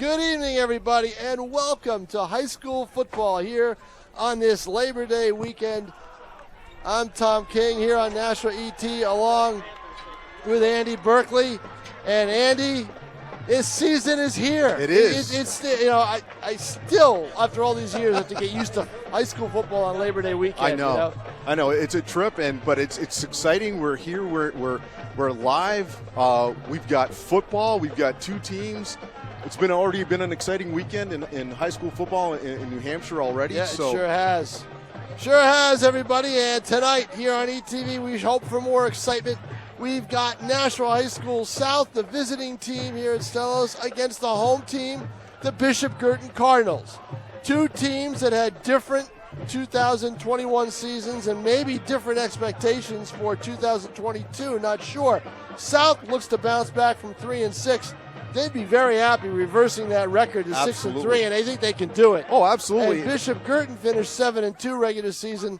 Good evening, everybody, and welcome to high school football here on this Labor Day weekend. I'm Tom King here on Nashua ET along with Andy Berkeley. And Andy, this season is here. It is. It's I still, after all these years, have to get used to high school football on Labor Day weekend. I know. It's a trip, but it's exciting. We're here. We're live. We've got football. We've got two teams. It's already been an exciting weekend in high school football in New Hampshire already. Yeah, so. It sure has. Sure has, everybody. And tonight here on ETV, we hope for more excitement. We've got Nashua High School South, the visiting team here at Stellos, against the home team, the Bishop Guertin Cardinals. Two teams that had different 2021 seasons and maybe different expectations for 2022. Not sure. South looks to bounce back from 3-6. They'd be very happy reversing that record to 6-3, and they think they can do it. Oh, absolutely. And Bishop Guertin finished 7-2 regular season.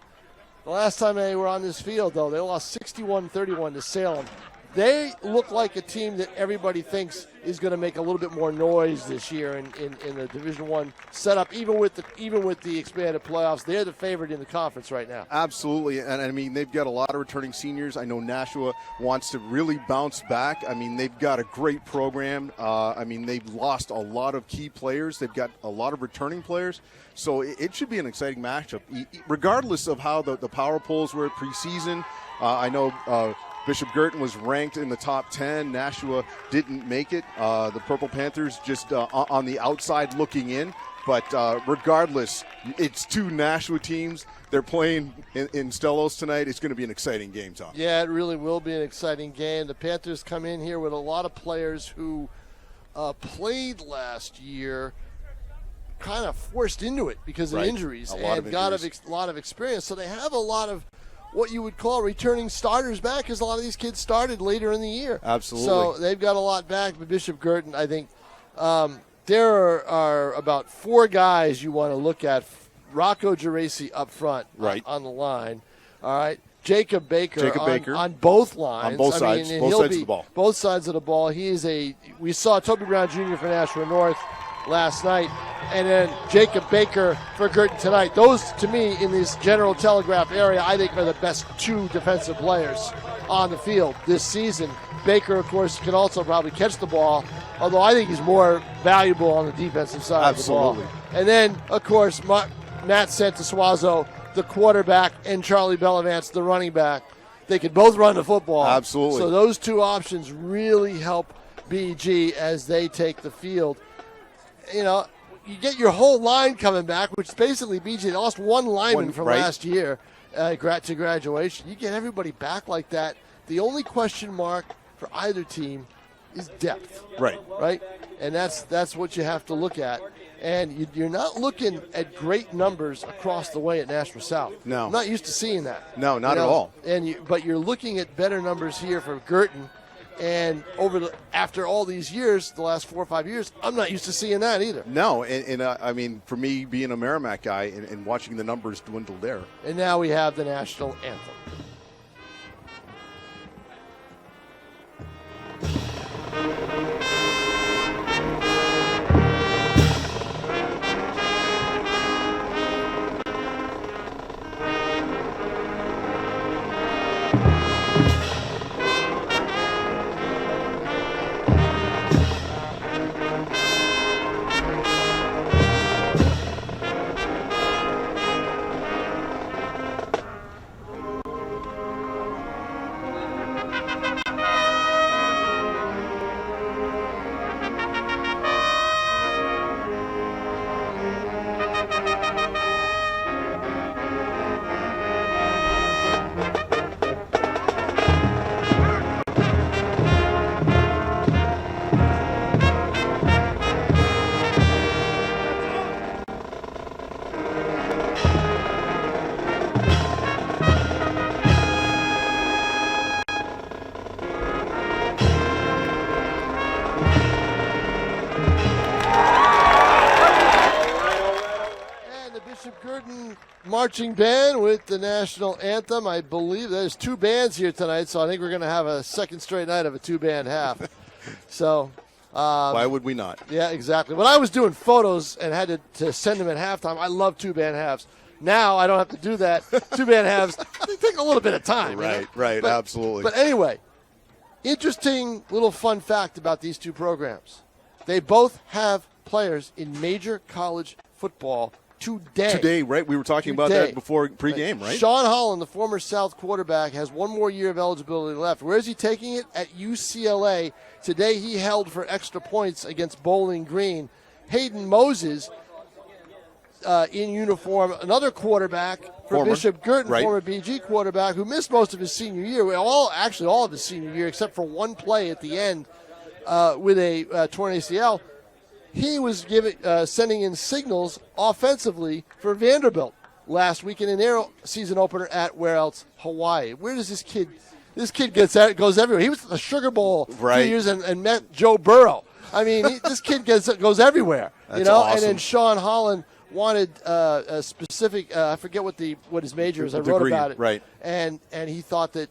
The last time they were on this field, though, they lost 61-31 to Salem. They look like a team that everybody thinks is going to make a little bit more noise this year in the Division I setup. Even with the expanded playoffs, they're the favorite in the conference right now. Absolutely, and I mean they've got a lot of returning seniors. I know Nashua wants to really bounce back. I mean they've got a great program. They've lost a lot of key players. They've got a lot of returning players. So it should be an exciting matchup, regardless of how the power polls were preseason. I know. Bishop Guertin was ranked in the top 10. Nashua didn't make it. The Purple Panthers just on the outside looking in. But regardless, it's two Nashua teams. They're playing in Stellos tonight. It's going to be an exciting game, Tom. Yeah, it really will be an exciting game. The Panthers come in here with a lot of players who played last year, kind of forced into it because of injuries and got a lot of experience. So they have a lot of what you would call returning starters back, because a lot of these kids started later in the year. Absolutely. So they've got a lot back. But Bishop Guertin, I think there are about four guys you want to look at. Rocco Geraci up front on the line. All right. Jacob Baker on both lines. On both sides. Both sides of the ball. Both sides of the ball. We saw Toby Brown Jr. for Nashua North last night, and then Jacob Baker for Guertin tonight. Those, to me, in this General Telegraph area, I think are the best two defensive players on the field this season. Baker, of course, can also probably catch the ball, although I think he's more valuable on the defensive side of the ball. And then, of course, Matt Santasuazo, the quarterback, and Charlie Bellavance, the running back. They can both run the football. Absolutely. So those two options really help BG as they take the field. You know, you get your whole line coming back, which basically BG, they lost one lineman from last year to graduation. You get everybody back like that. The only question mark for either team is depth. Right? And that's what you have to look at. And you're not looking at great numbers across the way at Nashua South. No. I'm not used to seeing that. No, not at all. But you're looking at better numbers here for Guertin. And after all these years, the last 4 or 5 years, I'm not used to seeing that either. No, and for me, being a Merrimack guy and watching the numbers dwindle there. And now we have the national anthem. Marching band with the national anthem. I believe there's two bands here tonight, so I think we're going to have a second straight night of a two-band half. So Why would we not? Yeah, exactly. When I was doing photos and had to send them at halftime, I love two-band halves. Now I don't have to do that. Two-band halves, they take a little bit of time. Right, absolutely. But anyway, interesting little fun fact about these two programs. They both have players in major college football today, right? We were talking about that before pregame, right? Sean Holland, the former South quarterback, has one more year of eligibility left. Where is he taking it? At UCLA. Today he held for extra points against Bowling Green. Hayden Moses, in uniform, another quarterback for Bishop Guertin, former BG quarterback, who missed most of his senior year. All of his senior year, except for one play at the end with a torn ACL. He was sending in signals offensively for Vanderbilt last weekend in their season opener at Hawaii. Where does this kid? This kid goes everywhere. He was at the Sugar Bowl 2 years and met Joe Burrow. I mean, this kid goes everywhere. That's awesome. And then Sean Holland wanted a specific. I forget what his major is. I wrote about it. Right. And he thought that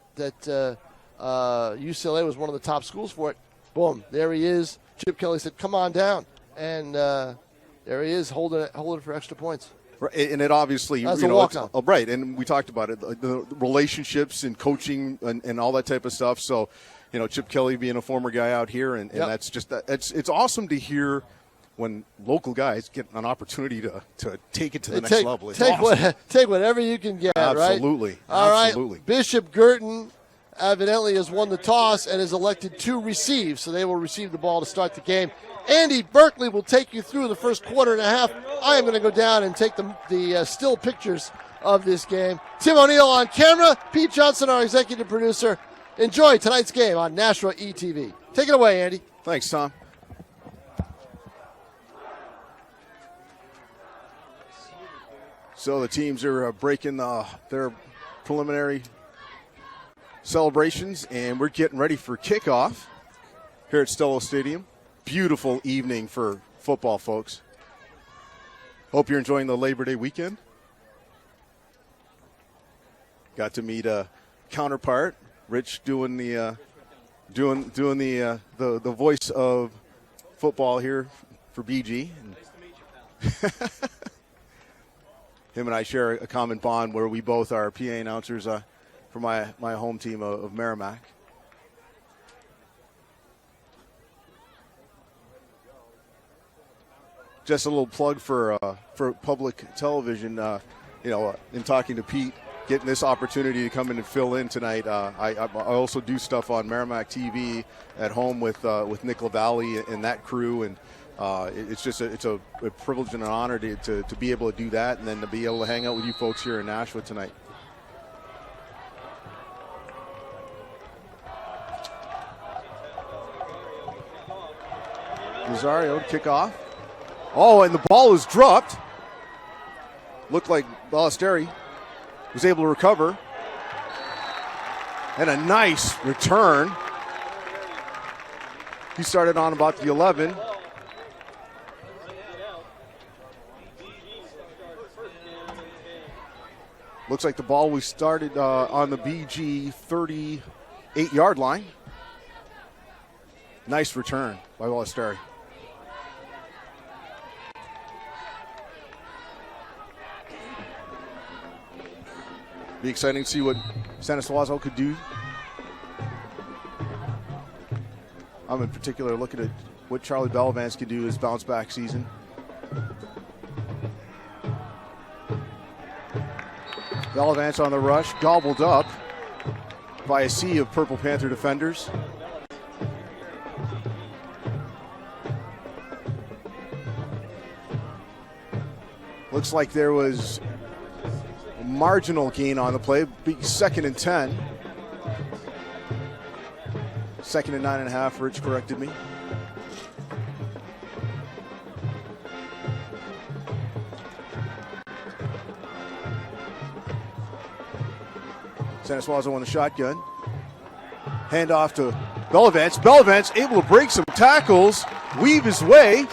UCLA was one of the top schools for it. Boom, there he is. Chip Kelly said, "Come on down." And there he is holding for extra points. Right, and it obviously, that's a walk-on. Right, and we talked about it, the relationships and coaching and all that type of stuff. So, Chip Kelly being a former guy out here, and that's just it's awesome to hear when local guys get an opportunity to take it to the next level. It's awesome. Take whatever you can get. Absolutely. Right? All Absolutely. Right. Bishop Guertin evidently has won the toss and is elected to receive, so they will receive the ball to start the game. Andy Berkeley will take you through the first quarter and a half. I am going to go down and take the still pictures of this game. Tim O'Neill on camera. Pete Johnson, our executive producer. Enjoy tonight's game on Nashua ETV. Take it away, Andy. Thanks, Tom. So the teams are breaking their preliminary celebrations, and we're getting ready for kickoff here at Stellos Stadium. Beautiful evening for football, folks. Hope you're enjoying the Labor Day weekend. Got to meet a counterpart, Rich, doing the voice of football here for BG. Him and I share a common bond where we both are PA announcers for my home team of Merrimack. Just a little plug for public television. In talking to Pete, getting this opportunity to come in and fill in tonight. I also do stuff on Merrimack TV at home with Nick LaValle and that crew, and it's a privilege and an honor to be able to do that, and then to be able to hang out with you folks here in Nashua tonight. Rosario kickoff. Oh, and the ball is dropped. Looked like Ballesteri was able to recover. And a nice return. He started on about the 11. Looks like the ball was started on the BG 38-yard line. Nice return by Ballesteri. Be exciting to see what Stanislazo could do. I'm in particular looking at what Charlie Bellavance could do his bounce back season. Bellavance on the rush, gobbled up by a sea of Purple Panther defenders. Looks like there was a marginal gain on the play. Big 2nd and 10. 2nd and 9.5. Rich corrected me. Stanislazo on the shotgun. Handoff to Bellavance. Bellavance able to break some tackles, weave his way.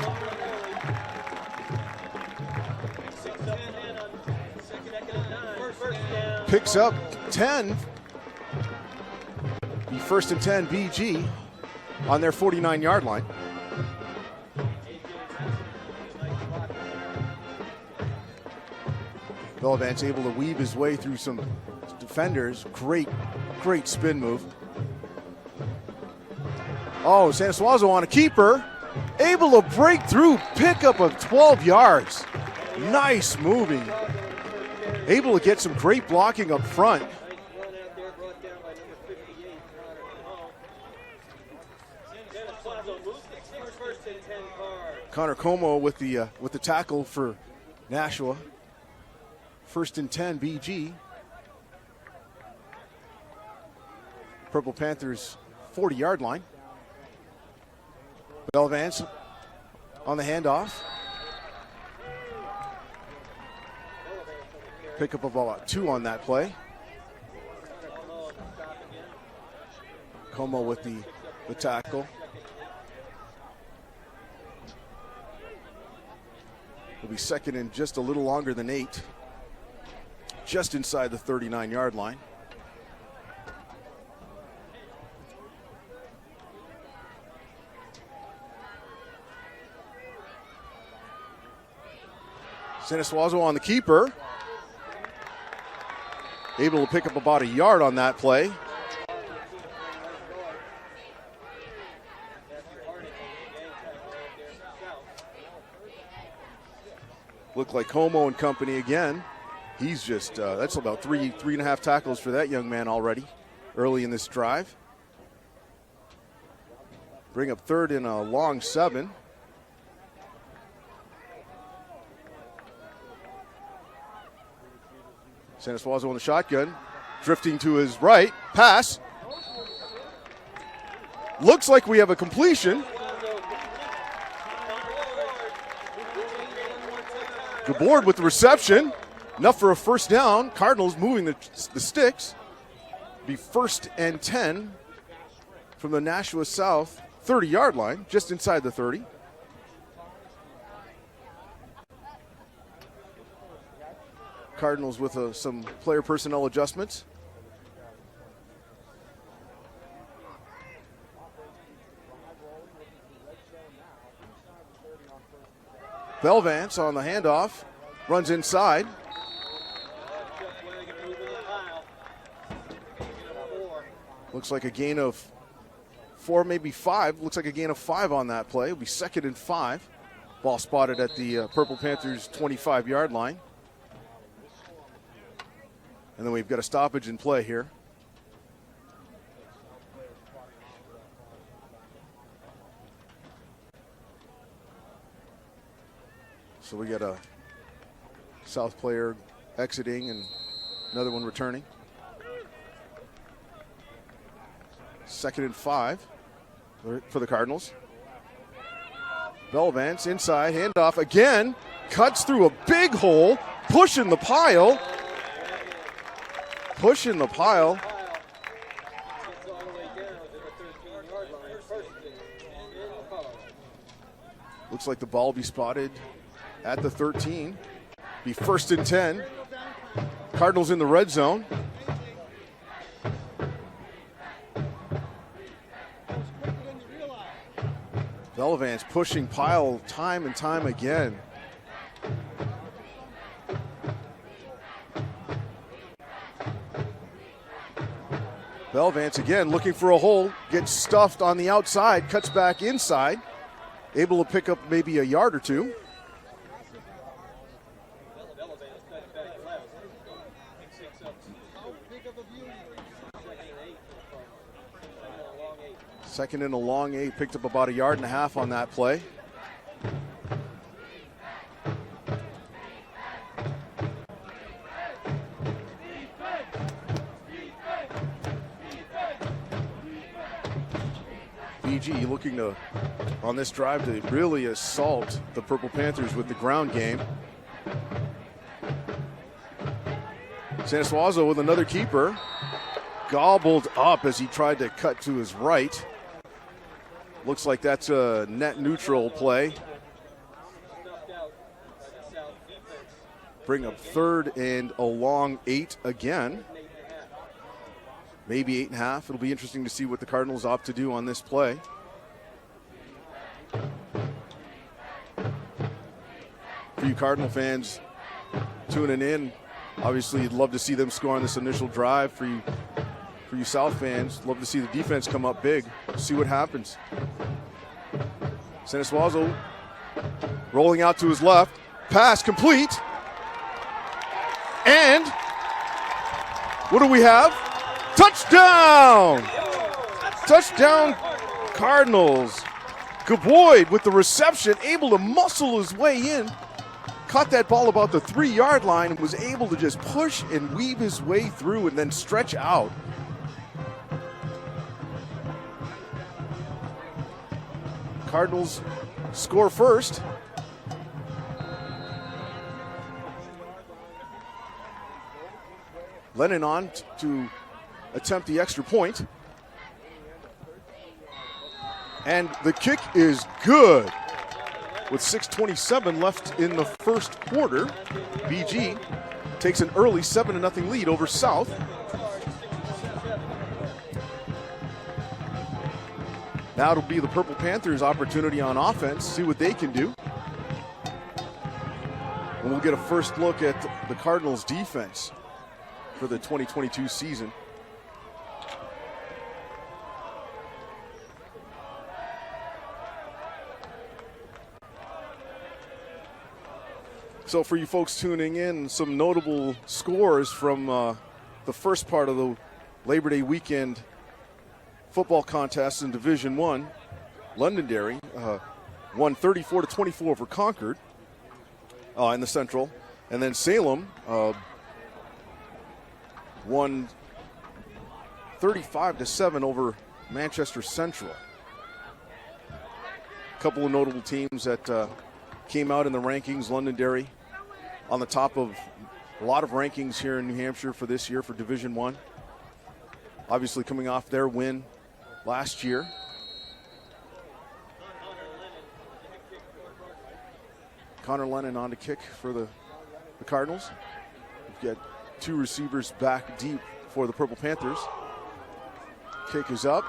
Picks up 10. The 1st and 10 BG on their 49-yard line. Bellavance able to weave his way through some defenders. Great spin move. Oh, Sanasuazo on a keeper. Able to break through, pickup of 12 yards. Nice moving. Able to get some great blocking up front. Connor Como with the tackle for Nashua. 1st and 10, BG. Purple Panthers 40-yard line. Bellavance on the handoff. Pick up about 2 on that play. Como with the tackle. Will be 2nd and just a little longer than 8. Just inside the 39-yard line. Sanasuazo on the keeper. Able to pick up about a yard on that play. Look like Como and company again. He's just, that's about three and a half tackles for that young man already early in this drive. Bring up 3rd and a long 7. Sanasuazo on the shotgun, drifting to his right, pass. Looks like we have a completion. DeBoard with the reception, enough for a 1st down. Cardinals moving the sticks. Be 1st and 10 from the Nashua South 30-yard line, just inside the 30. Cardinals with some player personnel adjustments. Bellavance on the handoff, runs inside. Looks like a gain of 4, maybe 5. Looks like a gain of 5 on that play. It'll be 2nd and 5. Ball spotted at the Purple Panthers 25-yard line. And then we've got a stoppage in play here. So we got a South player exiting and another one returning. 2nd and 5 for the Cardinals. Bellavance inside, handoff again, cuts through a big hole, pushing the pile. Looks like the ball will be spotted at the 13. Be 1st and 10. Cardinals in the red zone. Bellavance pushing pile time and time again. Bellavance again looking for a hole, gets stuffed on the outside, cuts back inside, able to pick up maybe a yard or 2. Second and a long 8, picked up about a yard and a half on that play. BG looking to, on this drive, to really assault the Purple Panthers with the ground game. Sanasuazo with another keeper. Gobbled up as he tried to cut to his right. Looks like that's a net neutral play. Bring up 3rd and a long 8 again. Maybe 8.5. It'll be interesting to see what the Cardinals opt to do on this play. For you Cardinal fans tuning in, Obviously, you'd love to see them score on this initial drive for you South fans. Love to see the defense come up big. See what happens. Seneswazo rolling out to his left. Pass complete. And what do we have? Touchdown! Touchdown, Cardinals. Gaboyd with the reception, able to muscle his way in. Caught that ball about the 3-yard line and was able to just push and weave his way through and then stretch out. Cardinals score first. Lennon on to attempt the extra point. And the kick is good. With 6:27 left in the first quarter, BG takes an early 7-0 lead over South. Now it'll be the Purple Panthers' opportunity on offense, see what they can do. And we'll get a first look at the Cardinals' defense for the 2022 season. So for you folks tuning in, some notable scores from the first part of the Labor Day weekend football contest in Division I. Londonderry won 34-24 over Concord in the Central. And then Salem won 35-7 over Manchester Central. A couple of notable teams that came out in the rankings. Londonderry on the top of a lot of rankings here in New Hampshire for this year for Division I. Obviously coming off their win last year. Connor Lennon on to kick for the Cardinals. We've got two receivers back deep for the Purple Panthers. Kick is up.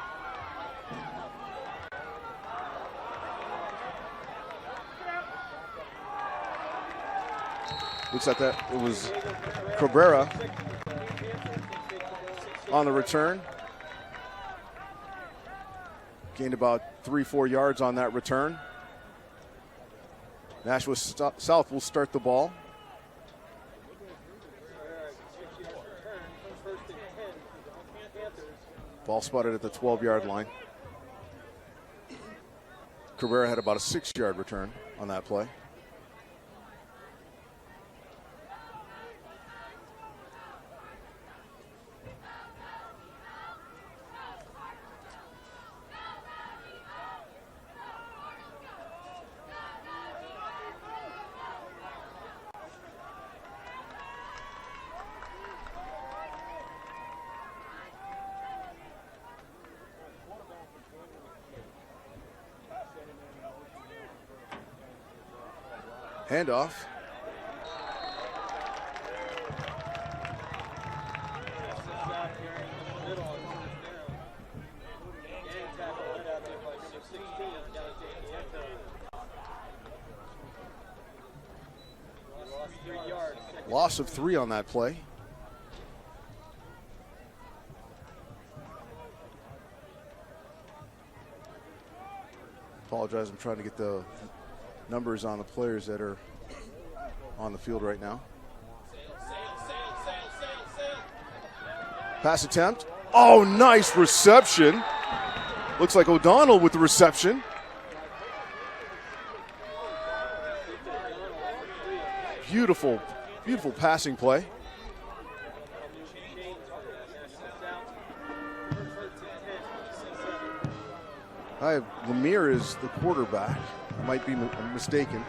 Looks like that it was Cabrera on the return. Gained about 3-4 yards on that return. Nashua South will start the ball. Ball spotted at the 12-yard line. Cabrera had about a 6-yard return on that play. Handoff. Loss of 3 on that play. Apologize, I'm trying to get the numbers on the players that are on the field right now. Pass attempt. Oh, nice reception. Looks like O'Donnell with the reception. Beautiful, beautiful passing play. I have Lemire as the quarterback. I might be mistaken.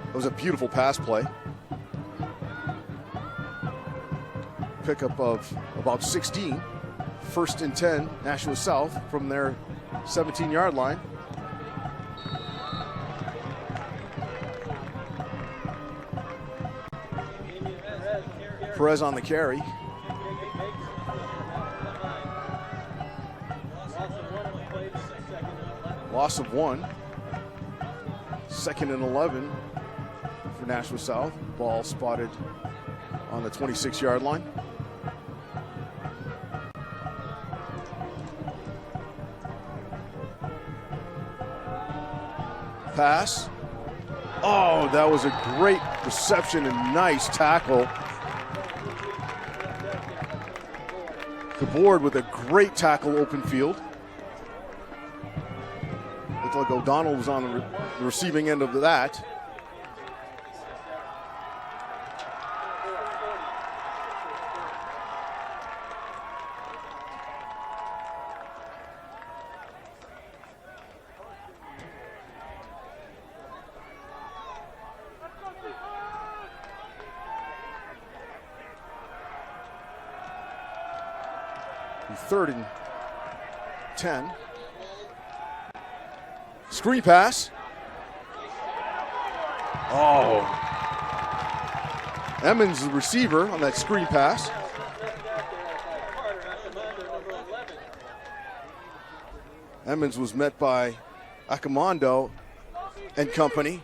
It was a beautiful pass play. Pickup of about 16. 1st and 10, Nashua South from their 17-yard line. Perez on the carry. Loss of 1. 2nd and 11 for Nashua South. Ball spotted on the 26-yard line. Pass. Oh, that was a great reception and nice tackle. The board with a great tackle open field. Looked like O'Donnell was on the receiving end of that. Third and 10. Screen pass. Oh. Emmons, the receiver, on that screen pass. Emmons was met by Akamondo and company.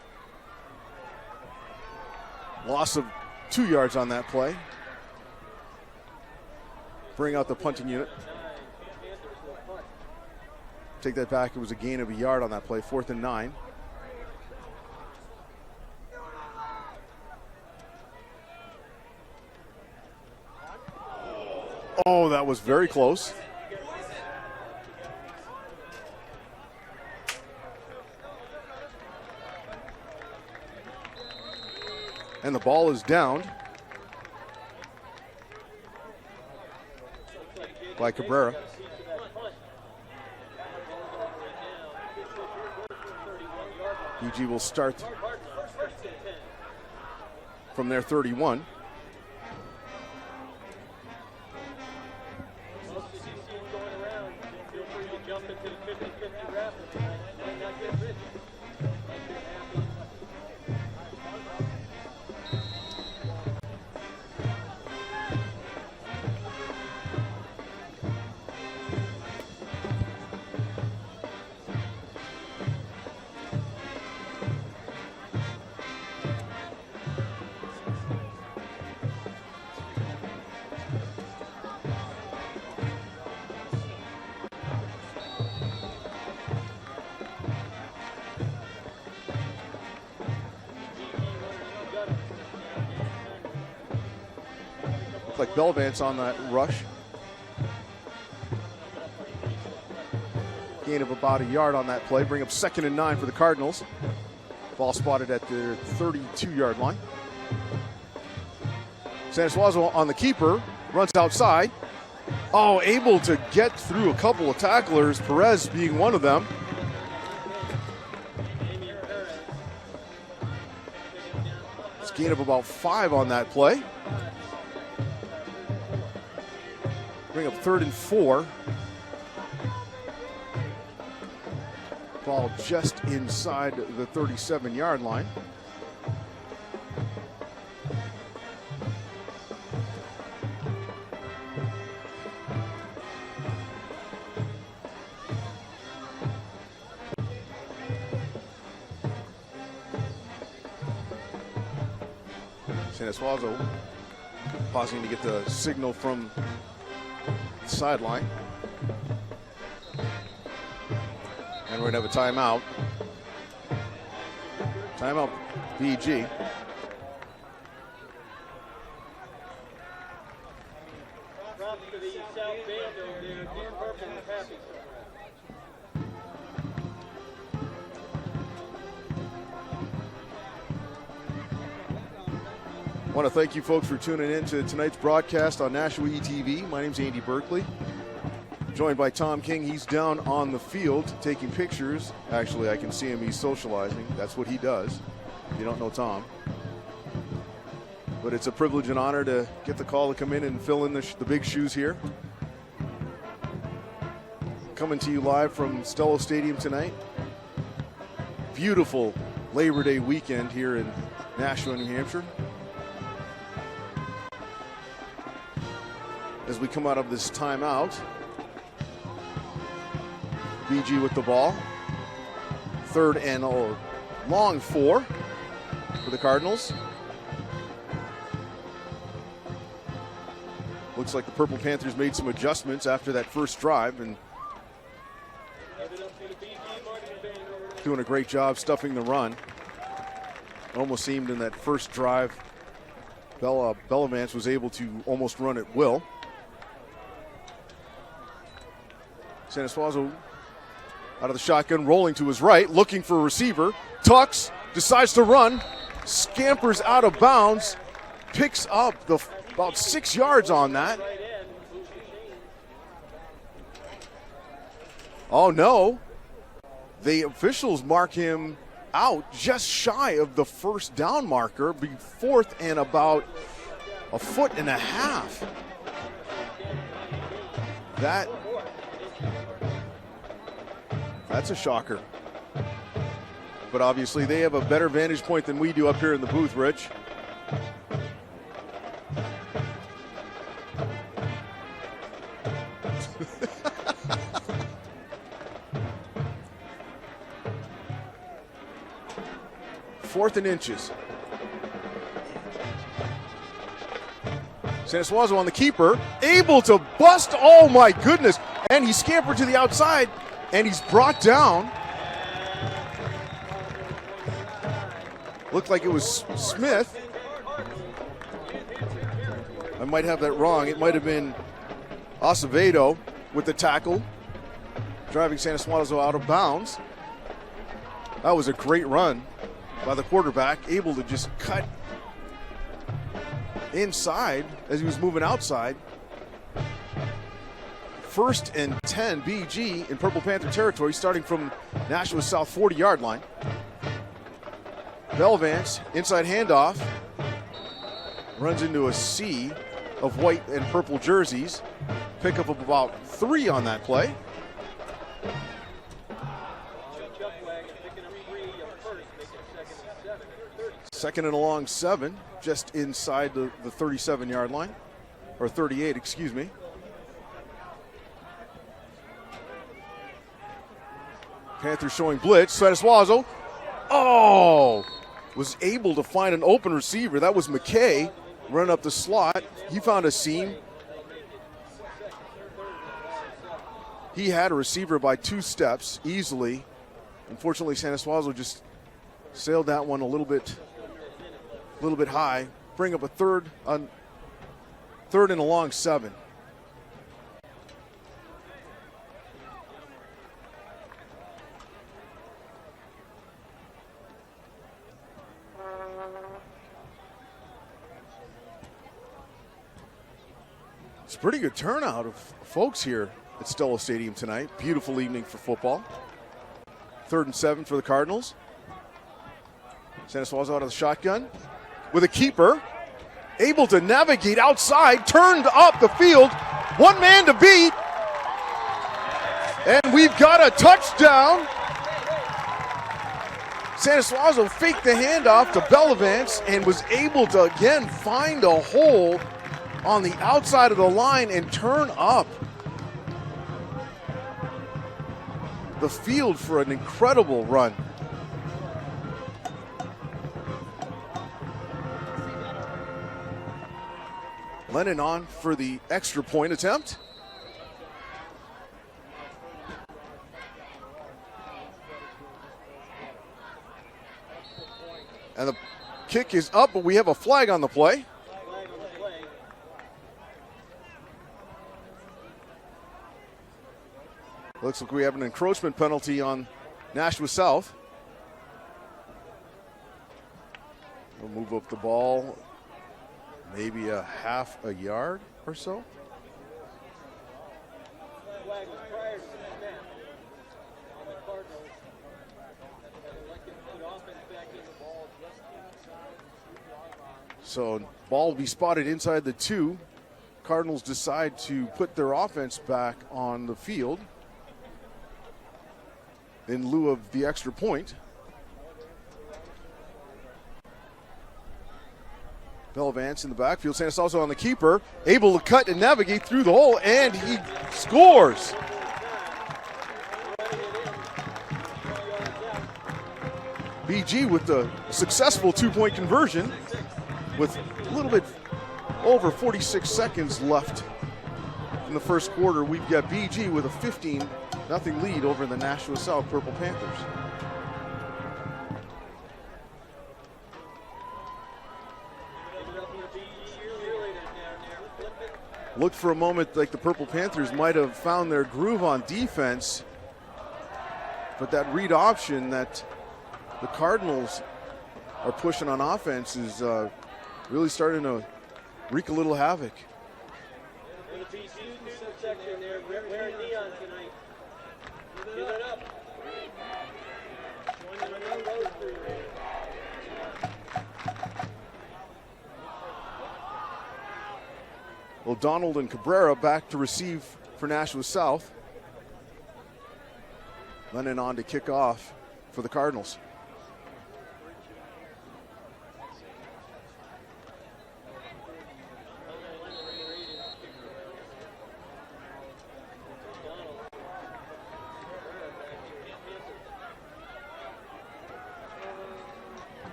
Loss of 2 yards on that play. Bring out the punting unit. Take that back. It was a gain of a yard on that play. 4th and 9. Oh, that was very close. And the ball is downed by Cabrera. UG will start from their 31. Like Belvance on that rush. Gain of about a yard on that play. Bring up 2nd and 9 for the Cardinals. Ball spotted at their 32-yard line. San Suazo on the keeper. Runs outside. Oh, able to get through a couple of tacklers. Perez being one of them. It's a gain of about 5 on that play. Bring up 3rd and 4. Ball just inside the 37-yard line. San Suazo pausing to get the signal from sideline. And we're going to have a timeout. Timeout, VG. I want to thank you folks for tuning in to tonight's broadcast on Nashua TV. My name's Andy Berkeley. Joined by Tom King. He's down on the field taking pictures. Actually, I can see him. He's socializing. That's what he does. You don't know Tom. But it's a privilege and honor to get the call to come in and fill in the big shoes here. Coming to you live from Stellos Stadium tonight. Beautiful Labor Day weekend here in Nashua, New Hampshire. As we come out of this timeout, BG with the ball. 3rd and long 4. for the Cardinals. Looks like the Purple Panthers made some adjustments after that first drive and doing a great job stuffing the run. It almost seemed in that first drive, Bellavance was able to almost run at will. Sanasuazo out of the shotgun, rolling to his right, looking for a receiver. Tucks, decides to run, scampers out of bounds, picks up about 6 yards on that. Oh no, the officials mark him out just shy of the first down marker, be 4th and about 1.5 feet. That's a shocker. But obviously they have a better vantage point than we do up here in the booth, Rich. Fourth and inches. Sanasuazo on the keeper, able to bust, oh my goodness, and he scampered to the outside, and he's brought down. Looked like it was Smith. I might have that wrong. It might have been Acevedo with the tackle, driving Sanasuazo out of bounds. That was a great run by the quarterback, able to just cut inside as he was moving outside. 1st and 10 BG in Purple Panther territory, starting from Nashua's south 40-yard line. Bellavance, inside handoff, runs into a sea of white and purple jerseys. Pickup of about 3 on that play. Second and a long 7, just inside the 37-yard line, or 38, excuse me. Panthers showing blitz. Sanasuazo, was able to find an open receiver. That was McKay, run up the slot. He found a seam. He had a receiver by 2 steps easily. Unfortunately, Sanasuazo just sailed that one a little bit high. Bring up a third and a long 7. It's a pretty good turnout of folks here at Stellos Stadium tonight. Beautiful evening for football. 3rd and 7 for the Cardinals. Sanasuazo out of the shotgun with a keeper, able to navigate outside, turned up the field, 1 man to beat, and we've got a touchdown. Sanasuazo faked the handoff to Bellavance and was able to again find a hole on the outside of the line and turn up the field for an incredible run. Lennon on for the extra point attempt. And the kick is up, but we have a flag on the play. Looks like we have an encroachment penalty on Nashua South. We'll move up the ball maybe a half a yard or so. So ball will be spotted inside the 2. Cardinals decide to put their offense back on the field in lieu of the extra point. Bellavance in the backfield. Sanasuazo on the keeper, able to cut and navigate through the hole, and he scores. BG with the successful two-point conversion with a little bit over 46 seconds left in the first quarter. We've got BG with a 15-0 lead over the Nashua South Purple Panthers. Looked for a moment like the Purple Panthers might have found their groove on defense, but that read option that the Cardinals are pushing on offense is really starting to wreak a little havoc. O'Donnell and Cabrera back to receive for Nashua South. Lennon on to kick off for the Cardinals.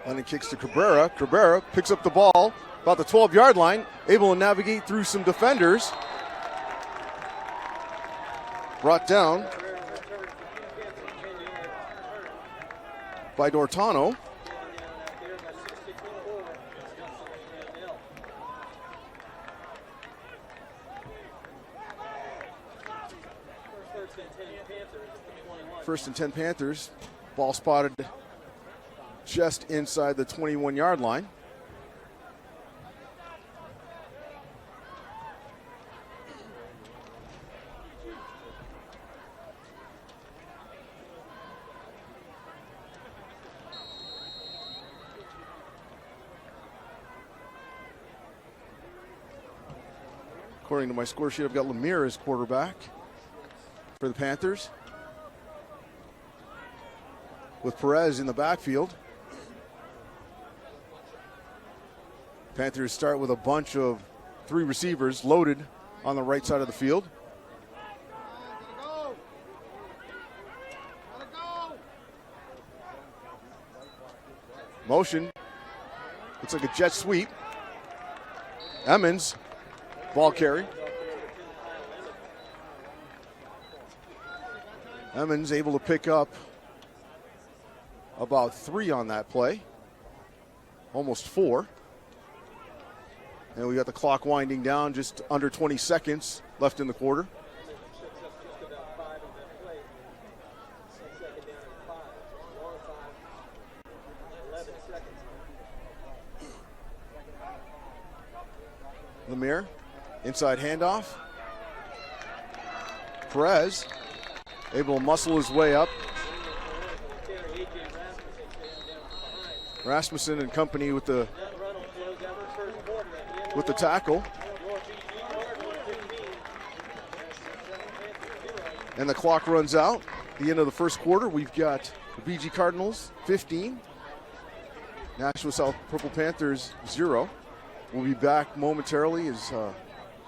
Lennon kicks to Cabrera. Cabrera picks up the ball about the 12-yard line, able to navigate through some defenders. Brought down by Dortano. First and 10 Panthers. Ball spotted just inside the 21-yard line. According to my score sheet, I've got Lemire as quarterback for the Panthers, with Perez in the backfield. Panthers start with a bunch of three receivers loaded on the right side of the field. Motion. Looks like a jet sweep. Emmons, ball carry. Emmons able to pick up about 3 on that play. Almost 4. And we got the clock winding down, just under 20 seconds left in the quarter. Lemire, inside handoff. Perez, able to muscle his way up. Rasmussen and company with the tackle. And the clock runs out. The end of the first quarter, we've got the BG Cardinals 15, Nashua South Purple Panthers 0. We'll be back momentarily as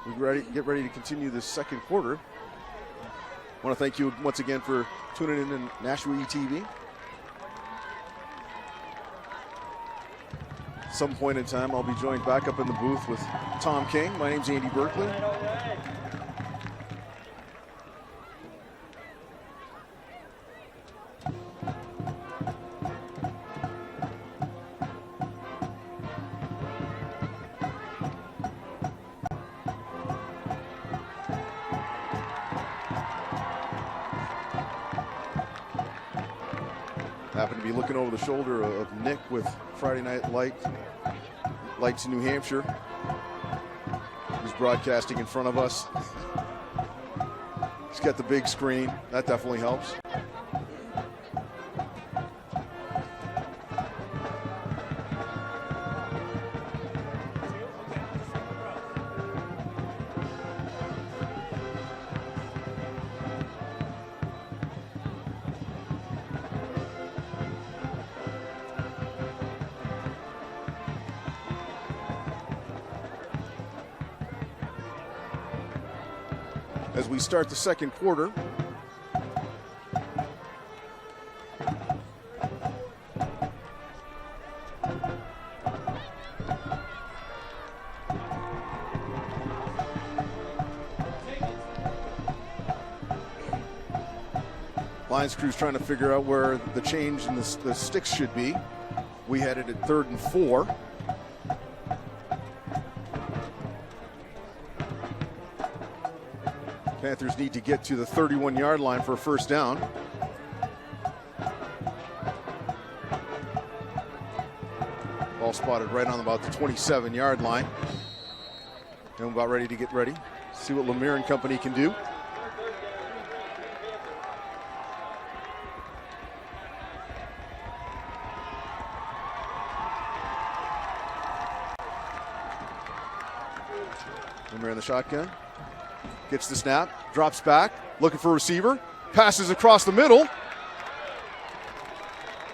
we get ready to continue this second quarter. I want to thank you once again for tuning in to Nashua ETV. At some point in time, I'll be joined back up in the booth with Tom King. My name's Andy Berkeley. Happen to be looking over the shoulder of Nick with Friday Night Lights in New Hampshire. He's broadcasting in front of us. He's got the big screen. That definitely helps. as we start the second quarter. Lions crew's trying to figure out where the change in the sticks should be. We had it at 3rd and 4. Panthers need to get to the 31-yard line for a first down. Ball spotted right on about the 27-yard line. And we're about ready to get ready. See what Lemire and company can do. Lemire in the shotgun. Gets the snap, drops back, looking for a receiver, passes across the middle.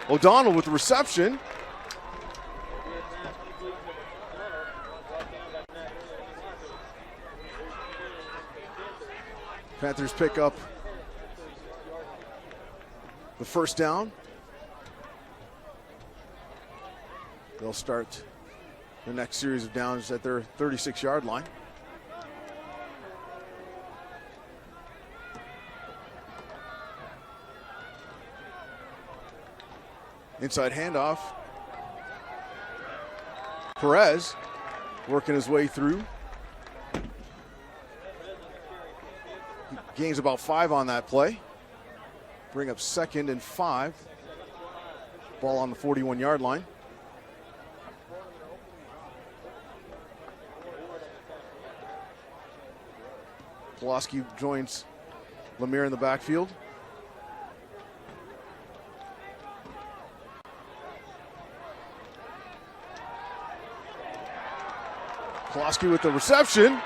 O'Donnell with the reception. Panthers pick up the first down. They'll start the next series of downs at their 36-yard line. Inside handoff. Perez working his way through. Gains about 5 on that play. Bring up 2nd and 5. Ball on the 41-yard line. Pulaski joins Lemire in the backfield. Pulaski with the reception.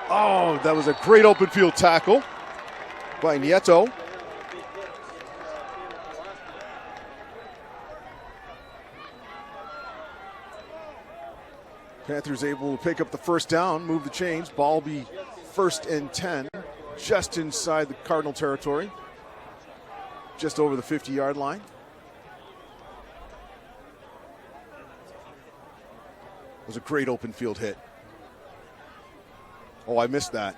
Oh, that was a great open field tackle by Nieto. Panthers able to pick up the first down, move the chains. Ball be 1st and 10, just inside the Cardinal territory, just over the 50-yard line. It was a great open field hit. Oh, I missed that.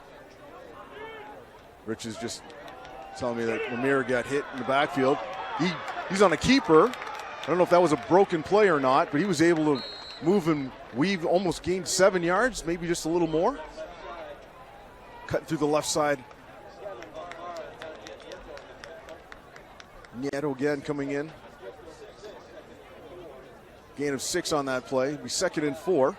Rich is just telling me that Lemire got hit in the backfield. He's on a keeper. I don't know if that was a broken play or not, but he was able to move and weave, almost gained 7 yards, maybe just a little more. Cut through the left side. Nieto again coming in. Gain of 6 on that play. It'll be 2nd and 4.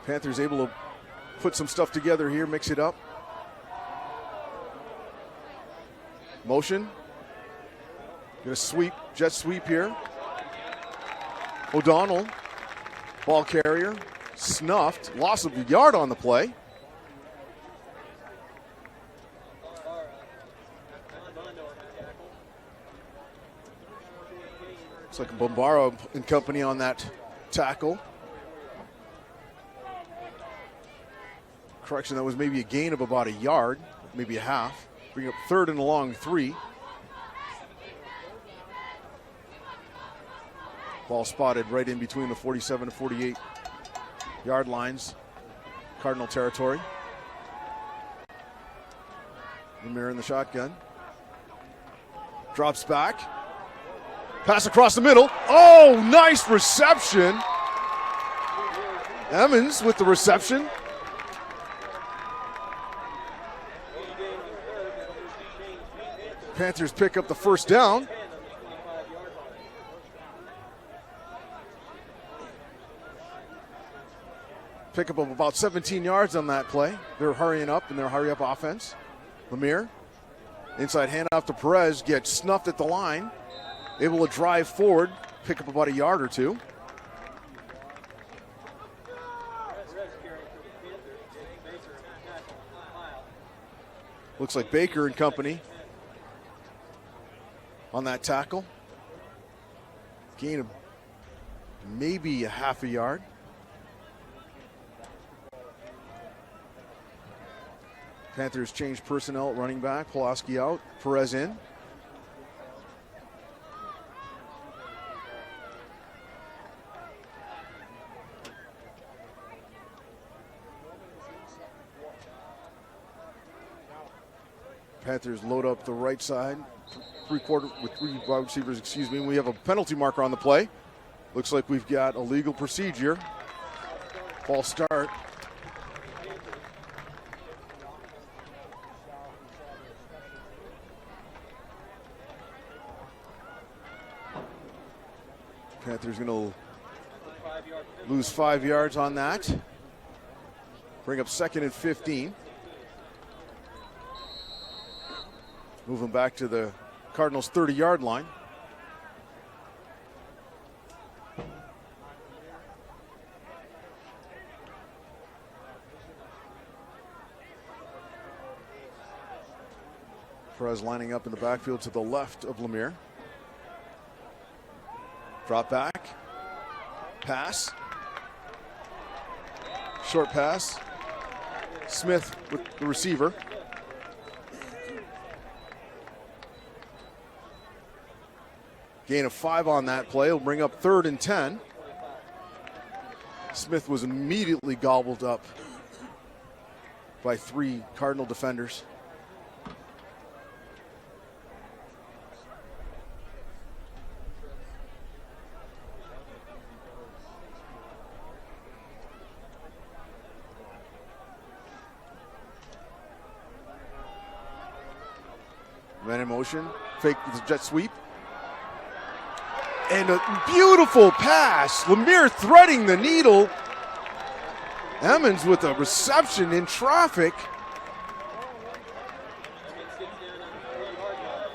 Panthers able to put some stuff together here, mix it up. Motion. Gonna sweep, jet sweep here. O'Donnell, ball carrier, snuffed, loss of a yard on the play. Looks like Bombaro and company on that tackle. Correction, that was maybe a gain of about a yard, maybe a half. Bring up 3rd and a long 3. Ball spotted right in between the 47 to 48 yard lines, Cardinal territory. Lemire in the shotgun. Drops back. Pass across the middle. Oh, nice reception. Emmons with the reception. Panthers pick up the first down. Pick up of about 17 yards on that play. They're hurrying up in their hurry up offense. Lemire, inside handoff to Perez, gets snuffed at the line. Able to drive forward, pick up about a yard or 2. Looks like Baker and company on that tackle. Gain of maybe a half a yard. Panthers change personnel at running back. Pulaski out, Perez in. Panthers load up the right side. Three wide receivers, excuse me. We have a penalty marker on the play. Looks like we've got a legal procedure. False start. Panthers going to lose 5 yards on that. Bring up 2nd and 15. Moving back to the Cardinals' 30-yard line. Perez lining up in the backfield to the left of Lemire. Drop back. Pass. Short pass. Smith with the receiver. Gain of 5 on that play will bring up 3rd and 10. Smith was immediately gobbled up by 3 Cardinal defenders. Man in motion, fake with the jet sweep. And a beautiful pass. Lemire threading the needle. Emmons with a reception in traffic.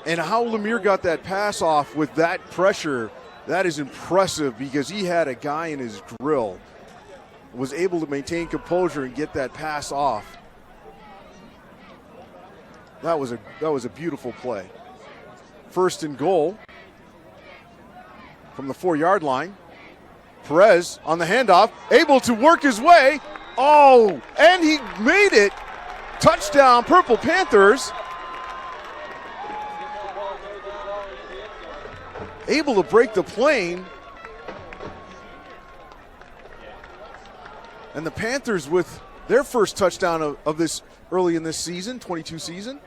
And how Lemire got that pass off with that pressure, that is impressive because he had a guy in his grill. Was able to maintain composure and get that pass off. That was a beautiful play. 1st and goal. From the 4-yard line. Perez on the handoff, able to work his way. Oh, and he made it. Touchdown, Purple Panthers. Able to break the plane. And the Panthers with their first touchdown of this early in this season, 22 season.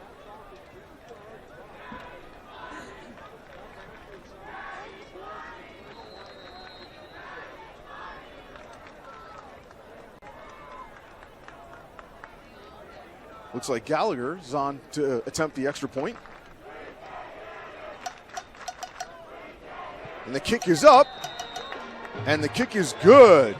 Looks like Gallagher is on to attempt the extra point. And the kick is up. And the kick is good.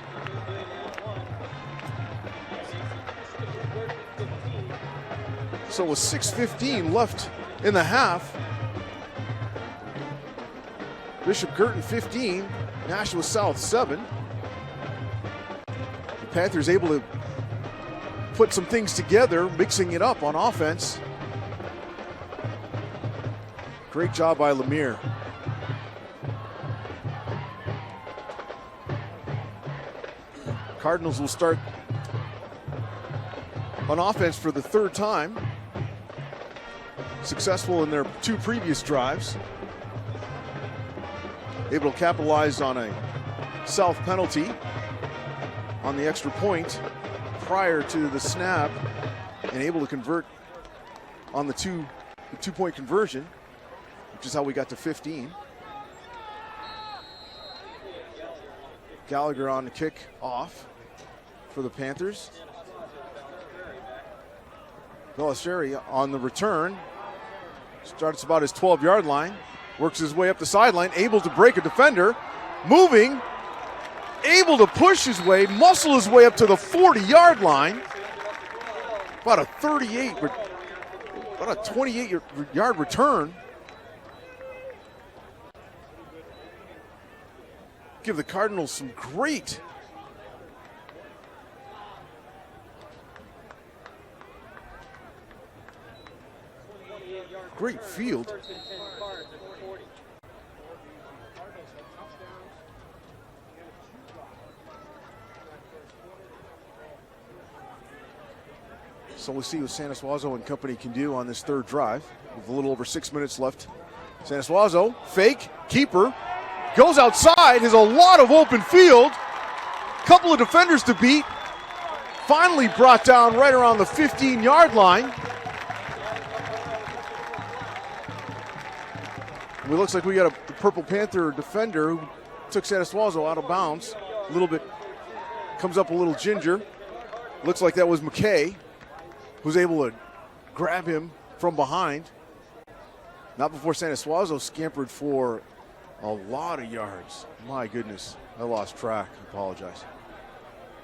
So with 6:15 left in the half. Bishop Guertin 15, Nashua South 7. The Panthers able to put some things together, mixing it up on offense. Great job by Lemire. Cardinals will start on offense for the 3rd time. Successful in their 2 previous drives. Able to capitalize on a South penalty on the extra point prior to the snap and able to convert on the two-point conversion, which is how we got to 15. Gallagher on the kick off for the Panthers. Belisari on the return. Starts about his 12-yard line. Works his way up the sideline. Able to break a defender. Moving. Able to push his way. Muscle his way up to the 40-yard line. About a 28-yard return. Give the Cardinals some great field. So we'll see what Stanislazo and company can do on this third drive with a little over 6 minutes left. Stanislazo, fake, keeper, goes outside, has a lot of open field, couple of defenders to beat, finally brought down right around the 15-yard line. It looks like we got a Purple Panther defender who took Stanislazo out of bounds. A little bit, comes up a little ginger. Looks like that was McKay, who's able to grab him from behind. Not before Stanislazo scampered for a lot of yards. My goodness, I lost track. I apologize.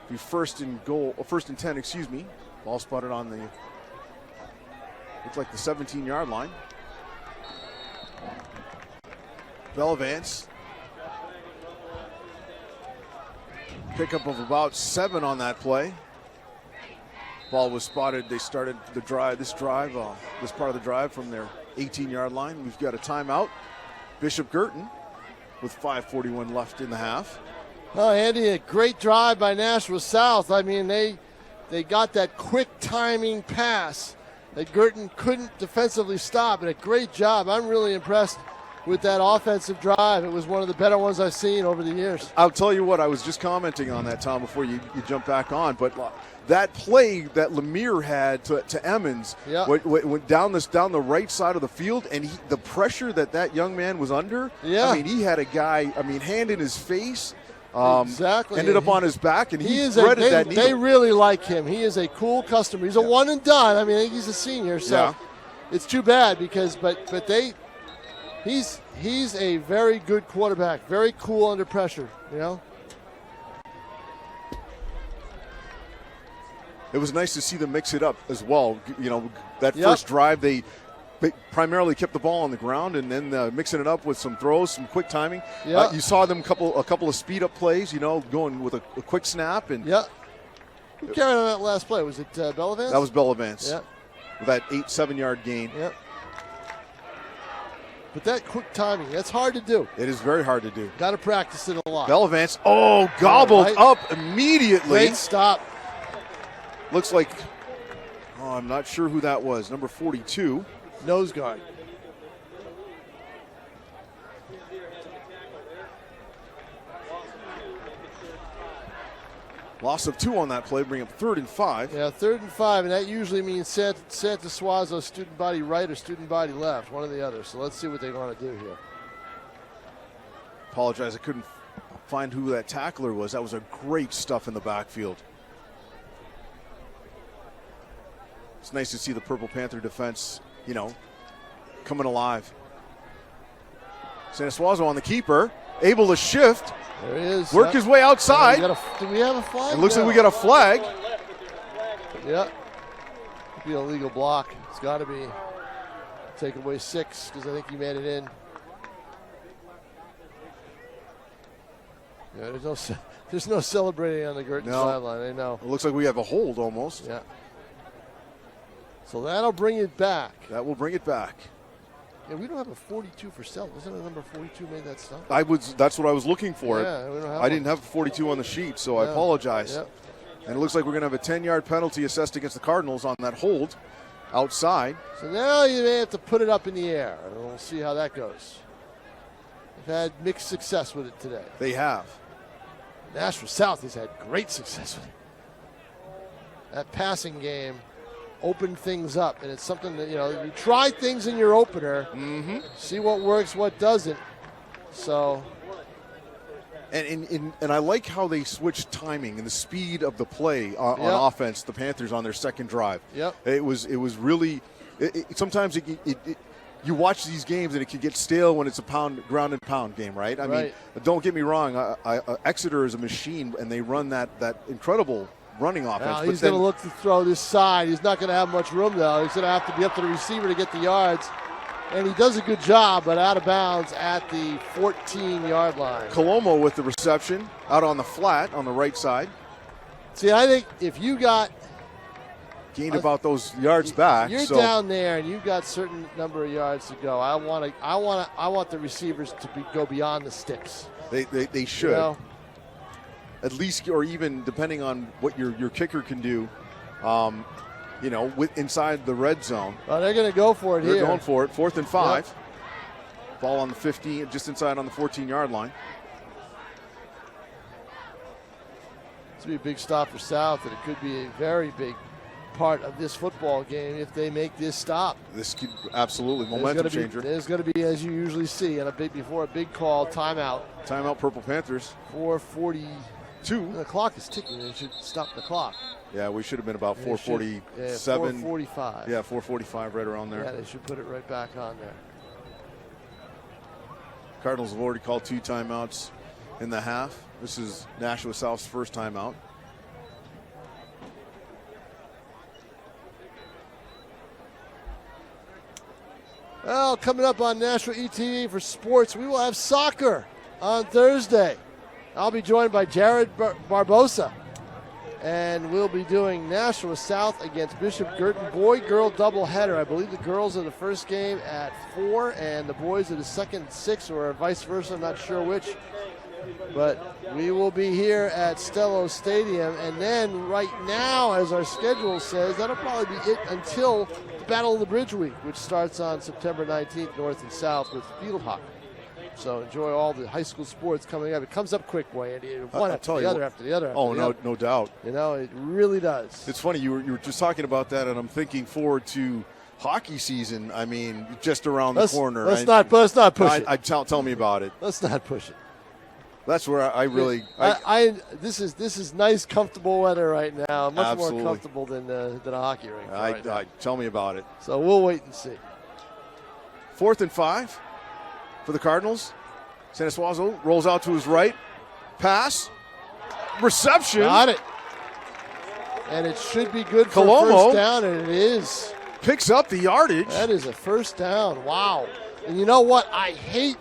Be first and 10, excuse me. Ball spotted on the, looks like the 17-yard line. Bellavance. Pickup of about 7 on that play. Ball was spotted. They started the drive, this part of the drive from their 18-yard line. We've got a timeout. Bishop Guertin with 5:41 left in the half. Oh, Andy, a great drive by Nashua South. I mean, they got that quick timing pass that Guertin couldn't defensively stop, and a great job. I'm really impressed with that offensive drive. It was one of the better ones I've seen over the years. I'll tell you what, I was just commenting on that, Tom, before you jump back on, but that play that Lemire had to Emmons went down the right side of the field, and the pressure that young man was under, I mean, he had a guy, hand in his face, exactly. Ended up on his back, and he threaded that needle. They really like him. He is a cool customer. He's a one and done. I mean, he's a senior, so it's too bad because, he's a very good quarterback, very cool under pressure, you know. It was nice to see them mix it up as well. You know, that first drive, they primarily kept the ball on the ground, and then mixing it up with some throws, some quick timing. You saw them a couple of speed up plays. You know, going with a quick snap and. Who carried on that last play? Was it Bellavance? That was Bellavance. Yeah. With that 7-yard gain. Yep. But that quick timing, that's hard to do. It is very hard to do. Got to practice it a lot. Bellavance, gobbled up immediately. Great stop. Looks like, I'm not sure who that was. Number 42. Nose guard. Loss of 2 on that play, bring up 3rd and 5. Yeah, 3rd and 5, and that usually means Stanislazo student body right or student body left, one or the other. So let's see what they want to do here. Apologize, I couldn't find who that tackler was. That was a great stuff in the backfield. It's nice to see the Purple Panther defense, coming alive. Stanislazo on the keeper, able to shift. There he is. Work his way outside. Do we have a flag? It looks like we got a flag. Yep. Could be a legal block. It's got to be. Take away 6 because I think he made it in. Yeah, there's no celebrating on the Guertin sideline. I know. It looks like we have a hold almost. Yeah. So that'll bring it back. That will bring it back. Yeah, we don't have a 42 for Stellos. Wasn't it number 42 made that stop? That's what I was looking for. Yeah, we don't have I didn't have a 42 on the sheet, so I apologize. Yep. And it looks like we're going to have a 10-yard penalty assessed against the Cardinals on that hold outside. So now you may have to put it up in the air, and we'll see how that goes. They've had mixed success with it today. They have. Nashua South has had great success with it. That passing game opened things up, and it's something that, you try things in your opener, see what works, what doesn't. So. And I like how they switched timing and the speed of the play on offense, the Panthers on their second drive. Yep. It was really, sometimes you watch these games and it can get stale when it's a ground and pound game, right? I mean, don't get me wrong, Exeter is a machine, and they run that incredible running offense. Now he's going to look to throw this side. He's not going to have much room, though. He's going to have to be up to the receiver to get the yards. And he does a good job, but out of bounds at the 14-yard line. Colomo with the reception out on the flat on the right side. See, I think if you got gained about those yards back, you're down there and you've got certain number of yards to go. I want the receivers to go beyond the sticks. They should. At least, or even depending on what your kicker can do, inside the red zone. Oh, they're going to go for it here. They're going for it. 4th and 5. Yep. Ball on the 15, just inside on the 14-yard line. It's going to be a big stop for South, and it could be a very big part of this football game if they make this stop. This could absolutely momentum changer. There's going to be, as you usually see, before a big call, timeout. Timeout, Purple Panthers. 4:42. The clock is ticking. They should stop the clock. Yeah, we should have been about 4:47. 4:45. Yeah, 4:45, right around there. Yeah, they should put it right back on there. Cardinals have already called 2 timeouts in the half. This is Nashua South's first timeout. Well, coming up on Nashua ETV for sports, we will have soccer on Thursday. I'll be joined by Jared Barbosa, and we'll be doing Nashua South against Bishop Guertin boy-girl doubleheader. I believe the girls are the first game at 4, and the boys are the second at 6, or vice versa. I'm not sure which. But we will be here at Stellos Stadium, and then right now, as our schedule says, that'll probably be it until the Battle of the Bridge Week, which starts on September 19th, north and south, with field hockey. So enjoy all the high school sports coming up. It comes up quick, boy, Andy. One after the other. No doubt. It really does. It's funny, you were just talking about that, and I'm thinking forward to hockey season. I mean, just around the corner. Let's not push it. Tell me about it. Let's not push it. That's where I really. This is nice, comfortable weather right now. Much absolutely more comfortable than a hockey rink. Tell me about it. So we'll wait and see. 4th and 5 for the Cardinals. Sanasuazo rolls out to his right. Pass. Reception. Got it. And it should be good for Colomo first down, and it is. Picks up the yardage. That is a first down. Wow. And you know what? I hate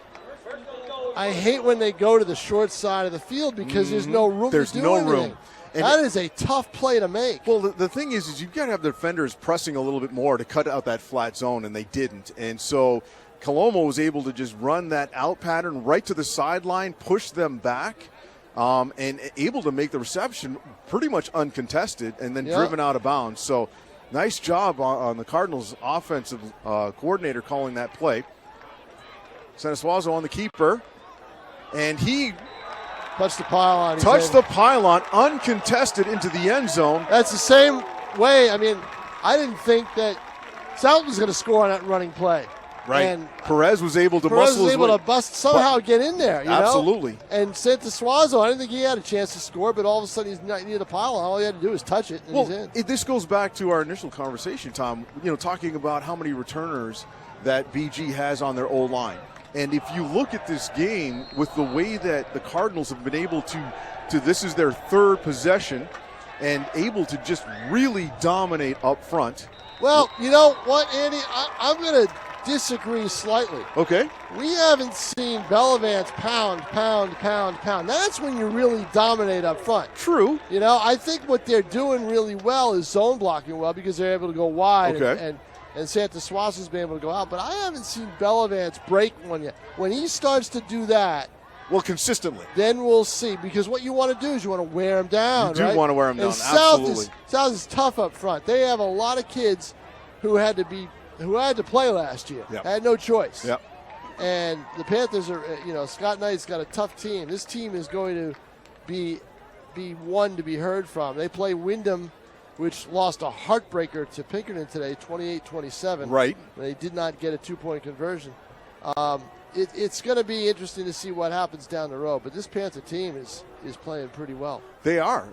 when they go to the short side of the field because there's no room to do anything. Room. And that is a tough play to make. Well, the thing is you've got to have the defenders pressing a little bit more to cut out that flat zone, and they didn't. And so Colomo was able to just run that out pattern right to the sideline, push them back, and able to make the reception pretty much uncontested and then driven out of bounds. So nice job on the Cardinals' offensive coordinator calling that play. Sanasuazo on the keeper. And he touched the pylon. The pylon, uncontested into the end zone. That's the same way. I mean, I didn't think that South was going to score on that running play. Right. And Perez was able to somehow get in there. Absolutely. And Sanasuazo, I didn't think he had a chance to score, but all of a sudden he's not near the pylon. All he had to do was touch it, and he's in. This goes back to our initial conversation, Tom, talking about how many returners that BG has on their O-line. And if you look at this game with the way that the Cardinals have been able to this is their third possession and able to just really dominate up front. Well, you know what, Andy? I'm going to disagree slightly. Okay. We haven't seen Bellavance pound. That's when you really dominate up front. True. I think what they're doing really well is zone blocking well because they're able to go wide and Sanasuazo's been able to go out, but I haven't seen Bellavance break one yet. When he starts to do that, consistently, then we'll see. Because what you want to do is you want to wear him down. You do want to wear him down. Absolutely. South is tough up front. They have a lot of kids who had to play last year. Yep. Had no choice. Yep. And the Panthers are, Scott Knight's got a tough team. This team is going to be one to be heard from. They play Wyndham, which lost a heartbreaker to Pinkerton today, 28-27. Right. They did not get a 2-point conversion. It's going to be interesting to see what happens down the road. But this Panther team is playing pretty well. They are.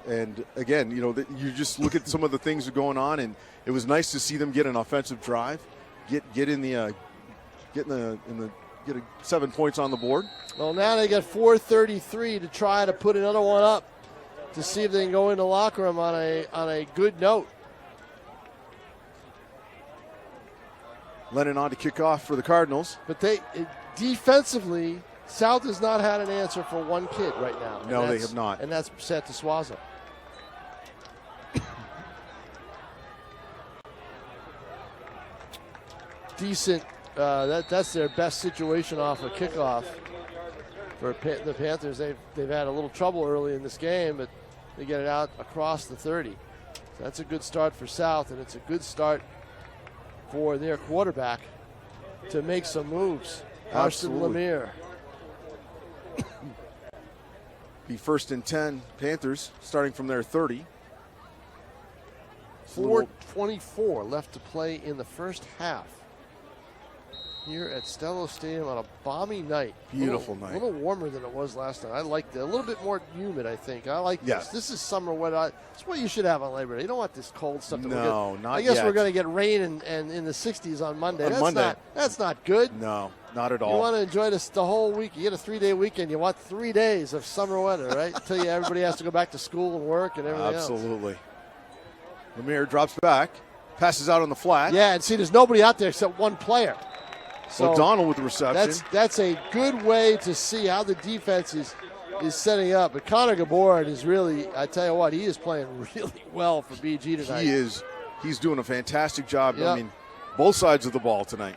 And again, you just look at some of the things that are going on, and it was nice to see them get an offensive drive, get 7 points on the board. Well, now they got 4:33 to try to put another one up, to see if they can go into the locker room on a good note. Lennon on to kick off for the Cardinals. But defensively, South has not had an answer for one kid right now. No, they have not. And that's Sanasuazo. Decent. That's their best situation off a kickoff. For the Panthers, they've had a little trouble early in this game, but they get it out across the 30. That's a good start for South, and it's a good start for their quarterback to make some moves. Austin Lemire. Be 1st and 10, Panthers, starting from their 30. 4:24 left to play in the first half here at Stellos Stadium on a balmy night. Beautiful night. A little warmer than it was last night. I liked it. A little bit more humid, I think. I like this. This is summer weather. It's what you should have on Labor Day. You don't want this cold stuff. No, not I guess yet. We're going to get rain and in the 60s on Monday. That's not good. No, not at all. You want to enjoy this the whole week. You get a 3-day weekend. You want 3 days of summer weather, right? Until everybody has to go back to school and work and everything else. Absolutely. Lemire drops back, passes out on the flat. Yeah, and see, there's nobody out there except one player. So O'Donnell with the reception. That's a good way to see how the defense is setting up. But Connor Gabord is really, I tell you what, he is playing really well for BG tonight. He is. He's doing a fantastic job. Yep. I mean, both sides of the ball tonight.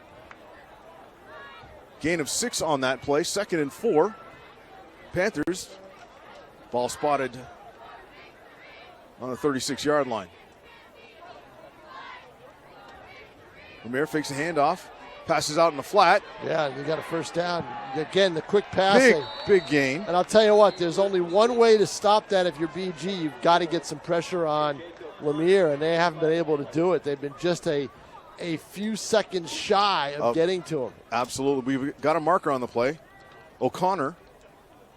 Gain of 6 on that play, 2nd and 4. Panthers, ball spotted on the 36-yard line. Lemire fakes a handoff, passes out in the flat. Yeah, you got a first down. Again, the quick passing. Big gain. And I'll tell you what, there's only one way to stop that if you're BG. You've got to get some pressure on Lemire, and they haven't been able to do it. They've been just a few seconds shy of getting to him. Absolutely. We've got a marker on the play. O'Connor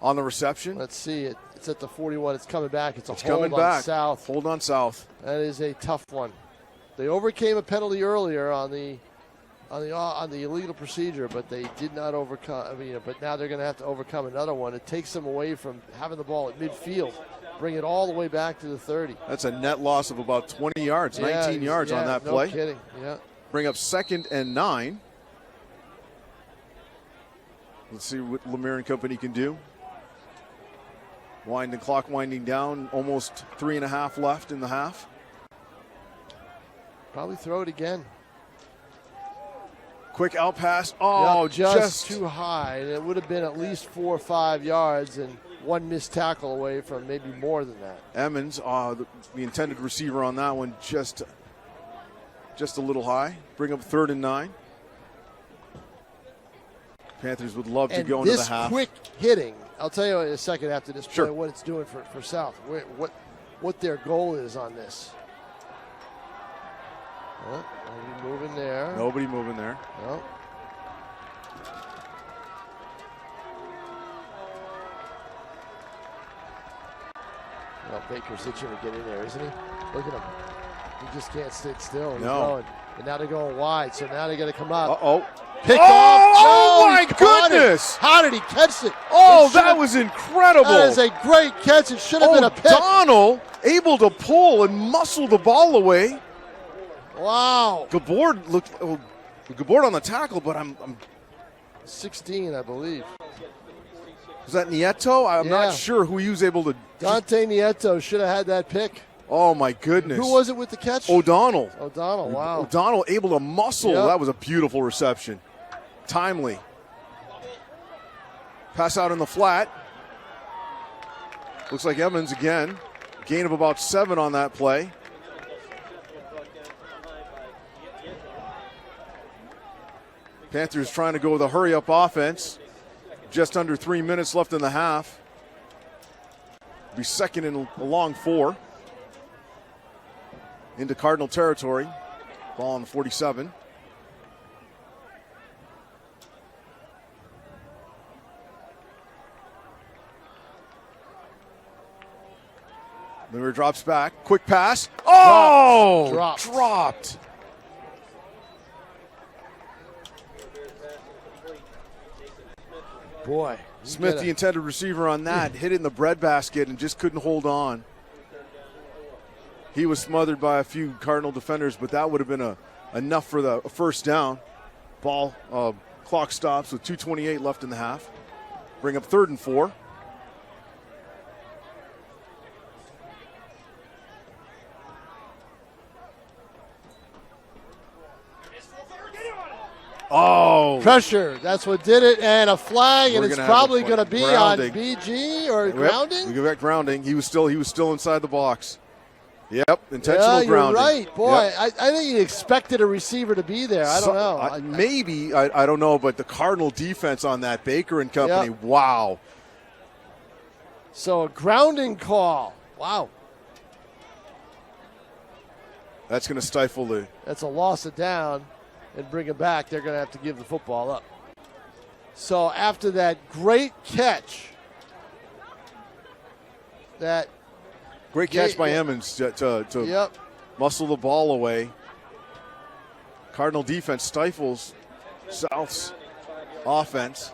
on the reception. Let's see it. It's at the 41. It's coming back. It's hold coming on back. South. Hold on South. That is a tough one. They overcame a penalty earlier on the illegal procedure, but they did not overcome. But now they're going to have to overcome another one. It takes them away from having the ball at midfield, bring it all the way back to the 30. That's a net loss of about 20 yards, 19 yards on that play. No kidding. Yeah. Bring up 2nd and 9. Let's see what Lemire and company can do. Clock winding down, almost 3.5 left in the half. Probably throw it again. Quick out pass. Just too high. It would have been at least 4 or 5 yards and one missed tackle away from maybe more than that. Emmons, the intended receiver on that one, just a little high. Bring up 3rd and 9. Panthers would love to go into the half. This quick hitting, I'll tell you in a second after this play Sure. what it's doing for South, what their goal is on this. Oh, nobody moving there. Nobody moving there. No. Well, Baker's itching to get in there, isn't he? Look at him. He just can't sit still. He's going. And now they're going wide, so now they got to come up. Pick off. Oh, my goodness. How did he catch it? That was incredible. That is a great catch. It should have been a pick. O'Donnell able to pull and muscle the ball away. Wow. Gabord on the tackle, but I'm 16, I believe. Was that Nieto? I'm not sure who he was able to. Dante Nieto should have had that pick. Oh, my goodness. Who was it with the catch? O'Donnell. Wow. O'Donnell able to muscle. Yep. That was a beautiful reception. Timely. Pass out in the flat. Looks like Evans again. Gain of about 7 on that play. Panthers trying to go with a hurry-up offense. Just under 3 minutes left in the half. Be 2nd and a long 4. Into Cardinal territory. Ball on the 47. Lemire drops back. Quick pass. Dropped. Boy. Smith, the intended receiver on that, hit it in the breadbasket and just couldn't hold on. He was smothered by a few Cardinal defenders, but that would have been enough for the first down. Ball, clock stops with 2:28 left in the half. Bring up 3rd and 4. Pressure. That's what did it. And a flag, and it's probably going to be grounding on BG or grounding. We go back grounding. He was still inside the box. Yep, intentional grounding. You're right. Boy, Yep. I think he expected a receiver to be there. I don't know. Maybe, I don't know, but the Cardinal defense on that, Baker and company, Yep. wow. So a grounding call. Wow. That's going to stifle the... That's a loss of down and bring it back. They're going to have to give the football up. So after that great catch, Great catch by Emmons to yep. muscle the ball away. Cardinal defense stifles South's offense.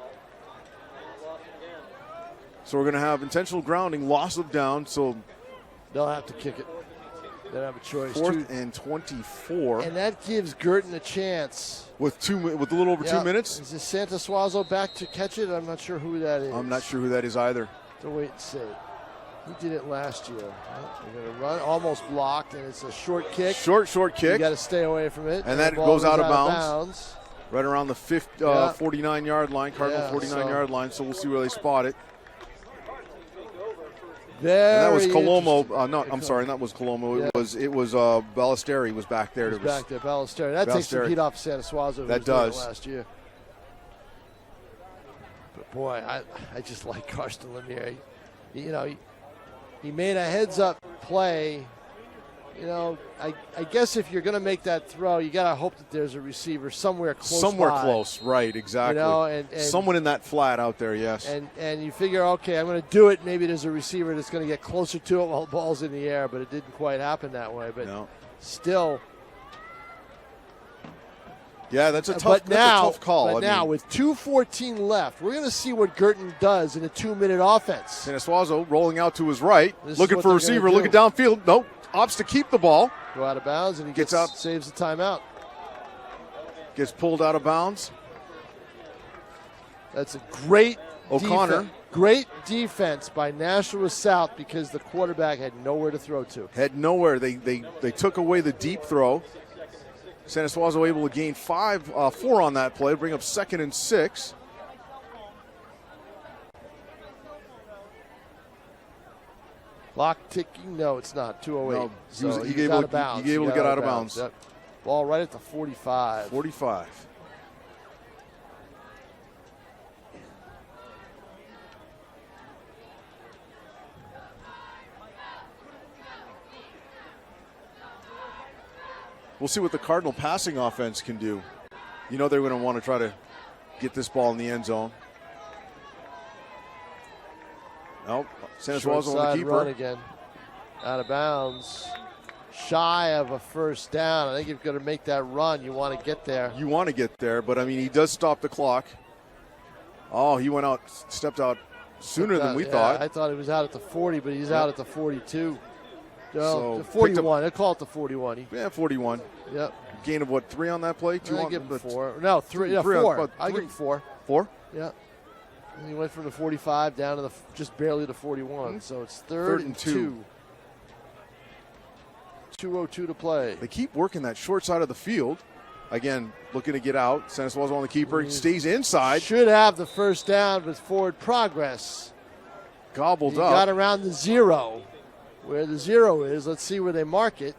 So we're going to have intentional grounding, loss of down, so they'll have to kick it. They don't have a choice. 4th and 24. And that gives Guertin a chance. With a little over 2 minutes? Is this Santa Suazo back to catch it? I'm not sure who that is. I'm not sure who that is either. So wait and see. He did it last year. They're going to run, almost blocked, and it's a short kick. Short kick. You got to stay away from it. And that goes out of bounds. Right around the 49-yard line, Cardinal 49-yard line, so we'll see where they spot it. And that was Colomo. I'm sorry, that was Colomo. It was Ballesteri was back there. Back there, Ballesteri. That takes the heat off Santa Suazo. That does. Last year. But boy, I just like Karsten Lemieux. He made a heads-up play. I guess if you're going to make that throw, you got to hope that there's a receiver somewhere close. Somewhere close, right? Exactly. And someone in that flat out there, yes. And you figure, okay, I'm going to do it. Maybe there's a receiver that's going to get closer to it while the ball's in the air, but it didn't quite happen that way. But still. Yeah, that's a tough call. But now, with 2:14 left, we're going to see what Guertin does in a 2-minute offense. Santa Suazo rolling out to his right, looking for a receiver, looking downfield. Nope, opts to keep the ball. Go out of bounds, and he gets out, saves the timeout. Gets pulled out of bounds. That's a great O'Connor. Great defense by Nashua South because the quarterback had nowhere to throw to. Had nowhere. They took away the deep throw. Santa Suazo able to gain 4 on that play, bring up 2nd and 6. Clock ticking? No, it's not. 2:08. No, so he gave able to get out of bounds. Yep. Ball right at the 45. 45. We'll see what the Cardinal passing offense can do. They're going to want to try to get this ball in the end zone. Nope. Santa Suazo on the keeper. Run again. Out of bounds. Shy of a first down. I think if you're going to make that run, you want to get there. You want to get there, but, he does stop the clock. Oh, he went out, stepped out sooner than we thought. I thought he was out at the 40, but he's out at the 42. So the 41. They call it the 41. 41. Yep. Gain of 3 on that play? 2 I on give him 4. No, 3. Yeah, 4. I give him 4. 4? Yeah. And he went from the 45 down to just barely the 41. So it's third and 2. 2:02 to play. They keep working that short side of the field. Again, looking to get out. Santa Suazo on the keeper. He stays inside. Should have the first down with forward progress. Gobbled he up. Got around the 0. Where the 0 is, let's see where they mark it.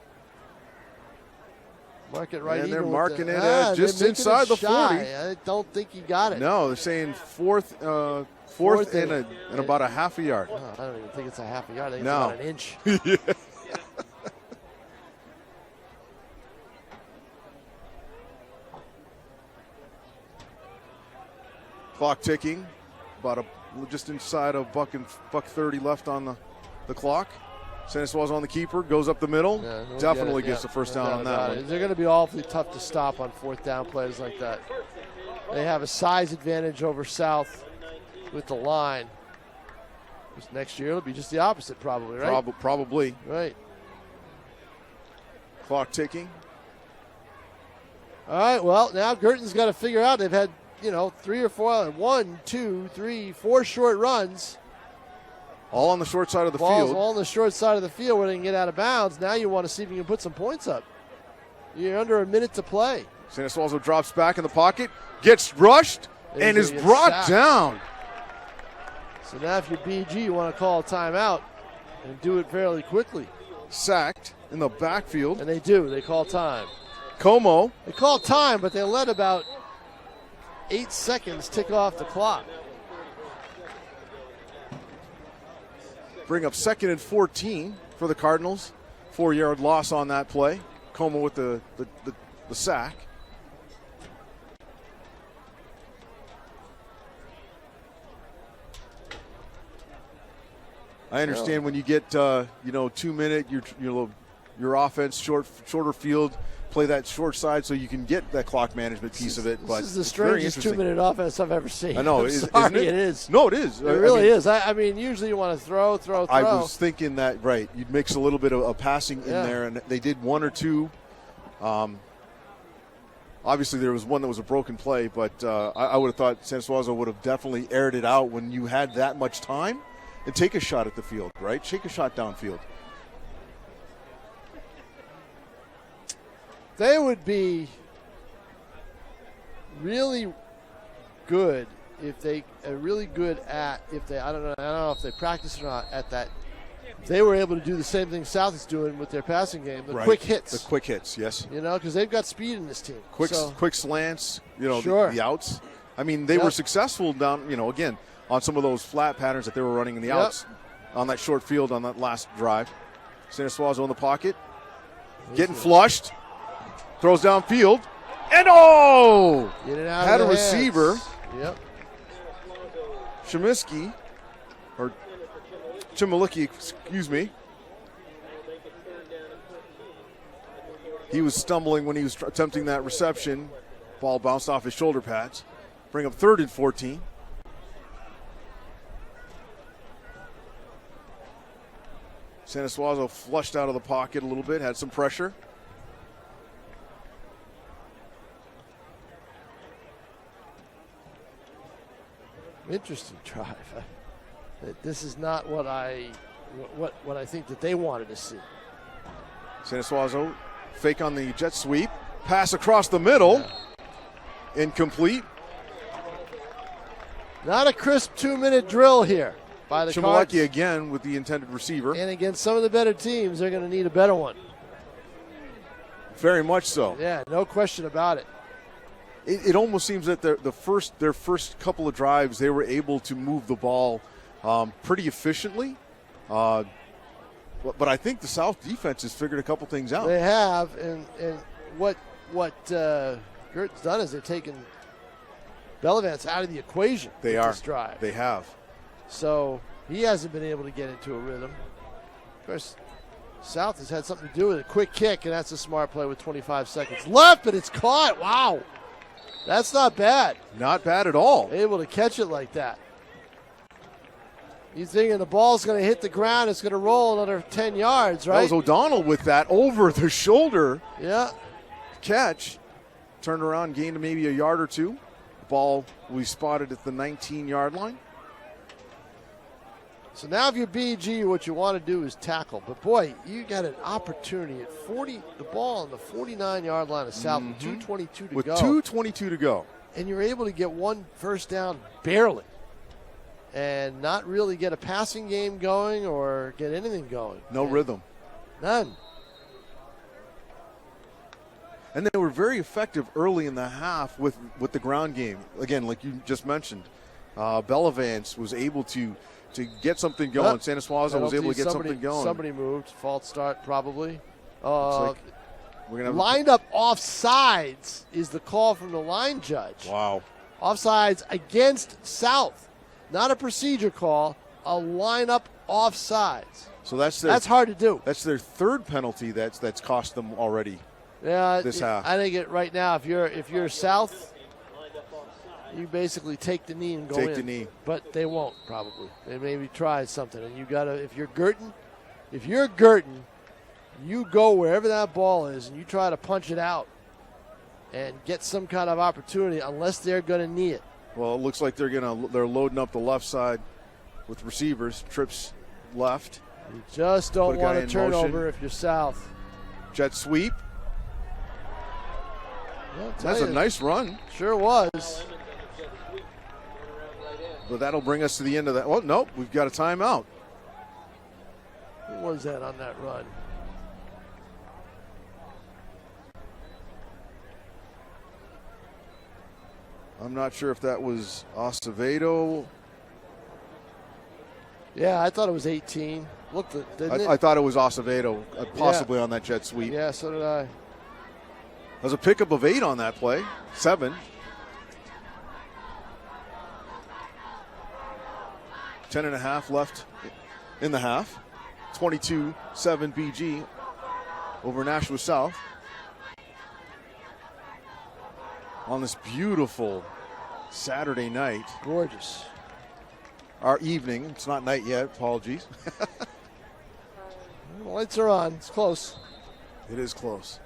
Mark it right. And they're marking it just inside the 40. I don't think he got it. No, they're saying fourth and about a half a yard. No, I don't even think it's a half a yard. I think it's about an inch. Yeah. Clock ticking. Just inside of buck 30 left on the clock. Santa Suazo on the keeper, goes up the middle. Definitely gets the first down on that one. They're going to be awfully tough to stop on 4th down plays like that. They have a size advantage over South with the line. Next year it'll be just the opposite probably, right? Probably. Right. Clock ticking. All right, well, now Guertin's got to figure out. They've had, 3 or 4, 1, 2, 3, 4 short runs. All on the short side of the Ball's field. All on the short side of the field where they can get out of bounds. Now you want to see if you can put some points up. You're under a minute to play. Santa Suazo drops back in the pocket, gets rushed, and is brought down. So now if you're BG, you want to call a timeout and do it fairly quickly. Sacked. in the backfield. And they do. They call time. Como. They call time, but they let about 8 seconds tick off the clock. Bring up 2nd and 14 for the Cardinals. 4-yard loss on that play. Como with the sack. I understand when you get 2 minute your offense shorter field, play that short side so you can get that clock management piece of it. This but is the strangest 2-minute offense I've ever seen. I know. Isn't it? It is. No, it is. It really is. I mean, usually you want to throw. I was thinking that, right, you'd mix a little bit of passing in there, and they did 1 or 2. Obviously, there was one that was a broken play, but I would have thought San Suazo would have definitely aired it out when you had that much time and take a shot at the field, right? Take a shot downfield. They would be really good if they I don't know if they practice or not at that. They were able to do the same thing South is doing with their passing game, the quick hits. The quick hits, yes. Because they've got speed in this team. Quick slants, Sure. the outs. I mean, they were successful down, again, on some of those flat patterns that they were running in the outs on that short field on that last drive. San Suazo in the pocket, getting flushed, throws downfield, and had a receiver. Yep. Chmielewski, excuse me. He was stumbling when he was attempting that reception. Ball bounced off his shoulder pads. Bring up 3rd and 14. San Suazo flushed out of the pocket a little bit, had some pressure. Interesting drive. This is not what I think that they wanted to see. San Suazo fake on the jet sweep, pass across the middle, incomplete. Not a crisp 2-minute drill here by the Cards. Chmielewski again with the intended receiver. And against some of the better teams, they're going to need a better one. Very much so. Yeah, no question about it. It almost seems that their first couple of drives, they were able to move the ball pretty efficiently. But I think the South defense has figured a couple things out. They have, and what Guertin's done is they've taken Bellavance out of the equation. This drive. They have. So he hasn't been able to get into a rhythm. Of course, South has had something to do with it. Quick kick, and that's a smart play with 25 seconds left, but it's caught. Wow. That's not bad. Not bad at all. Able to catch it like that. You're thinking the ball's going to hit the ground, it's going to roll another 10 yards, right? That was O'Donnell with that over the shoulder catch. Turned around, gained maybe a yard or two. Ball we spotted at the 19-yard line. So now if you're BG, what you want to do is tackle. But, boy, you got an opportunity at 40, the ball on the 49-yard line of South with 2:22 to go. With 2:22 to go. And you're able to get one first down barely and not really get a passing game going or get anything going. No rhythm. None. And they were very effective early in the half with the ground game. Again, like you just mentioned, Bellavance was able to get something going. San Suazo was able to get something going. Somebody moved. False start probably. We're gonna have lined up offsides is the call from the line judge. Wow. Offsides against South. Not a procedure call, a lineup offsides. So that's hard to do. That's their third penalty that's cost them already. Yeah, this half. I think right now if you're South, you basically take the knee and go in. Take the knee. But they won't probably. They maybe try something. And you gotta if you're Guertin, you go wherever that ball is and you try to punch it out and get some kind of opportunity unless they're gonna knee it. Well, it looks like they're loading up the left side with receivers. Trips left. You just don't want to turn over if you're South. Jet sweep. That's a nice run. Sure was. But that'll bring us to the end of that. Oh, nope, we've got a timeout. Who was that on that run? I'm not sure if that was Acevedo. Yeah, I thought it was 18. Looked, didn't it? I thought it was Acevedo, possibly on that jet sweep. Yeah, so did I. There's a pickup of 8 on that play. 7. 10.5 left in the half. 22-7 BG over Nashua South. On this beautiful Saturday night. Gorgeous. Our evening. It's not night yet. Apologies. The lights are on. It's close. It is close.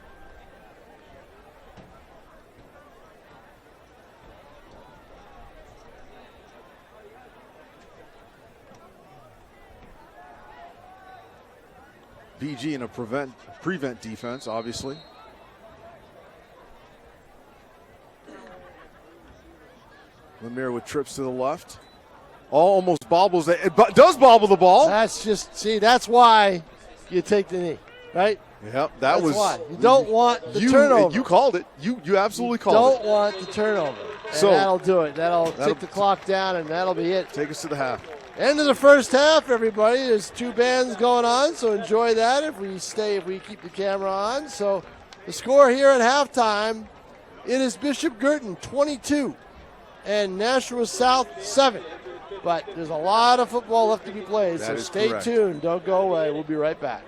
BG in a prevent defense, obviously. Lemire with trips to the left. Almost bobbles it, but does bobble the ball. That's just, see, that's why you take the knee, right? Yep, That's why. You don't want the turnover. You called it. You absolutely called Don't it. want the turnover. And So that'll do it. That'll take the clock down, and that'll be it. Take us to the half. End of the first half, everybody. There's 2 bands going on, so enjoy that if we keep the camera on. So the score here at halftime, it is Bishop Guertin 22 and Nashua South 7. But there's a lot of football left to be played, so stay tuned. Don't go away. We'll be right back.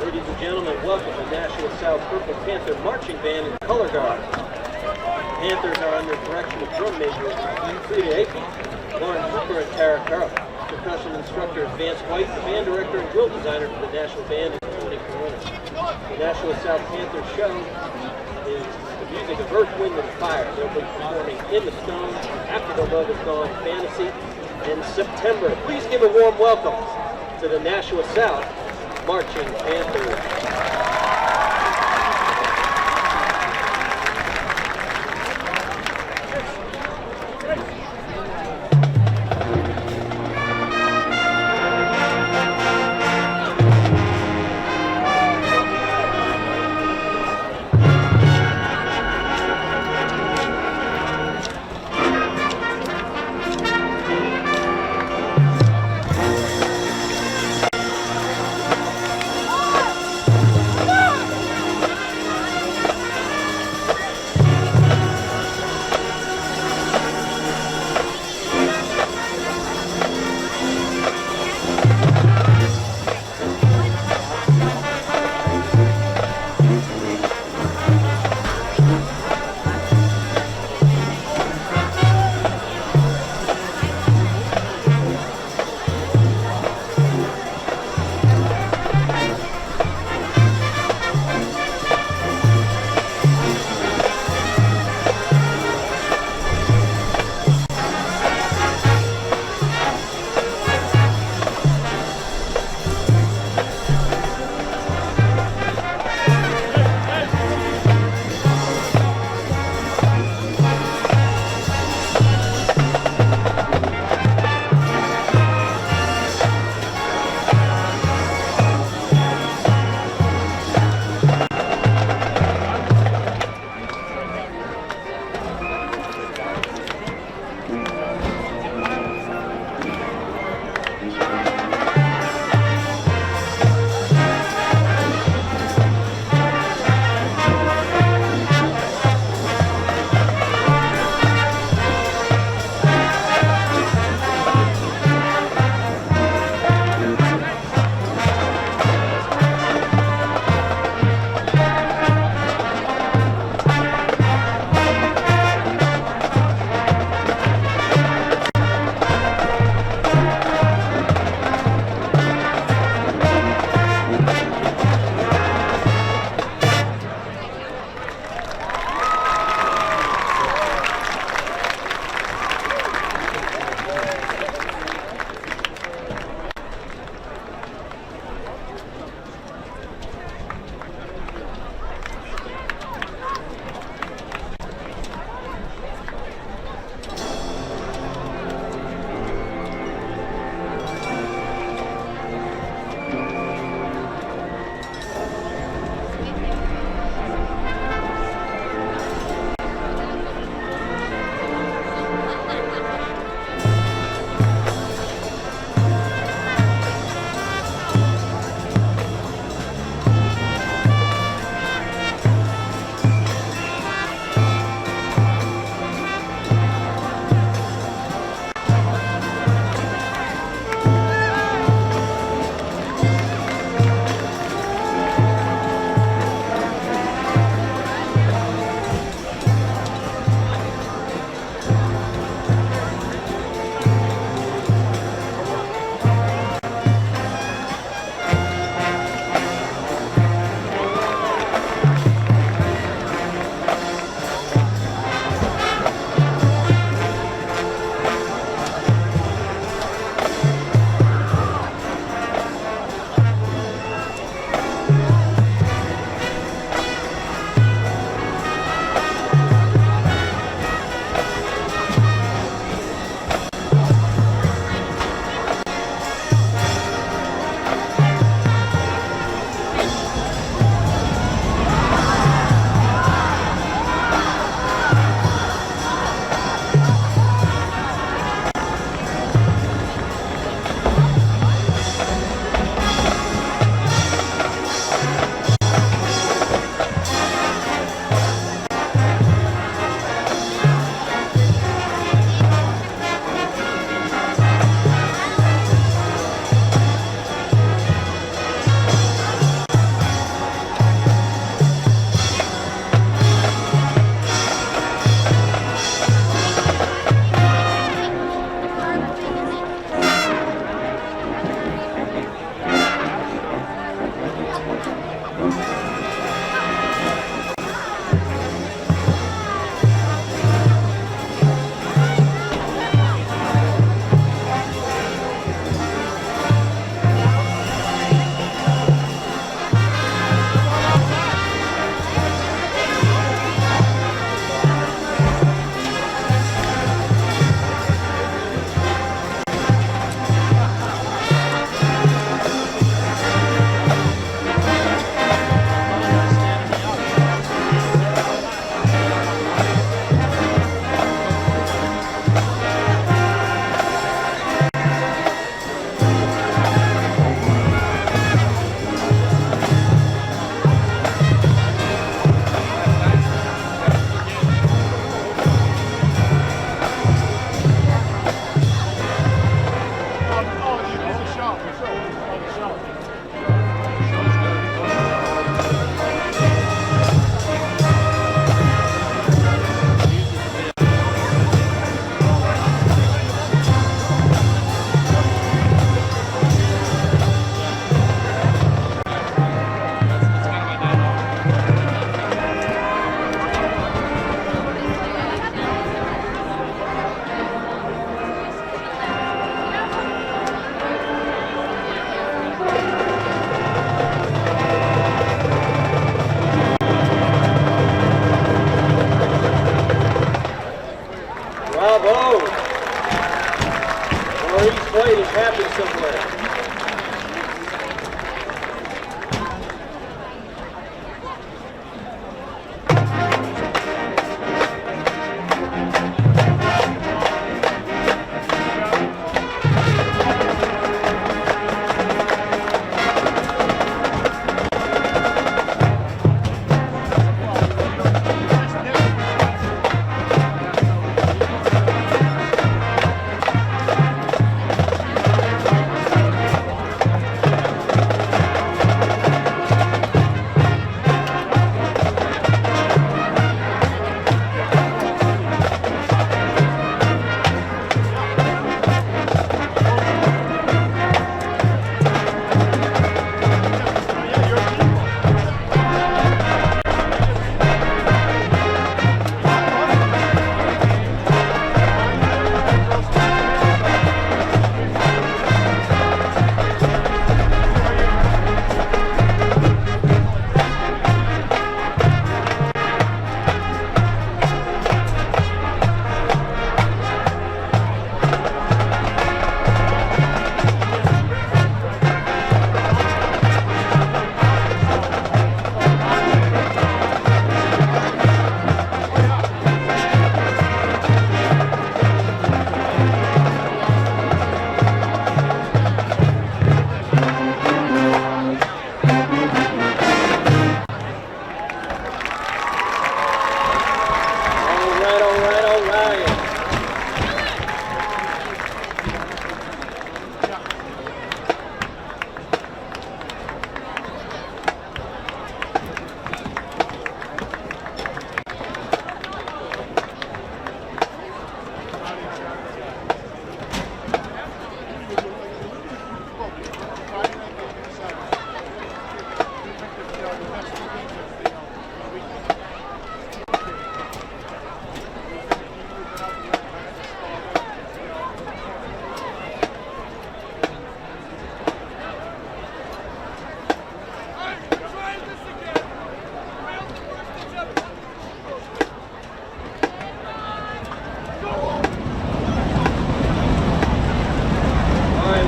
Ladies and gentlemen, welcome to Nashua South Purple Panther Marching Band and Color Guard. Panthers are under direction of drum majors Frida Aiken, Lauren Hooper, and Tara Carroll. Percussion instructor Vance White, the band director and drill designer for the Nashua Band, and Tony Corona. The Nashua South Panthers show is the music of Earth, Wind, and Fire. They'll be performing In the Stone, After the Love Is Gone, Fantasy in September. Please give a warm welcome to the Nashua South Marching Panthers. somewhere.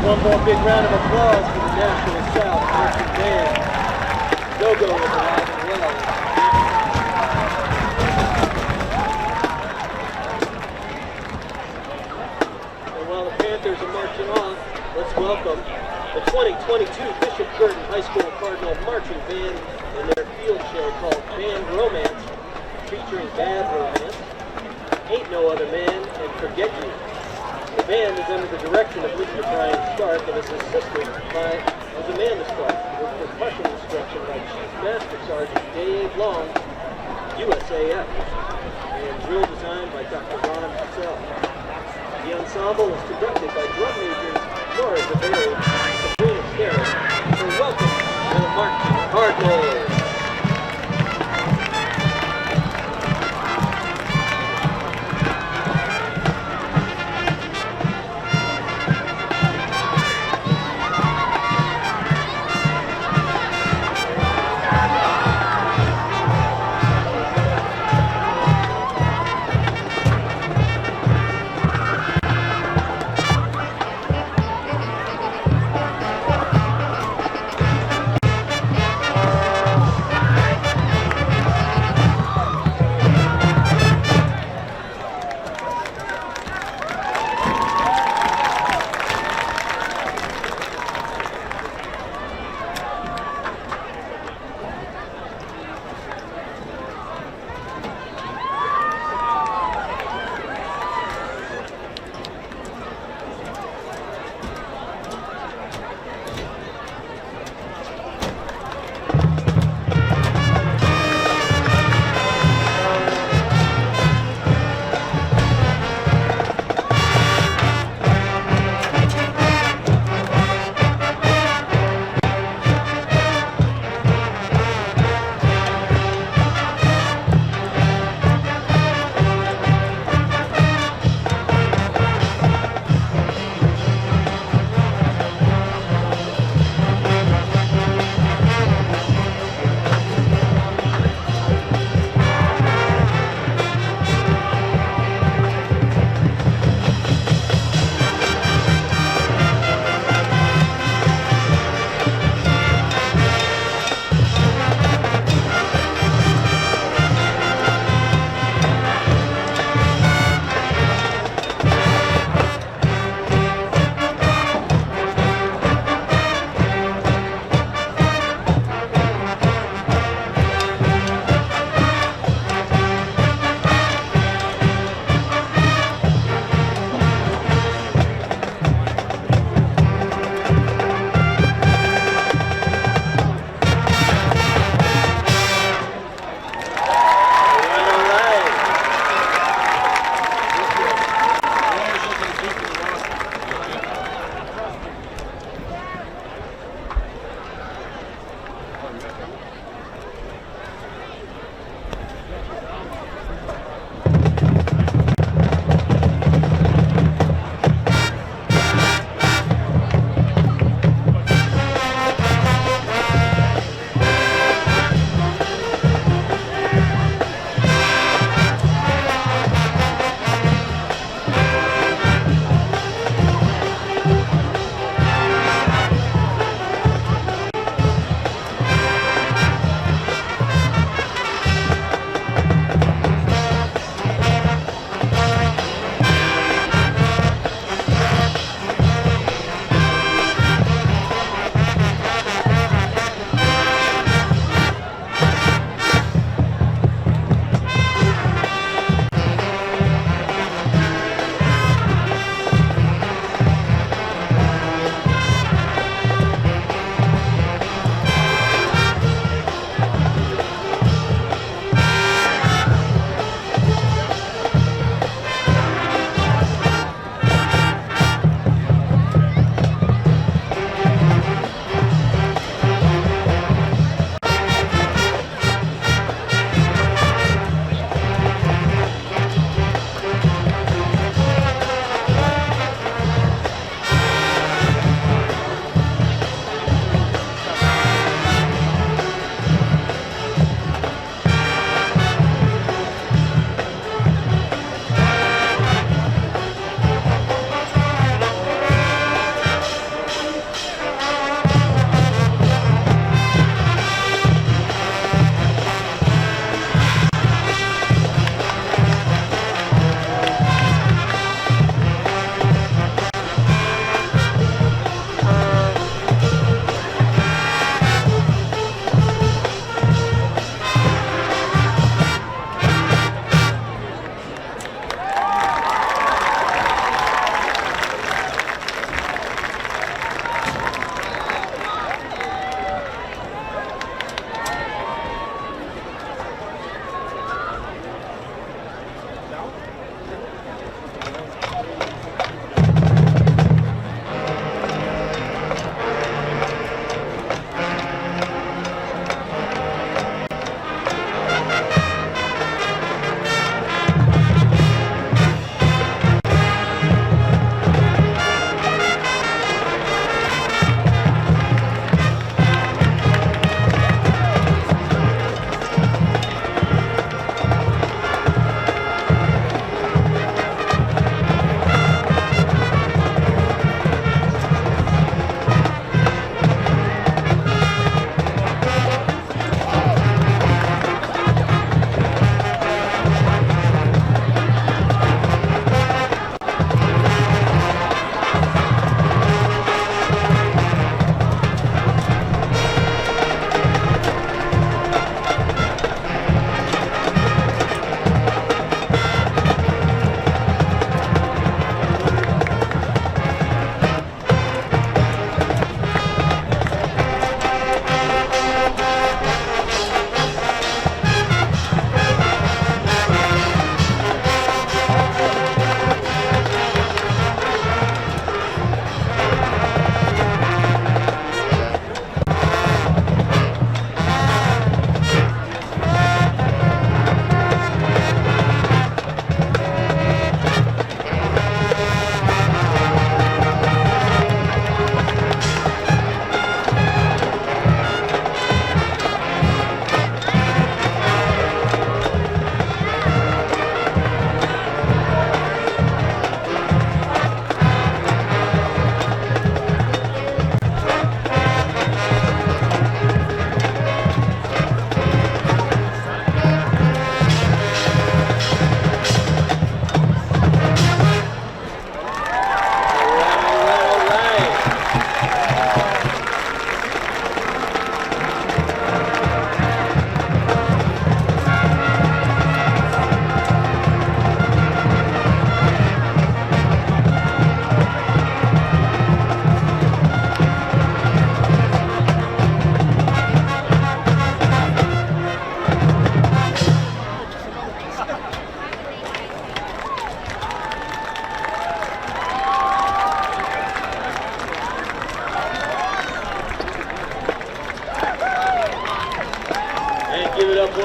One more big round of applause for the Nashua South marching band. Go-Go was alive and well. And while the Panthers are marching off, let's welcome the 2022 Bishop Guertin High School Cardinal Marching Band in their field show called Band Romance, featuring Bad Romance, Ain't No Other Man, and Forget You. The band is under the direction of Mr. Brian Stark and is assisted by Amanda Stark, with percussion instruction by Chief Master Sergeant Dave Long, USAF, and drill design by Dr. Ron himself. The ensemble is conducted by drum majors Nora DeBerry and Sabrina Carey. So welcome to the Marching Cardinals.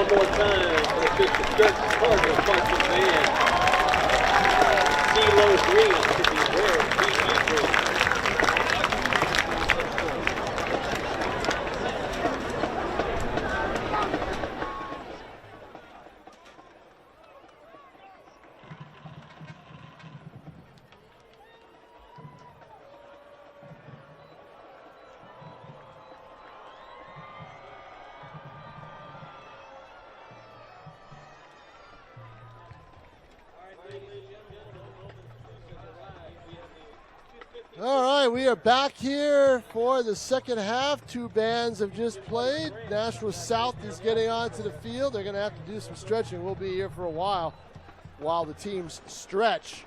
one more time for the Christian Church Cardinals marching band. CeeLo Green to be wearing PG green. All right, we are back here for the second half. Two bands have just played. Nashua South is getting onto the field. They're going to have to do some stretching. We'll be here for a while the teams stretch.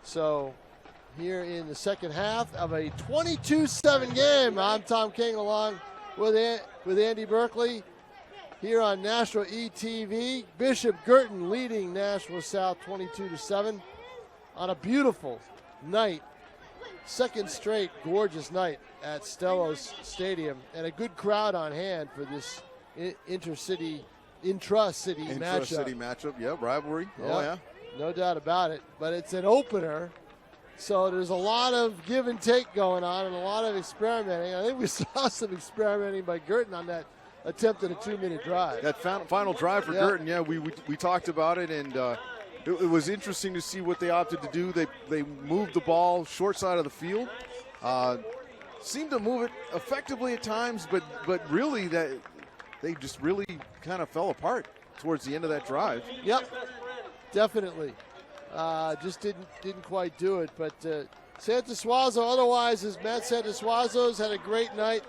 So here in the second half of a 22-7 game, I'm Tom King along with Andy Berkeley here on Nashua ETV. Bishop Guertin leading Nashua South 22-7 on a beautiful night. Second straight gorgeous night at Stellos Stadium, and a good crowd on hand for this intra-city matchup. Yeah, rivalry. Yep, Oh, yeah. no doubt about it. But it's an opener, so there's a lot of give and take going on and a lot of experimenting. I think we saw some experimenting by Guertin on that attempt at a 2-minute drive. That final drive for Guertin, yeah, we talked about it, and it was interesting to see what they opted to do. They moved the ball short side of the field, seemed to move it effectively at times, but really that they just really kind of fell apart towards the end of that drive. Yep, definitely. Just didn't quite do it. But Santosuazo, otherwise, as Matt Santosuazo's had a great night.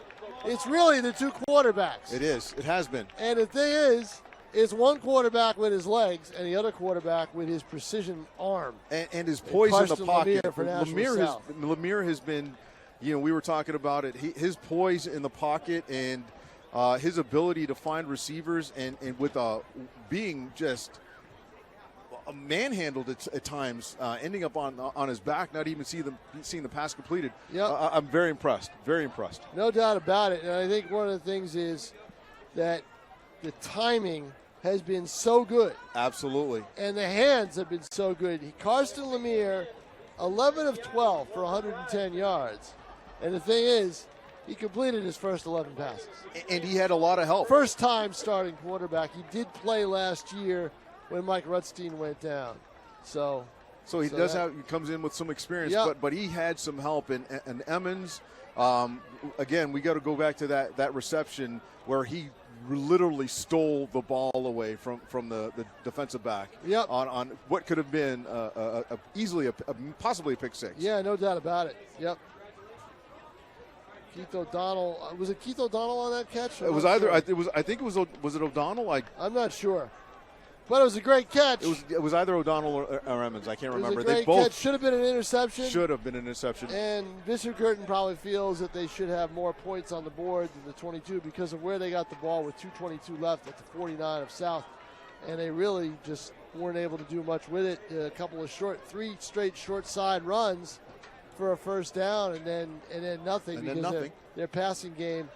It's really the two quarterbacks. It is. It has been. And the thing is, it's one quarterback with his legs and the other quarterback with his precision arm. And his poise in the pocket. Lemire has been, we were talking about it, his poise in the pocket and his ability to find receivers and with being just manhandled at times, ending up on his back, not even seeing the pass completed. Yep. I'm very impressed. Very impressed. No doubt about it. And I think one of the things is that the timing has been so good. Absolutely. And the hands have been so good. Karsten Lemire, 11 of 12 for 110 yards. And the thing is, he completed his first 11 passes. And he had a lot of help. First time starting quarterback. He did play last year when Mike Rutstein went down. So he comes in with some experience, yep. but he had some help. And Emmons, again, we got to go back to that reception where he literally stole the ball away from the defensive back. Yep. On what could have been easily possibly a pick six. Yeah, no doubt about it. Yep. Keith O'Donnell, was it Keith O'Donnell on that catch? It was either. Sure. I think it was O'Donnell. I'm not sure, but it was a great catch. It was either O'Donnell or Emmons. I can't remember. It was a great catch. Should have been an interception. Should have been an interception. And Bishop Guertin probably feels that they should have more points on the board than the 22 because of where they got the ball with 2:22 left at the 49 of South, and they really just weren't able to do much with it. A couple of three straight short side runs for a first down, and then nothing because their passing game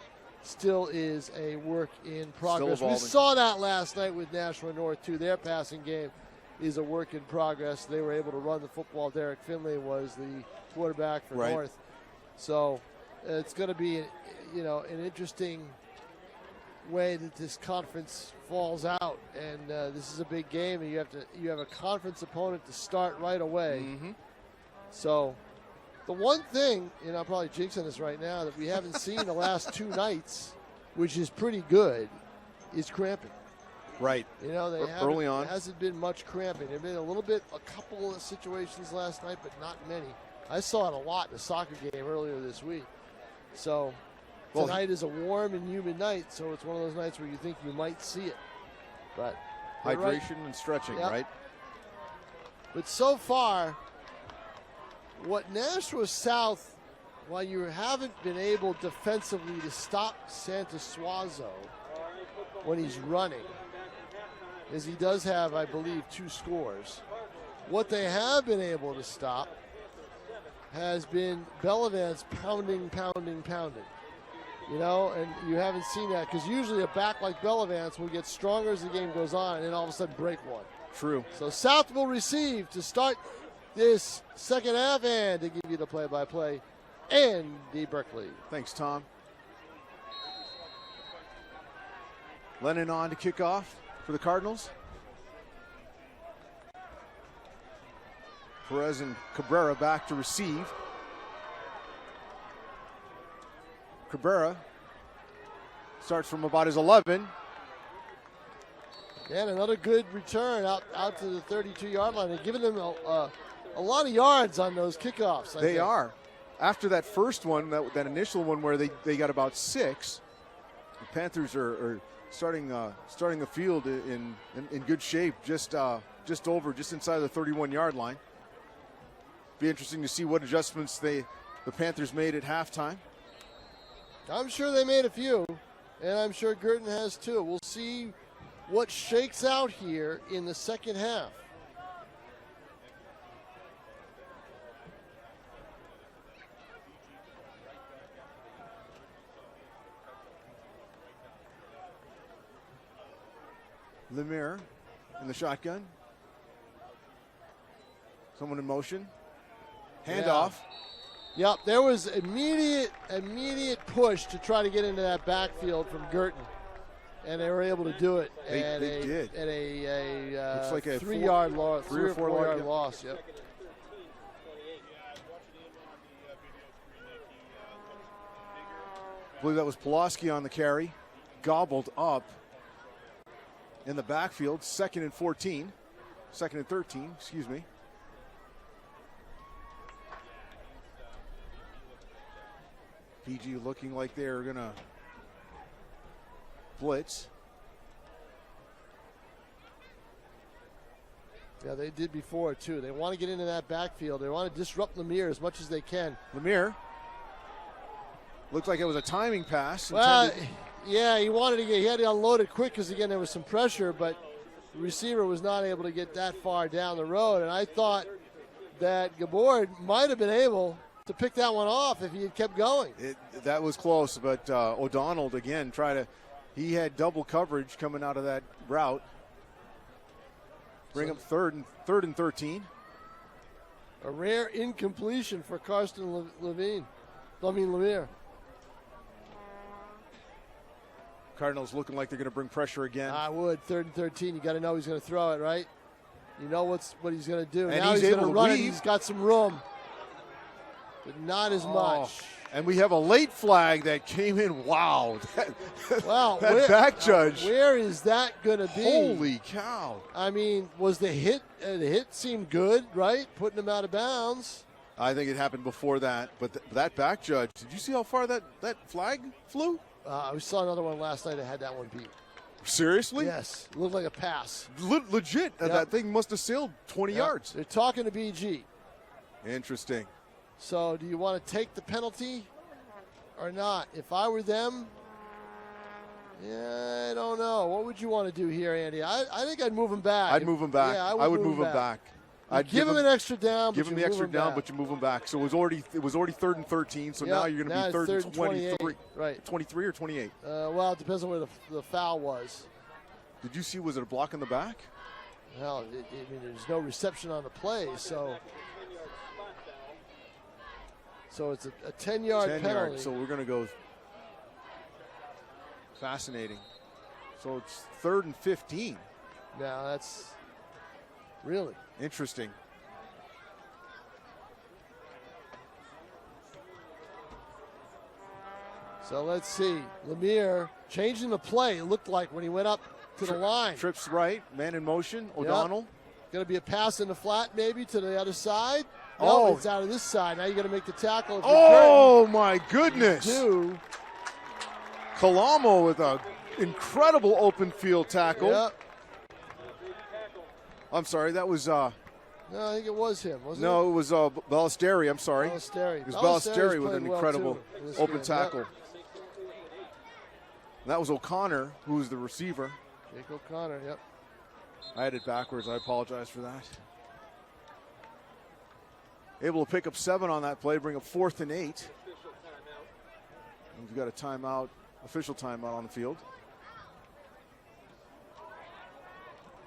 still is a work in progress. We saw that last night with Nashua North too. Their passing game is a work in progress. They were able to run the football. Derek Finley was the quarterback for North, so it's going to be an interesting way that this conference falls out. And this is a big game, and you have a conference opponent to start right away. Mm-hmm. So. The one thing, I'm probably jinxing this right now, that we haven't seen the last two nights, which is pretty good, is cramping. Right. Early on. There hasn't been much cramping. There have been a couple of situations last night, but not many. I saw it a lot in the soccer game earlier this week. So tonight is a warm and humid night, so it's one of those nights where you think you might see it. But hydration and stretching, right? But so far, what Nashua South, while you haven't been able defensively to stop Santosuazo when he's running, is he does have, I believe, 2 scores. What they have been able to stop has been Bellavance pounding. You know, and you haven't seen that because usually a back like Bellavance will get stronger as the game goes on and then all of a sudden break one. True. So South will receive to start this second half, and to give you the play-by-play, Andy Berkeley. Thanks, Tom. Lennon on to kick off for the Cardinals. Perez and Cabrera back to receive. Cabrera starts from about his 11. And another good return out to the 32-yard line. They're giving them a lot of yards on those kickoffs. I think. Are. After that first one, that initial one where they got about 6, the Panthers are starting the field in good shape, just inside the 31-yard line. Be interesting to see what adjustments the Panthers made at halftime. I'm sure they made a few, and I'm sure Guertin has too. We'll see what shakes out here in the second half. Lemire in the shotgun. Someone in motion. Handoff. Yep, there was immediate push to try to get into that backfield from Guertin, and they were able to do it. They did. At a looks like a 3-yard loss, 3 or 4 yard loss. Yep. I believe that was Pulaski on the carry. Gobbled up in the backfield. Second and 13, excuse me. PG looking like they're going to blitz. Yeah, they did before, too. They want to get into that backfield. They want to disrupt Lemire as much as they can. Lemire. Looked like it was a timing pass. Well, yeah, he had to unload it quick because, again, there was some pressure, but the receiver was not able to get that far down the road. And I thought that Gabord might have been able to pick that one off if he had kept going. That was close, but O'Donnell, again, he had double coverage coming out of that route. Bring up third and 13. A rare incompletion for Karsten Lemire. Cardinals looking like they're going to bring pressure again. I would. 3rd and 13. You got to know he's going to throw it, right? You know what he's going to do. And now he's going to able to run weave. it. He's got some room, but not as much. And we have a late flag that came in. Wow. Wow. Back judge. Where is that going to be? Holy cow. I mean, was the hit seemed good, right? Putting him out of bounds. I think it happened before that. But that back judge, did you see how far that flag flew? We saw another one last night that had that one beat. Seriously? Yes. It looked like a pass. Legit. Yep. That thing must have sailed 20 yards. They're talking to BG. Interesting. So do you want to take the penalty or not? If I were them, I don't know. What would you want to do here, Andy? I think I'd move him back. I'd move him back. Yeah, I would move him back. I'd give him an extra down. Give him the extra down, but you move him back. So it was already 3rd and 13. So now you're going to be 3rd and 23. Right. 23 or 28. Well, it depends on where the foul was. Did you see? Was it a block in the back? Well, there's no reception on the play, so it's a 10-yard penalty. So we're going to go. Fascinating. So it's 3rd and 15. Now that's really interesting. So let's see. Lemire changing the play. It looked like when he went up to the line. Trips right, man in motion. O'Donnell. Going to be a pass in the flat maybe to the other side. Oh, no, it's out of this side. Now you got to make the tackle. Oh my goodness! You Kalamo with an incredible open field tackle. Yep. I'm sorry, that was. No, I think it was him, wasn't it? No, it was Ballesteri. I'm sorry. Ballesteri. It was Ballesteri with an incredible open game. tackle. Yep. That was O'Connor, who was the receiver. Jake O'Connor, yep. I had it backwards. I apologize for that. Able to pick up 7 on that play, bring up 4th and 8. We've got a timeout, official timeout on the field.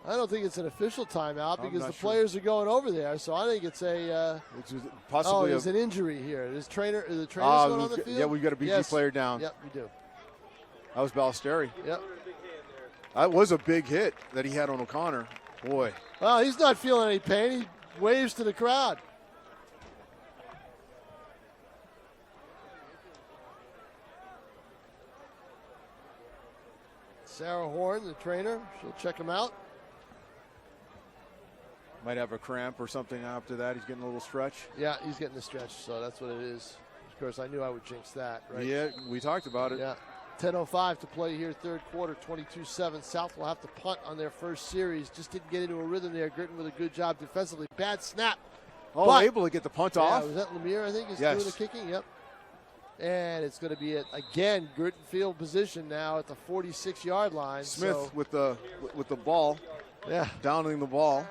I don't think it's an official timeout because the sure. players are going over there. So I think it's a Possibly there's an injury here. Is the trainer's going on the field? Yeah, we've got a BG player down. Yep, we do. That was Ballesteri. Yep. That was a big hit that he had on O'Connor. Boy. Well, he's not feeling any pain. He waves to the crowd. Sarah Horn, the trainer, she'll check him out. Might have a cramp or something after that. He's getting a little stretch. Yeah, he's getting a stretch, so that's what it is. Of course, I knew I would jinx that, right? Yeah, we talked about it. Yeah. 10:05 to play here, third quarter, 22-7. South will have to punt on their first series. Just didn't get into a rhythm there. Guertin with a good job defensively. Bad snap. Oh, but, able to get the punt off. Was that Lemire, I think, is yes. doing the kicking? Yep. And it's going to be, again, Guertin field position now at the 46-yard line. Smith with the ball. Yeah. Downing the ball.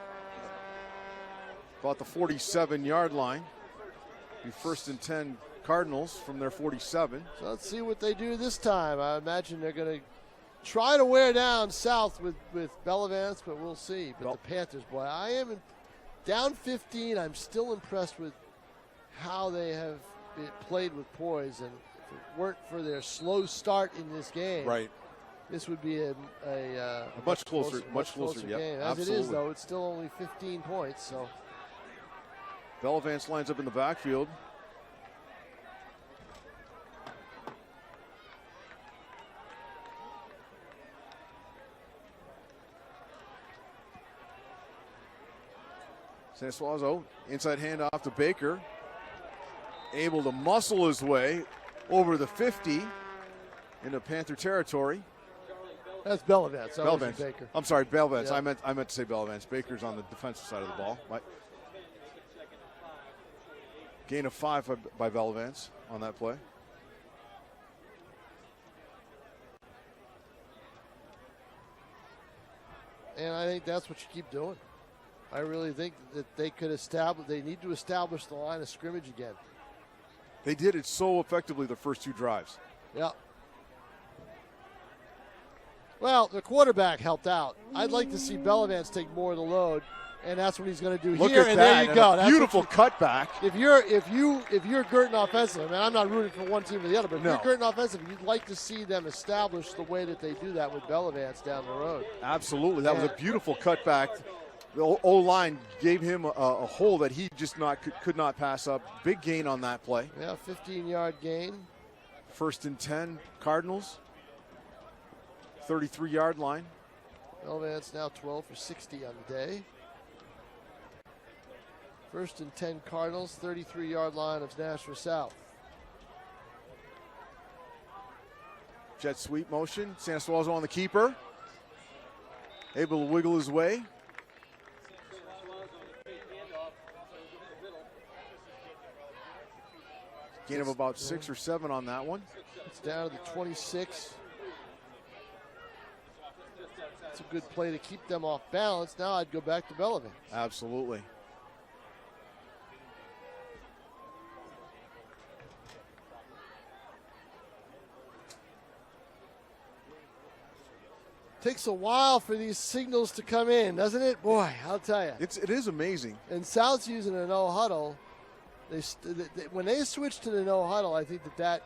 About the 47-yard line. Be 1st and 10 Cardinals from their 47. So let's see what they do this time. I imagine they're going to try to wear down South with Bellavance, but we'll see. But the Panthers, boy, I am down 15. I'm still impressed with how they have played with poise. And if it weren't for their slow start in this game, right, this would be a much closer game. Yep, As absolutely. it is, though, it's still only 15 points. So Bellavance lines up in the backfield. Sansuazo, inside handoff to Baker. Able to muscle his way over the 50 into Panther territory. that's Bellavance. That wasn't Bellavance. Baker. I'm sorry, Bellavance. Yeah. I meant to say Bellavance. Baker's on the defensive side of the ball. Gain of 5 by Bellavance on that play. And I think that's what you keep doing. I really think that they need to establish the line of scrimmage again. They did it so effectively the first 2 drives. Yeah. Well, the quarterback helped out. I'd like to see Bellavance take more of the load, and that's what he's going to do Look here. at And that. there you go. That's Beautiful cutback. If you're Guertin offensive, and I'm not rooting for one team or the other, but if No. you're Guertin offensive, you'd like to see them establish the way that they do that with Bellavance down the road. Absolutely. That was a beautiful cutback. The O-line gave him a hole that he just could not pass up. Big gain on that play. Yeah, 15-yard gain. 1st and 10 Cardinals. 33-yard line. Bellavance now 12 for 60 on the day. 1st and 10 Cardinals, 33-yard line of Nashua South. Jet sweep motion. Sansuazo on the keeper. Able to wiggle his way. Gain of about 6 or 7 on that one. It's down to the 26. It's a good play to keep them off balance. Now I'd go back to Bellavance. Absolutely. Takes a while for these signals to come in, doesn't it? Boy, I'll tell you. It is amazing. And South's using a no huddle. When they switched to the no huddle, I think that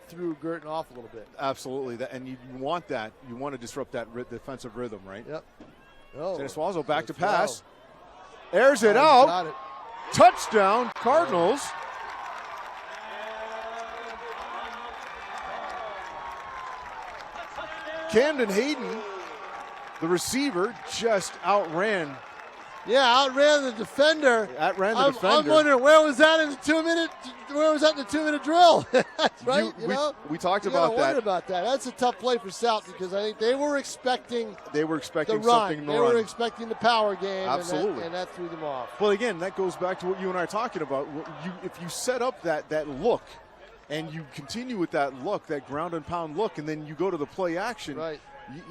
threw Guertin off a little bit. Absolutely, and you want that. You want to disrupt that defensive rhythm, right? Yep. Oh, Sansuazo back to pass. Airs it got out. it. Touchdown, Cardinals. Camden Hayden, the receiver, just outran. Yeah, outran the defender. I'm wondering where was that in the 2-minute? Where was that in the 2-minute drill? That's right. We talked You about gotta that. wonder about that. That's a tough play for South because I think they were expecting They were expecting the run. something in the They run. were expecting the power game. Absolutely. And that threw them off. Well, again, that goes back to what you and I are talking about. If you set up that look and you continue with that look, that ground and pound look, and then you go to the play action, Right.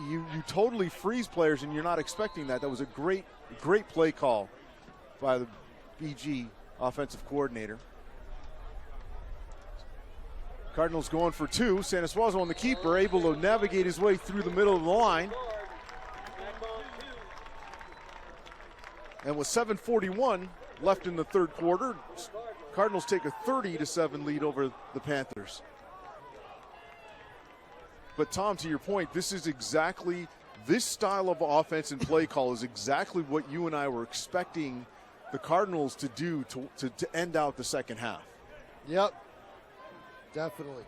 you totally freeze players, and you're not expecting that. That was a great play call by the BG offensive coordinator. Cardinals going for two. Sanasuazo on the keeper, able to navigate his way through the middle of the line. And with 7:41 left in the third quarter, Cardinals take a 30-7 lead over the Panthers. But Tom, to your point, this style of offense and play call is exactly what you and I were expecting the Cardinals to do to end out the second half. Yep, definitely.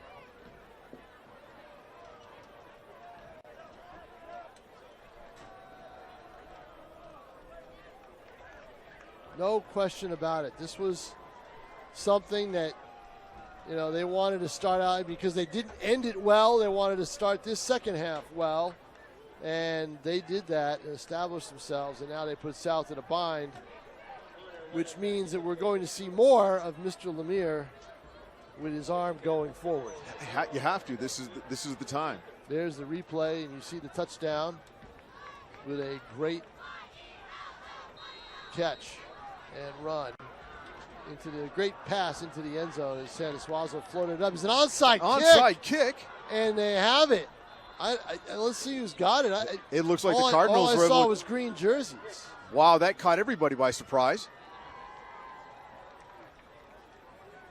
No question about it. This was something that, they wanted to start out because they didn't end it well. They wanted to start this second half well, and they did that and established themselves, and now they put South in a bind, which means that we're going to see more of Mr. Lemire with his arm going forward. You have to. This is the time. There's the replay, and you see the touchdown with a great catch and run into the great pass into the end zone as Sanasuazo floated up. It's an onside kick. And they have it. Let's see who's got it. It looks like the Cardinals all I saw was green jerseys. Wow, that caught everybody by surprise.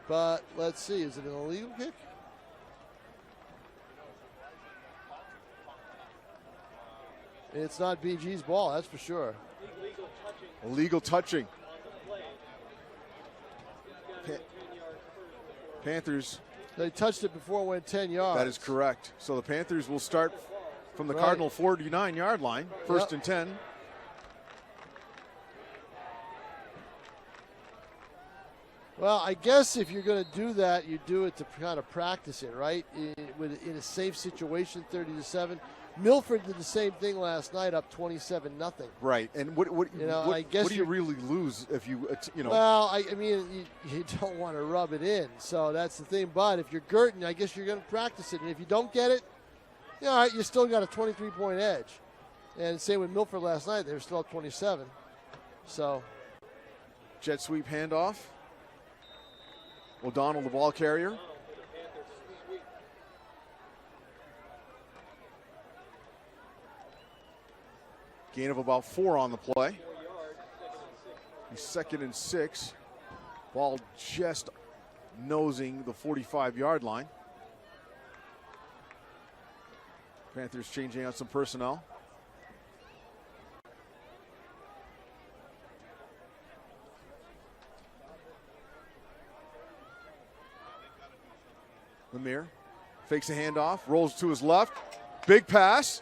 But let's see, is it an illegal kick? It's not BG's ball, that's for sure. Illegal touching. Panthers. They touched it before it went 10 yards. That is correct. So the Panthers will start from the Cardinal 49-yard line, first and 10. Well, I guess if you're going to do that, you do it to kind of practice it, right? In a safe situation, 30-7. Milford did the same thing last night, up 27-0. Right, and what do you really lose if you? Well, I mean, you don't want to rub it in, so that's the thing. But if you're Guertin, I guess you're going to practice it, and if you don't get it, all right, you still got a 23-point edge. And same with Milford last night; they were still up 27. So, jet sweep handoff. O'Donnell, the ball carrier. Gain of about 4 on the play. He's 2nd and 6. Ball just nosing the 45-yard line. Panthers changing out some personnel. Lemire fakes a handoff, rolls to his left. Big pass.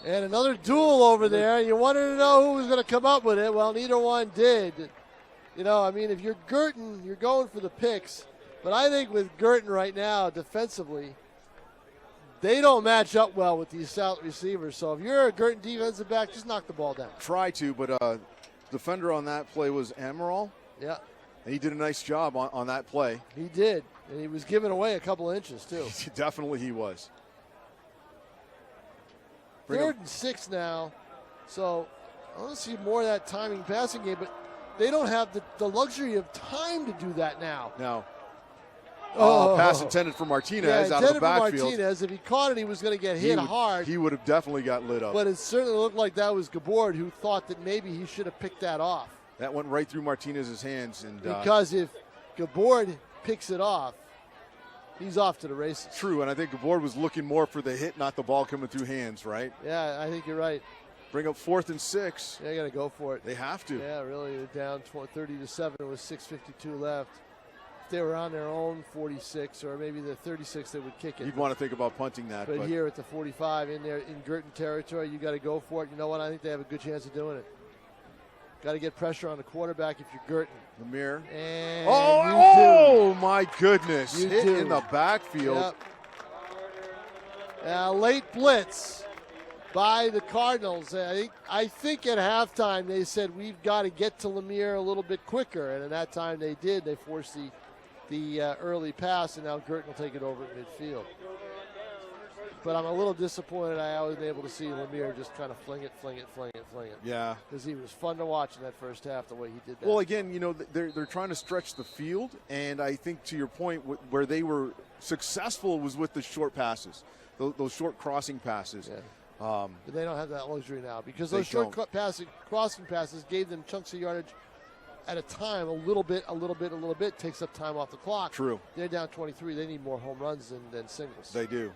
And another duel over there. You wanted to know who was going to come up with it. Well, neither one did. If you're Guertin, you're going for the picks. But I think with Guertin right now, defensively, they don't match up well with these South receivers. So if you're a Guertin defensive back, just knock the ball down. Try to, but defender on that play was Amaral. Yeah. And he did a nice job on that play. He did. And he was giving away a couple of inches, too. Definitely he was. 3rd and 6 now. So I want to see more of that timing passing game, but they don't have the luxury of time to do that now. No. Pass intended for Martinez out of the backfield. Martinez. If he caught it, he was going to get hit hard. He would have definitely got lit up. But it certainly looked like that was Gabord who thought that maybe he should have picked that off. That went right through Martinez's hands. Because if Gabord picks it off, he's off to the races. True, and I think Gabord was looking more for the hit, not the ball coming through hands, right? Yeah, I think you're right. Bring up 4th and 6. They got to go for it. They have to. Yeah, really. They're down 30-7 with 6:52 left. If they were on their own 46 or maybe the 36, they would kick it. You'd want to think about punting that. But here at the 45 in there in Guertin territory, you got to go for it. You know what? I think they have a good chance of doing it. Got to get pressure on the quarterback if you're Guertin. Lemire. And oh my goodness. Hit in the backfield. Yep. Late blitz by the Cardinals. I think at halftime they said we've got to get to Lemire a little bit quicker, and at that time they did. They forced the early pass, and now Guertin will take it over at midfield. But I'm a little disappointed I wasn't able to see Lemire just kind of fling it. Yeah. Because he was fun to watch in that first half, the way he did that. Well, again, they're trying to stretch the field, and I think to your point, where they were successful was with the short passes, those short crossing passes. Yeah. They don't have that luxury now because those short crossing passes gave them chunks of yardage at a time, a little bit, takes up time off the clock. True. They're down 23. They need more home runs than singles. They do.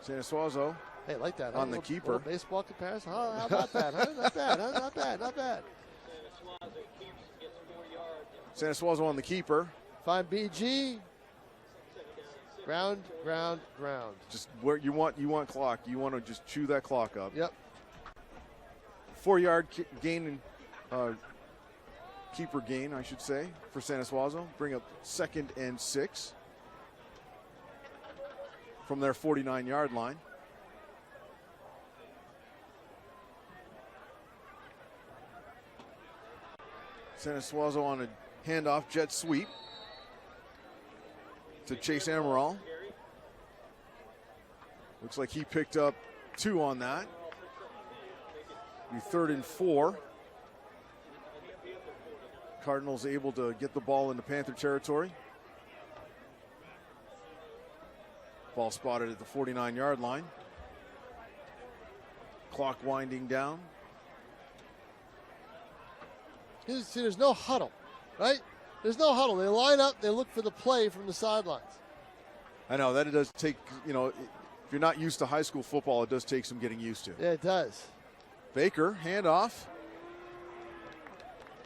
Santa Suazo. Hey, like that. On the keeper. Little baseball comparison. How about that? Not bad. Not bad. Santa Suazo on the keeper. Find BG. Ground. Just where you want clock. You want to just chew that clock up. Yep. 4-yard gain and keeper gain, I should say, for Santa Suazo. Bring up 2nd and 6 from their 49-yard line. Santa Suazo on a handoff jet sweep to Chase Amaral. Looks like he picked up 2 on that. Be 3rd and 4. Cardinals able to get the ball into Panther territory. Ball spotted at the 49-yard line. Clock winding down. See, there's no huddle, right? There's no huddle. They line up, they look for the play from the sidelines. I know, that it does take, if you're not used to high school football, it does take some getting used to. Yeah, it does. Baker, handoff.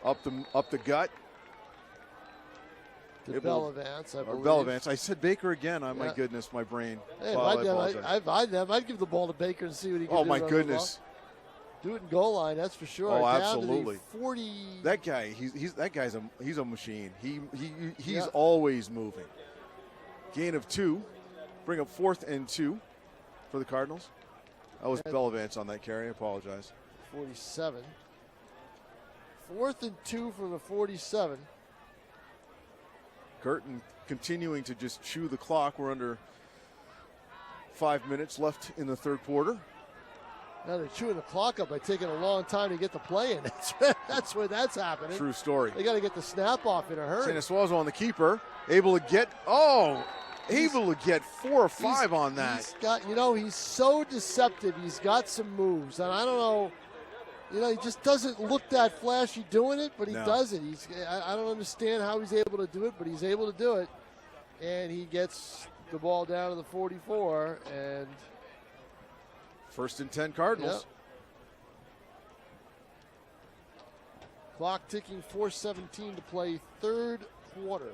Up the gut. To Bellavance, I believe. Bellavance. I said Baker again. Oh, my goodness, my brain. Hey, I'd give the ball to Baker and see what he can do. Oh, my goodness. Do it in goal line, that's for sure. Oh, down absolutely. To the 40. That guy, he's a machine. He's always moving. Gain of 2. Bring up 4th and 2 for the Cardinals. That was Bellavance on that carry. I apologize. 47. 4th and 2 from the 47. Guertin continuing to just chew the clock. We're under 5 minutes left in the third quarter. Now they're chewing the clock up by taking a long time to get the play in. That's where that's happening. True story. They got to get the snap off in a hurry. Santa Suazo on the keeper. Able to get 4 or 5 on that. He's got, he's so deceptive. He's got some moves. And I don't know, he just doesn't look that flashy doing it, but he does it. I don't understand how he's able to do it, but he's able to do it. And he gets the ball down to the 44 and 1st and 10 Cardinals. Yep. Clock ticking, 4:17 to play, third quarter.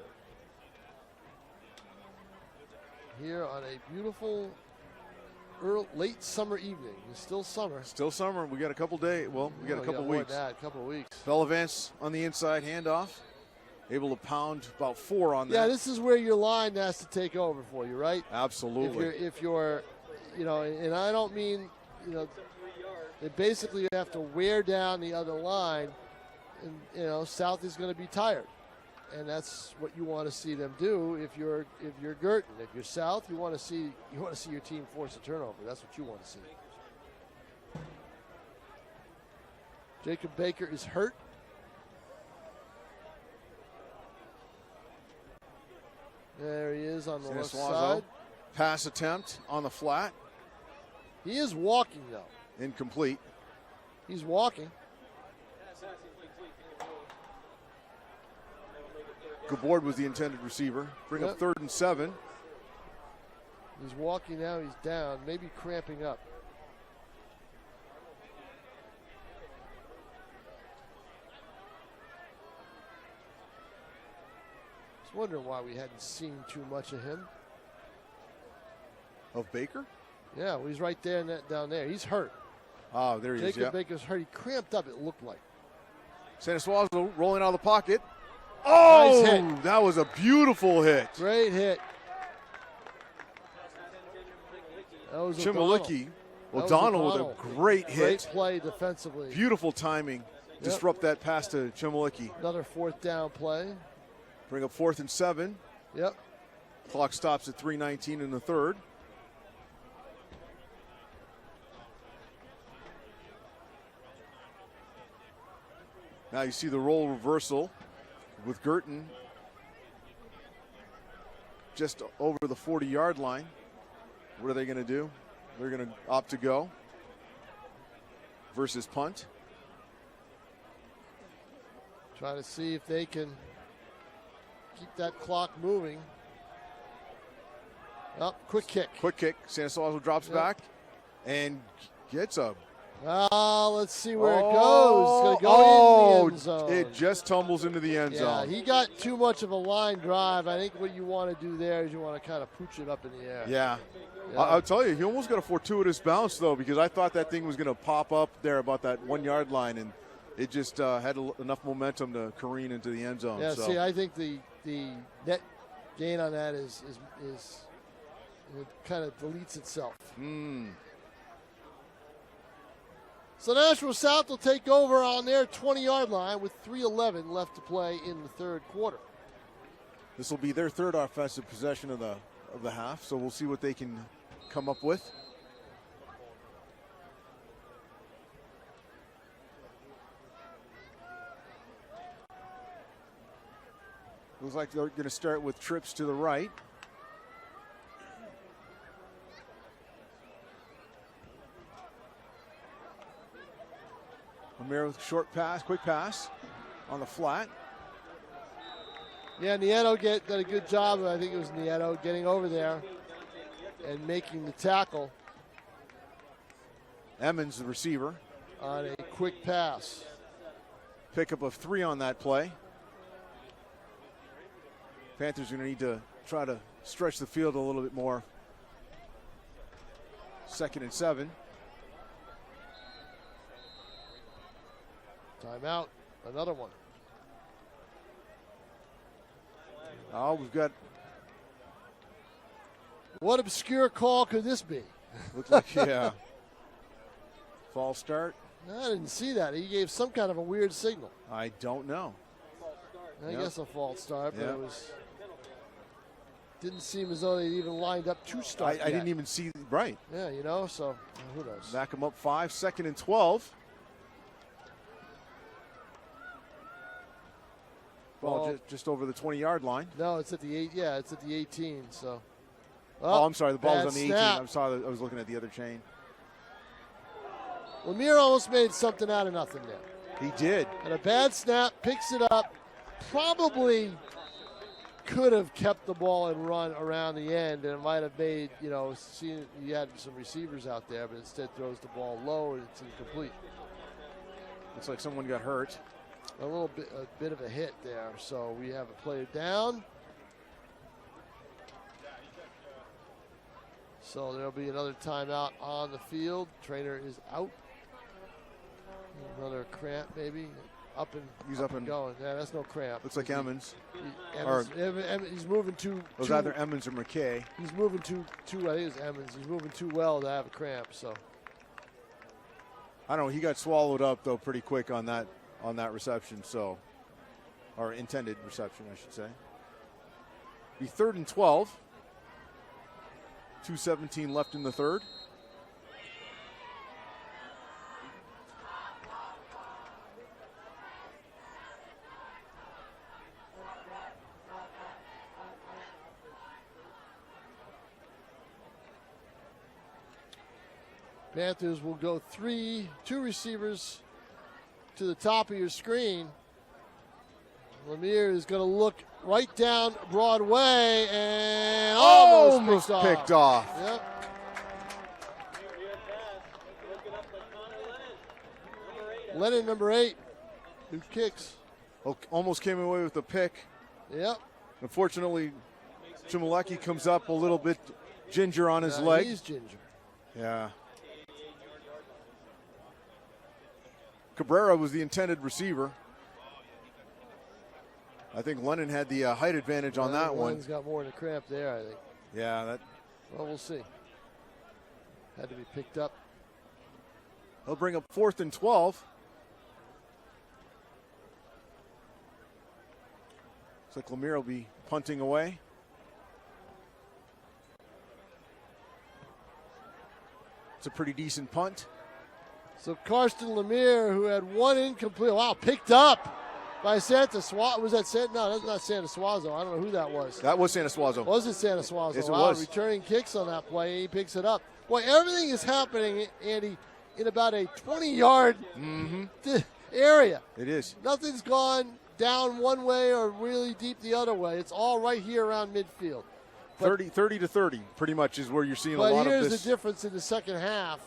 Here on a beautiful late summer evening. It's still summer. Still summer. We got a couple days. Well, we got a couple weeks. A couple of weeks. Bellavance on the inside handoff. Able to pound about 4 on that. Yeah, this is where your line has to take over for you, right? Absolutely. If you're and I don't mean, they basically have to wear down the other line, and South is going to be tired, and that's what you want to see them do. If you're Guertin, if you're South, you want to see your team force a turnover. That's what you want to see. Jacob Baker is hurt. There he is on the left side. Pass attempt on the flat. He is walking, though. Incomplete. He's walking. Gabord was the intended receiver. Bring up 3rd and 7. He's walking now. He's down. Maybe cramping up. I was wondering why we hadn't seen too much of him. Of Baker? Yeah, well, he's right there down there. He's hurt. Oh, there he is. Jacob Baker's hurt. He cramped up, it looked like. Santa Suazo rolling out of the pocket. Oh, nice hit. That was a beautiful hit. Great hit. That was Chimilicki. O'Donnell with a great hit. Great play defensively. Beautiful timing. Disrupt that pass to Chimilicki. Another 4th down play. Bring up 4th and 7. Yep. Clock stops at 3:19 in the third. Now you see the role reversal with Guertin just over the 40-yard line. What are they going to do? They're going to opt to go versus punt. Try to see if they can keep that clock moving. Oh, quick kick. Quick kick. Stanislaw drops back and gets a... Let's see where it goes. It's going to go in the end zone. It just tumbles into the end zone. Yeah, he got too much of a line drive. I think what you want to do there is you want to kind of pooch it up in the air. Yeah. I'll tell you, he almost got a fortuitous bounce, though, because I thought that thing was going to pop up there about that 1 yard line, and it just had enough momentum to careen into the end zone. Yeah, so. see, I think the net gain on that is it kind of deletes itself. So Nashua South will take over on their 20-yard line with 3:11 left to play in the third quarter. This will be their third offensive possession of the half, so we'll see what they can come up with. Looks like they're going to start with trips to the right. Amir with short pass, quick pass on the flat. Yeah, Nieto did a good job. I think it was Nieto getting over there and making the tackle. Emmons, the receiver. On a quick pass. Pickup of 3 on that play. Panthers are going to need to try to stretch the field a little bit more. 2nd and 7. Timeout, another one. Oh, we've got... What obscure call could this be? Looks like, yeah. False start. No, I didn't see that. He gave some kind of a weird signal. I don't know. I guess a false start, but it was... Didn't seem as though they even lined up to start I didn't even see, right. Yeah, you know, so who knows. Back them up 5, 2nd and 12. Ball just over the 20-yard line. No, it's at the 8. Yeah, it's at the 18. So. Oh, I'm sorry. The ball was on the 18. Snap. I'm sorry. I was looking at the other chain. Lemire almost made something out of nothing there. He did. And a bad snap, picks it up. Probably could have kept the ball and run around the end, and it might have made, seeing you had some receivers out there, but instead throws the ball low and it's incomplete. Looks like someone got hurt. A bit of a hit there, so we have a player down. So there'll be another timeout on the field. Trainer is out. Another cramp, maybe. He's up and going. Yeah, that's no cramp. Looks like Emmons. He's moving too. It was either Emmons or McKay. He's moving too. I think it was Emmons. He's moving too well to have a cramp. So. I don't know. He got swallowed up though pretty quick on that reception. So, or intended reception, I should say. Be 3rd and 12. 2:17 left in the third. Panthers will go 2 receivers to the top of your screen. Lemire is going to look right down Broadway and almost picked off. Yep. Lennon, number 8, who kicks. Almost came away with the pick. Yep. Unfortunately, Chmielewski comes up a little bit ginger on his leg. He's ginger. Yeah. Cabrera was the intended receiver. I think Lennon had the height advantage on that one. Lennon's got more than a cramp there, I think. Yeah. Well, we'll see. Had to be picked up. He'll bring up 4th and 12. Looks like Lemire will be punting away. It's a pretty decent punt. So Karsten Lemire, who had one incomplete, wow, picked up by Santa Suazo. Was that Santa? No, that's not Santa Suazo. I don't know who that was. That was Santa Suazo. Was it Santa Suazo? Yes, it wow, was. Returning kicks on that play. He picks it up. Boy, everything is happening, Andy, in about a 20-yard area. It is. Nothing's gone down one way or really deep the other way. It's all right here around midfield. 30 to 30, pretty much, is where you're seeing a lot of this. But here's the difference in the second half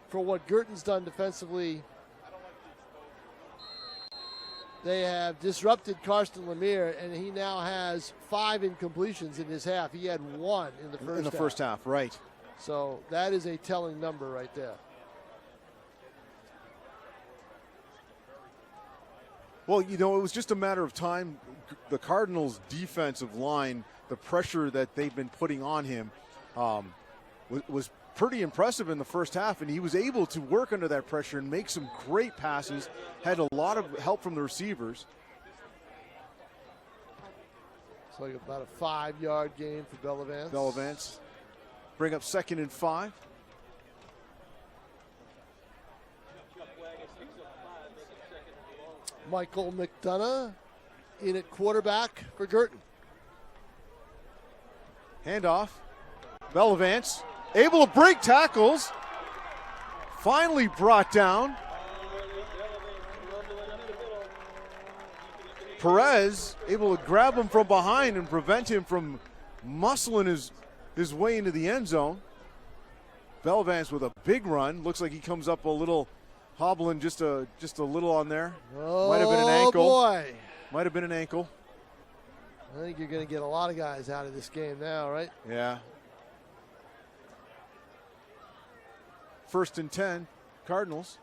for what Guertin's done defensively. They have disrupted Karsten Lemire, and he now has 5 incompletions in his half. He had 1 in the first half. In the first half, right. So that is a telling number right there. Well, it was just a matter of time. The Cardinals' defensive line, the pressure that they've been putting on him was pretty impressive in the first half, and he was able to work under that pressure and make some great passes, had a lot of help from the receivers. It's like about a 5-yard gain for Bellavance. Bring up 2nd and 5. Michael McDonough in at quarterback for Guertin. Handoff. Bellavance able to break tackles. Finally brought down. Perez able to grab him from behind and prevent him from muscling his way into the end zone. Bellavance with a big run. Looks like he comes up a little hobbling just a little on there. Might have been an ankle. Oh, boy. Might have been an ankle. I think you're going to get a lot of guys out of this game now, right? Yeah. 1st and 10, Cardinals.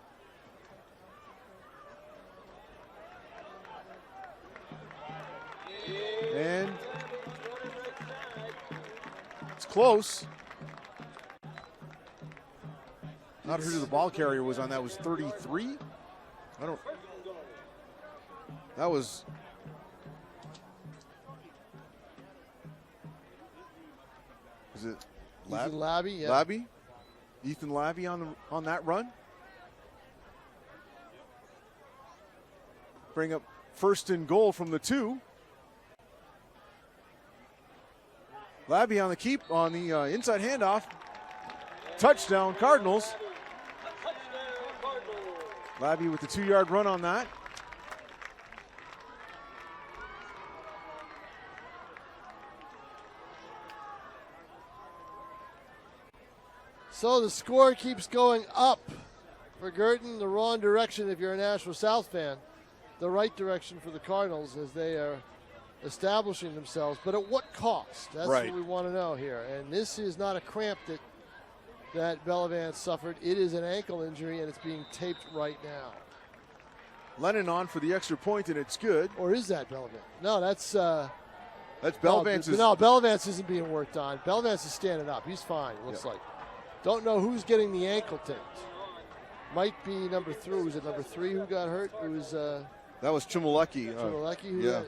And it's close. Not sure who the ball carrier was on that. Was 33? That was. Is it Ethan Labby? Yeah. Labby? Ethan Labby on that run. Bring up 1st and goal from the 2. Labby on the inside handoff. Touchdown, Cardinals. Labby with the 2-yard run on that. So the score keeps going up for Guertin, the wrong direction if you're a Nashua South fan, the right direction for the Cardinals as they are establishing themselves. But at what cost? That's right. What we want to know here. And this is not a cramp that Bellavance suffered. It is an ankle injury, and it's being taped right now. Lennon on for the extra point, and it's good. Or is that Bellavance? No, that's Bellavance. No, Bellavance isn't being worked on. Bellavance is standing up. He's fine, it looks like. Don't know who's getting the ankle taped. Might be number 3. Was it number 3 who got hurt? It was that was Chumulecki. Chumulecki. Yeah.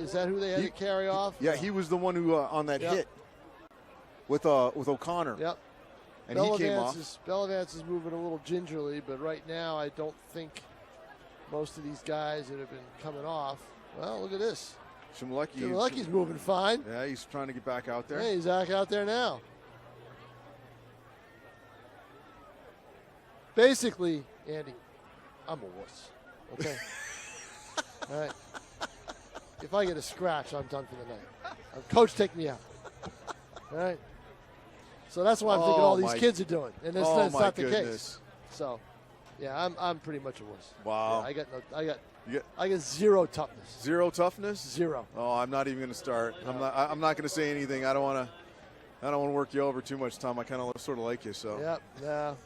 Is that who they had to carry off? Yeah, he was the one who on that hit with O'Connor. Yep. And he came off. Bellavance is moving a little gingerly, but right now I don't think most of these guys that have been coming off. Well, look at this. Chumulecki's moving fine. Yeah, he's trying to get back out there. Yeah, he's back out there now. Basically, Andy, I'm a wuss. Okay? All right? If I get a scratch, I'm done for the night. Coach, take me out. All right? So that's what I'm thinking all these kids are doing. And that's not the case. So, yeah, I'm pretty much a wuss. Wow. Yeah, I got zero toughness. Zero toughness? Zero. Oh, I'm not even going to start. No. I'm not going to say anything. I don't want to work you over too much, Tom. I kind of sort of like you, so. Yep. No.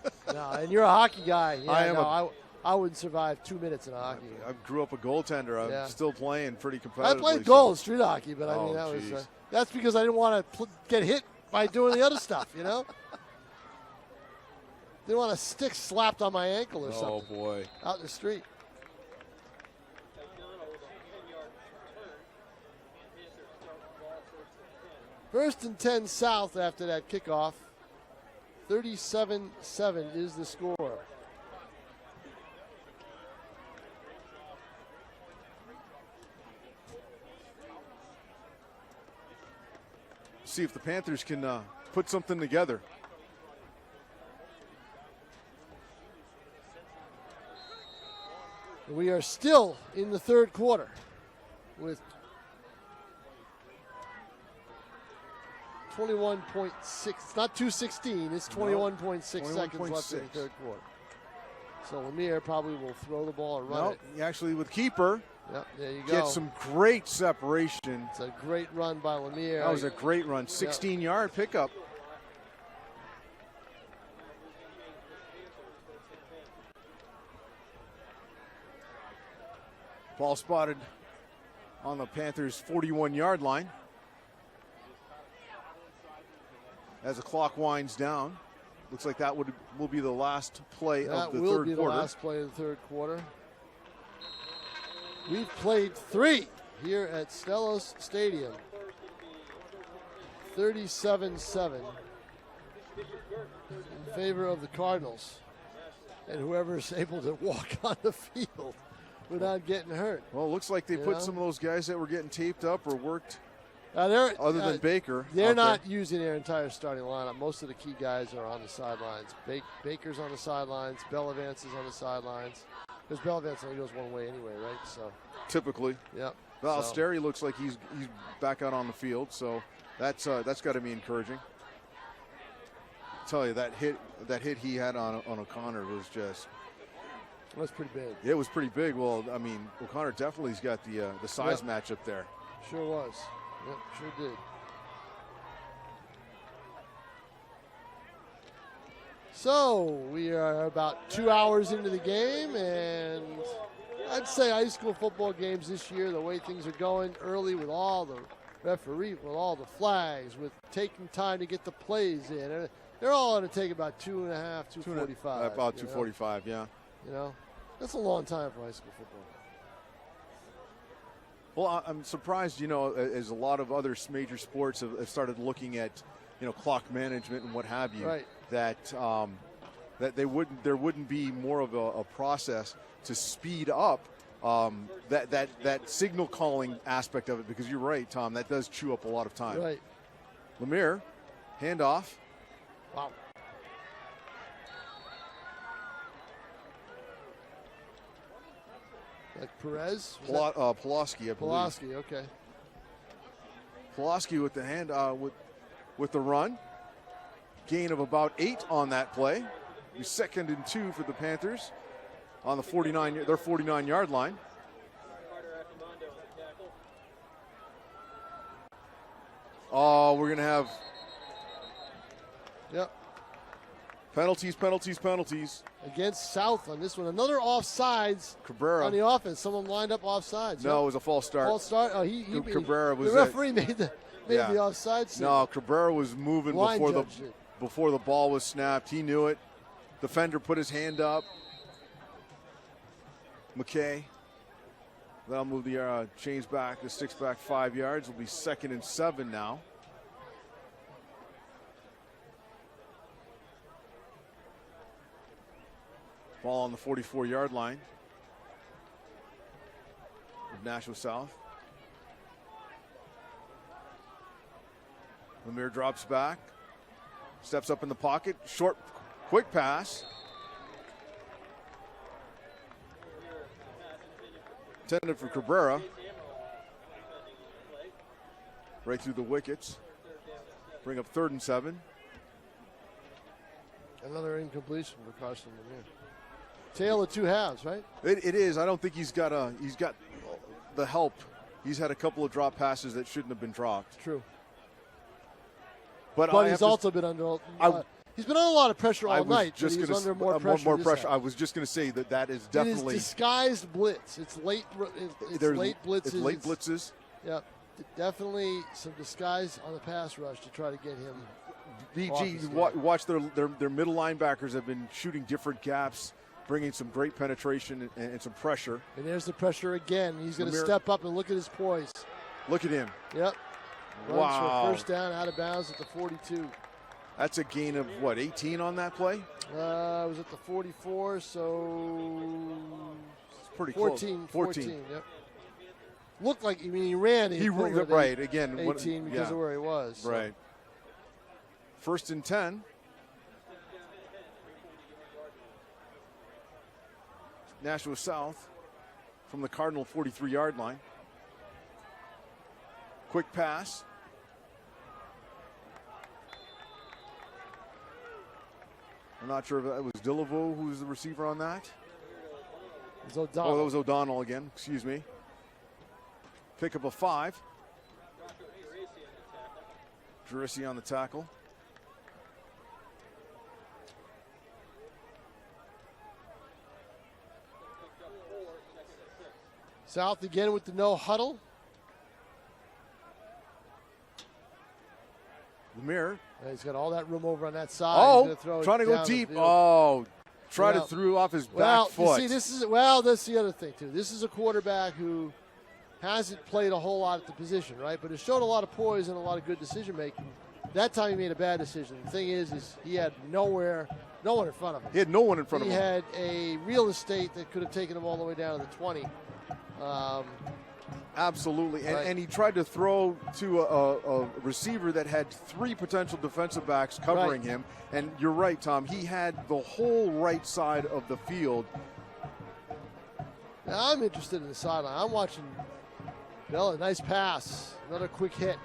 And you're a hockey guy. Yeah, I wouldn't survive 2 minutes in a hockey game. I grew up a goaltender. I'm still playing pretty competitively. I played goal street hockey, but I mean that was that's because I didn't want to get hit by doing the other stuff, you know. Didn't want a stick slapped on my ankle or something. Oh boy! Out in the street. First and 10 South after that kickoff. 37-7 is the score. see if the Panthers can put something together. We are still in the third quarter with 21.6. It's not 2:16. It's 21.6 seconds left in the third quarter. So Lemire probably will throw the ball or run it. Actually, with keeper. Yep, there you go. Get some great separation. It's a great run by Lemire. That was a great run. 16-yard pickup. Ball spotted on the Panthers' 41-yard line. As the clock winds down, looks like that will be the last play of the third quarter. That will be the last play of the third quarter. We've played 3 here at Stellos Stadium. 37-7 in favor of the Cardinals. And whoever is able to walk on the field without getting hurt. Well, it looks like they put some of those guys that were getting taped up or worked other than Baker. They're not using their entire starting lineup. Most of the key guys are on the sidelines. Baker's on the sidelines. Bellavance is on the sidelines. Because Bellavance only goes one way anyway, right? So typically. Yep. Well, Steri looks like he's back out on the field, so that's got to be encouraging. I tell you, that hit he had on O'Connor was just. That's pretty big. It was pretty big. Well, I mean, O'Connor definitely's got the size matchup there. Sure was. Yep, sure did. So we are about 2 hours into the game, and I'd say high school football games this year, the way things are going early with all the referee, with all the flags, with taking time to get the plays in, they're all going to take about 2.5, 2:45. About 2:45, yeah. You know, that's a long time for high school football. Well, I'm surprised, as a lot of other major sports have started looking at, clock management and what have you, right. that there wouldn't be more of a process to speed up that signal calling aspect of it, because you're right, Tom, that does chew up a lot of time. Right. Lemire, handoff. Wow. Like Perez? Pulaski, I believe. Pulaski, okay. Pulaski with the hand, with the run. Gain of about 8 on that play. Be 2nd and 2 for the Panthers on their 49-yard line. Oh, we're going to have penalties. Against South on this one. Another offsides Cabrera on the offense. Someone lined up offsides. No, it was a false start. False start? Oh, Cabrera was the referee made the offside signal. No, Cabrera was moving before the ball was snapped. He knew it. Defender put his hand up. McKay. That'll move the chains back. The sticks back 5 yards. Will be 2nd and 7 now. Ball on the 44-yard line of Nashua South. Lemire drops back, steps up in the pocket, short, quick pass. Intended for Cabrera. Right through the wickets. Bring up 3rd and 7. Another incompletion for Carson Lemire. Tale of two halves, right? It is. I don't think he's got the help. He's had a couple of drop passes that shouldn't have been dropped. True. But he's also been under. He's been under a lot of pressure all night. Just he's under more pressure. I was just going to say that is definitely. It is disguised blitz. It's late. It's late blitzes. It's late blitzes. Yep. Definitely some disguise on the pass rush to try to get him. BG, watch their middle linebackers have been shooting different gaps, bringing some great penetration and some pressure. And there's the pressure again. He's going to step up and look at his poise. Look at him. Yep. Runs wow. for a first down out of bounds at the 42. That's a gain of, 18 on that play? It was at the 44, so it's pretty 14, close. 14, yep. looked like, I mean, he ran. Right, again. 18 because of where he was. So. Right. 1st and 10. Nashua South from the Cardinal 43-yard line. Quick pass. I'm not sure if that was Dillevo who was the receiver on that. It was O'Donnell. Oh, that was O'Donnell again. Excuse me. Pick up a 5. Jurisi on the tackle. South again with the no huddle. Lemire. He's got all that room over on that side. Oh, trying to go deep. Oh, tried to throw off his back foot. You see, that's the other thing, too. This is a quarterback who hasn't played a whole lot at the position, right? But has shown a lot of poise and a lot of good decision-making. That time he made a bad decision. The thing is he had no one in front of him. He had no one in front of him. He had a real estate that could have taken him all the way down to the 20. Absolutely, right. and he tried to throw to a receiver that had 3 potential defensive backs covering him. And you're right, Tom. He had the whole right side of the field. Now I'm interested in the sideline. I'm watching Bella. Nice pass. Another quick hit.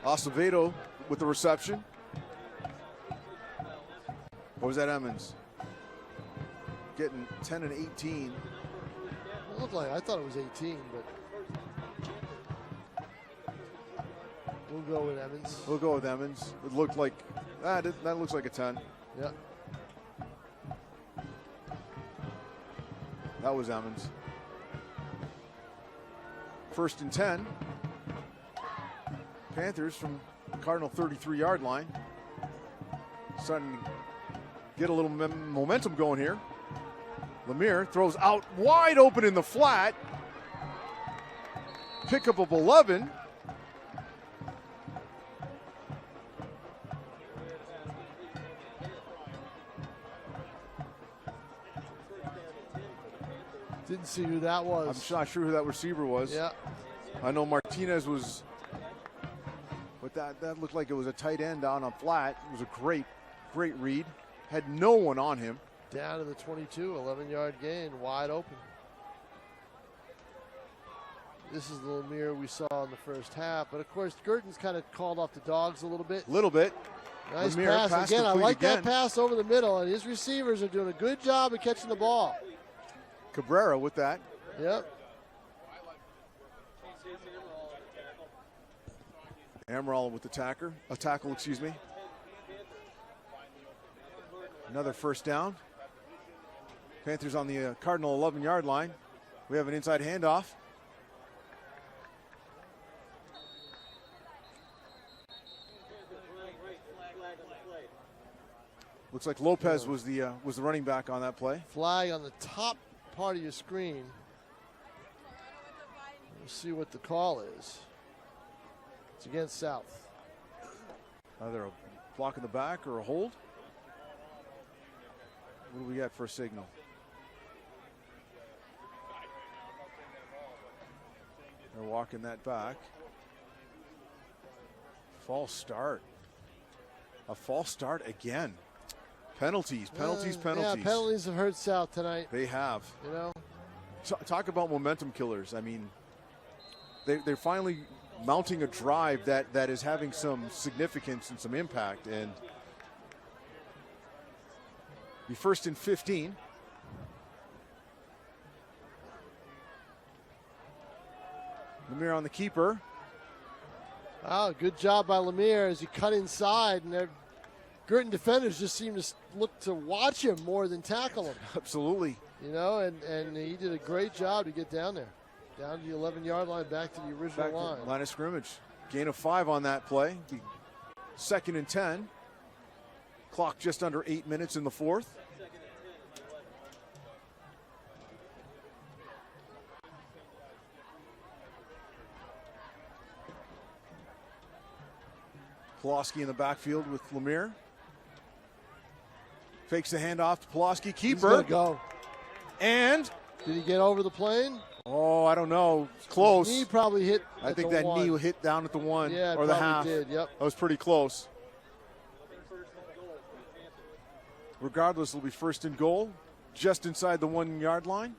Acevedo with the reception. Or was that Emmons? Getting 10 and 18. It looked like, I thought it was 18, but we'll go with Emmons. We'll go with Emmons. It looked like, that looks like a 10. Yeah. That was Emmons. 1st and 10. Panthers from the Cardinal 33-yard line. Starting to get a little momentum going here. Lemire throws out wide open in the flat. Pickup of 11. Didn't see who that was. I'm not sure who that receiver was. Yeah. I know Martinez was, but that looked like it was a tight end down on flat. It was a great read. Had no one on him. Down to the 22, 11-yard gain, wide open. This is the Lemire we saw in the first half. But, of course, Guertin's kind of called off the dogs a little bit. Nice Lemire pass. Again, I like that pass over the middle, and his receivers are doing a good job of catching the ball. Cabrera with that. Yep. Amaral with the tackle, excuse me. Another first down. Panthers on the Cardinal 11-yard line. We have an inside handoff. Looks like Lopez was the running back on that play. Flag on the top part of your screen. We'll see what the call is. It's against South. Either a block in the back or a hold. What do we got for a signal? They're walking that back. False start. A false start again. Penalties. Yeah, penalties have hurt South tonight. They have. You know? Talk about momentum killers. I mean, they're finally mounting a drive that is having some significance and some impact. And be 1st and 15. Lemire on the keeper. Oh, good job by Lemire as he cut inside, and their Guertin defenders just seem to look to watch him more than tackle him. Absolutely. You know, and he did a great job to get down there. Down to the 11-yard line, back to the original line. Line of scrimmage. Gain of 5 on that play. 2nd and 10. Clock just under 8 minutes in the 4th. Pulaski in the backfield with Lemire. Fakes the handoff to Pulaski. Keeper. He's gonna go. And did he get over the plane? Oh, I don't know. It's close. Knee probably hit. I think that knee hit down at the 1 or the half. Did, yep. That was pretty close. Regardless, it'll be first and goal, just inside the 1 yard line.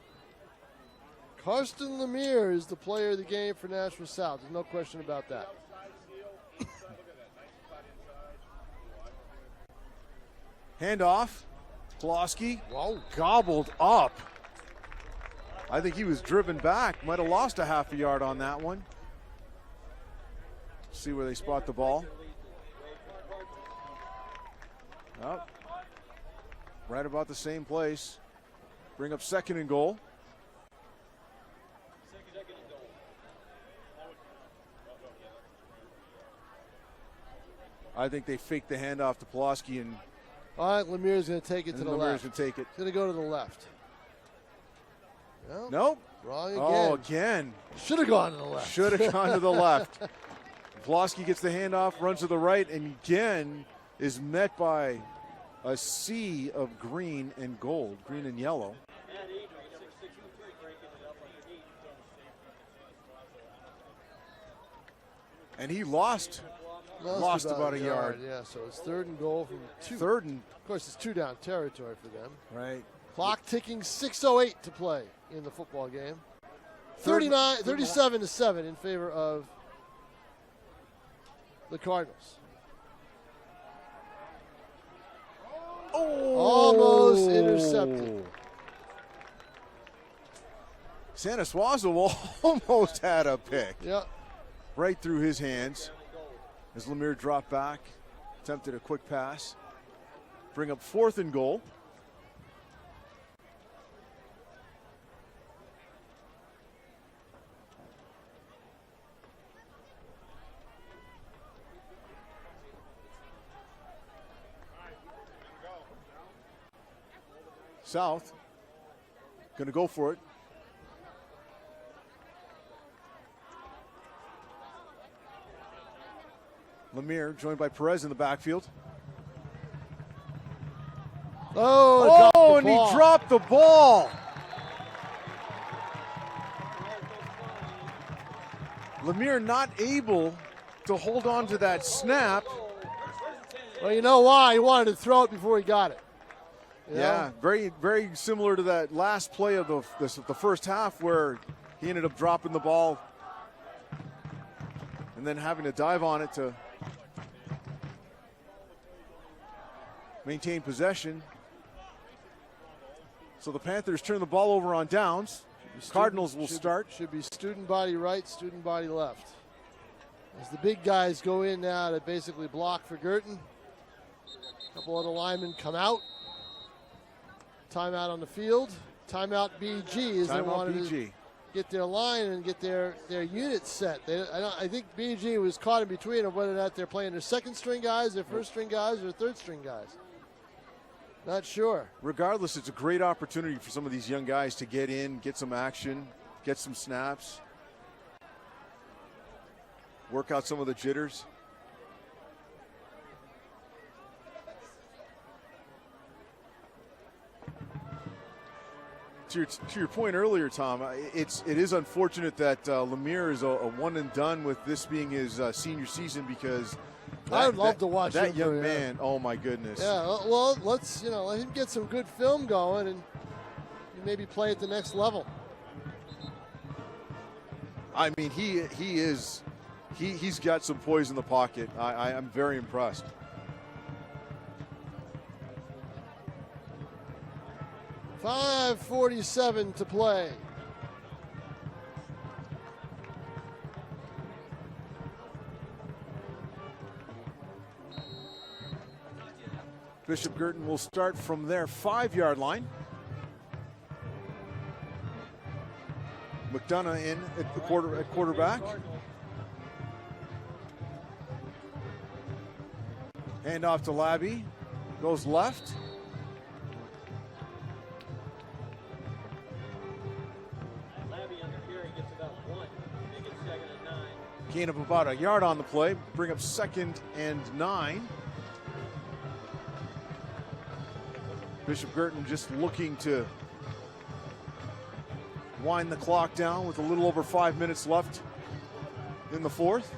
Karsten Lemire is the player of the game for Nashua South. There's no question about that. Handoff. Pulaski. Whoa. Gobbled up. I think he was driven back. Might have lost a half a yard on that one. See where they spot the ball. Oh. Right about the same place. Bring up second and goal. I think they faked the handoff to Pulaski, and all right, Lemire's going to take it to the left. Lemire's going to take it. It's going to go to the left. Nope. Wrong again. Oh, again. Should have gone to the left. Should have gone to the left. Pulaski gets the handoff, runs to the right, and again is met by a sea of green and gold, green and yellow. And he lost about a yard. Yeah, so it's third and goal from 2. Third and, of course, it's 2 down territory for them. right. Clock ticking, 6:08 to play in the football game. 37-7 in favor of the Cardinals. Oh! Almost intercepted. Santa Suazo almost had a pick. Yeah. Right through his hands as Lemire dropped back, attempted a quick pass. Bring up fourth and goal. South going to go for it. Lemire joined by Perez in the backfield. Oh, and he dropped the ball. Lemire not able to hold on to that snap. Well, you know why? He wanted to throw it before he got it. Yeah, very, very similar to that last play of the first half where he ended up dropping the ball and then having to dive on it to maintain possession. So the Panthers turn the ball over on downs. Cardinals will start. Should be student body right, student body left. As the big guys go in now to basically block for Guertin. A couple other linemen come out. Timeout on the field. Timeout BG as they wanted to get their line and get their unit set. I think BG was caught in between of whether or not they're playing their second string guys, their first string guys, or third string guys. Not sure. Regardless, it's a great opportunity for some of these young guys to get in, get some action, get some snaps, work out some of the jitters. To your point earlier, Tom, it is unfortunate that Lemire is a one and done with this being his senior season, because I would love to watch that him young man. Oh my goodness! Yeah, well, let's let him get some good film going and maybe play at the next level. I mean, he's got some poise in the pocket. I'm very impressed. .547 to play. Bishop Guertin will start from their 5-yard line. McDonough in at quarterback. Hand off to Labby. Goes left. Gain of about a yard on the play. Bring up 2nd and 9. Bishop Guertin just looking to wind the clock down with a little over 5 minutes left in the fourth.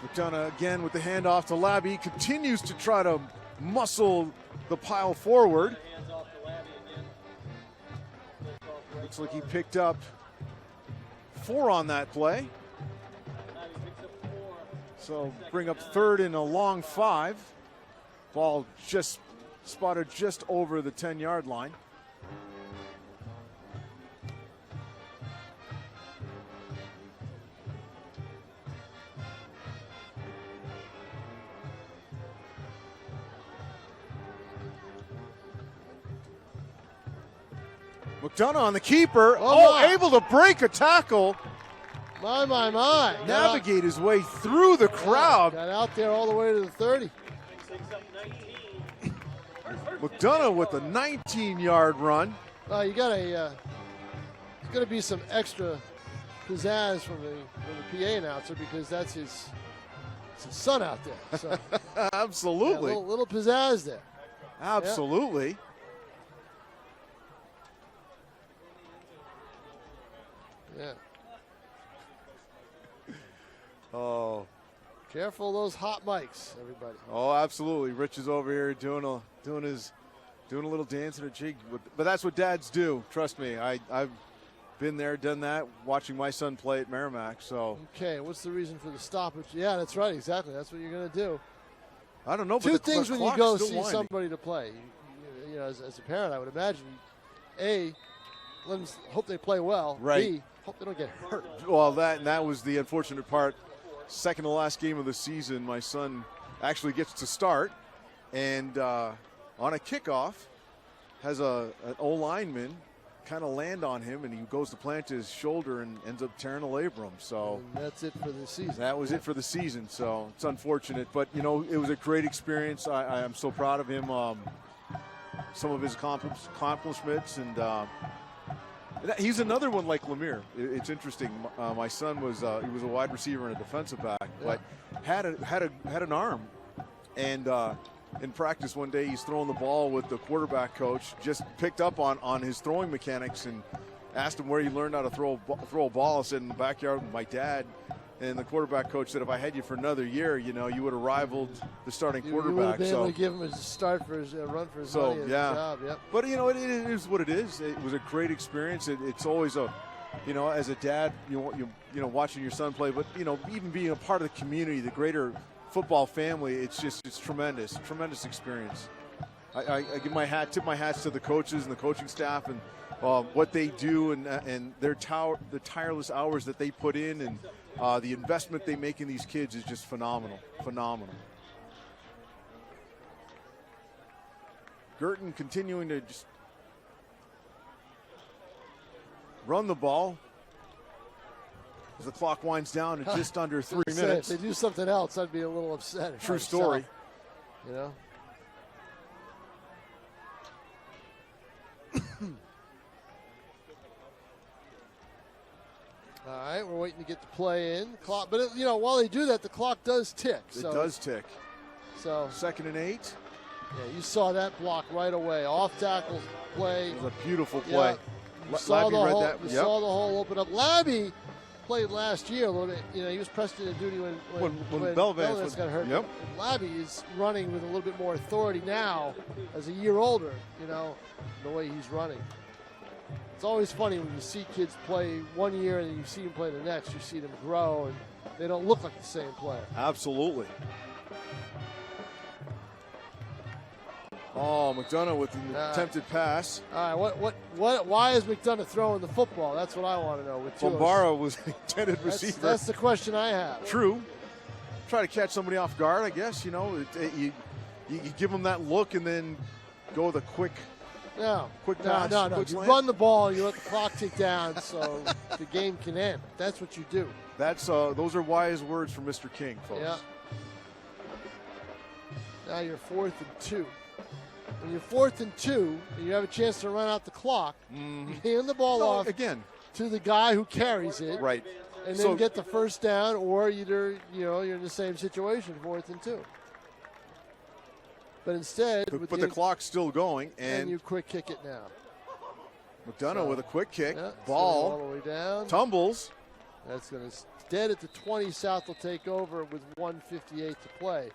McDonough again with the handoff to Labby, continues to try to muscle the pile forward. Looks like he picked up 4 on that play. So bring up third and a long 5. Ball just spotted just over the 10-yard line. McDonough on the keeper. Able to break a tackle. My. Navigate his way through the crowd. Got out there all the way to the 30. McDonough with a 19-yard run. You got there's going to be some extra pizzazz from the PA announcer because that's his son out there. So, absolutely. Yeah, little pizzazz there. Absolutely. Yeah. Oh. Careful of those hot mics, everybody. Oh, absolutely. Rich is over here doing a little dance and a jig. But that's what dads do. Trust me. I've been there, done that, watching my son play at Merrimack. So. Okay, what's the reason for the stoppage? Yeah, that's right. Exactly. That's what you're going to do. I don't know. Two but things the when you go see winding. somebody to play. You know, as a parent, I would imagine, A, let them hope they play well. Right. B, hope they don't get hurt. Well, that was the unfortunate part. Second to last game of the season, my son actually gets to start, and on a kickoff, has an O-lineman kind of land on him, and he goes to plant his shoulder and ends up tearing a labrum. So and that's it for the season. That was it for the season. So it's unfortunate, but you know, it was a great experience. I am so proud of him. Some of his accomplishments, and he's another one like Lemire. It's interesting. My son was he was a wide receiver and a defensive back, but had an arm, and in practice one day he's throwing the ball with the quarterback coach. Just picked up on his throwing mechanics and asked him where he learned how to throw a ball. I said, in the backyard with my dad. And the quarterback coach said, if I had you for another year, you know, you would have rivaled the starting quarterback. You would have been able to give him a start for his run for his money as a job. Yep. But, you know, it is what it is. It was a great experience. It's always a, you know, as a dad, you know, watching your son play, but, you know, even being a part of the community, the greater football family, it's tremendous experience. I tip my hats to the coaches and the coaching staff and what they do and the tireless hours that they put in, and the investment they make in these kids is just phenomenal. Guertin continuing to just run the ball as the clock winds down at just under 3 minutes. If they do something else, I'd be a little upset. True story. You know? All right, we're waiting to get the play in. Clock, but you know, while they do that, the clock does tick. It does tick. So 2nd and 8. Yeah, you saw that block right away. Off tackle play. It was a beautiful play. Yeah, you saw the hole open up. Labby played last year a little bit. You know, he was pressed into duty when Belvance got hurt. Yep. Labby is running with a little bit more authority now as a year older, you know, the way he's running. It's always funny when you see kids play 1 year and then you see them play the next. You see them grow and they don't look like the same player. Absolutely. Oh, McDonough with the attempted pass. All right, why is McDonough throwing the football? That's what I want to know. With Bombara was the intended receiver. That's the question I have. True. Try to catch somebody off guard, I guess. You know, you give them that look and then go with a quick pass. No. You run the ball, you let the clock tick down so the game can end. That's what you do. Those are wise words from Mr. King, folks. Yeah. Now you're 4th and 2. When you're 4th and 2 and you have a chance to run out the clock, you hand the ball off again to the guy who carries it. Right. and then get the first down, or either you're in the same situation, 4th and 2. But instead, but the clock's still going, and you quick kick it now. McDonough with a quick kick, Yeah, ball all the way down. tumbles. That's going to dead at the 20. South will take over with 1:58 to play.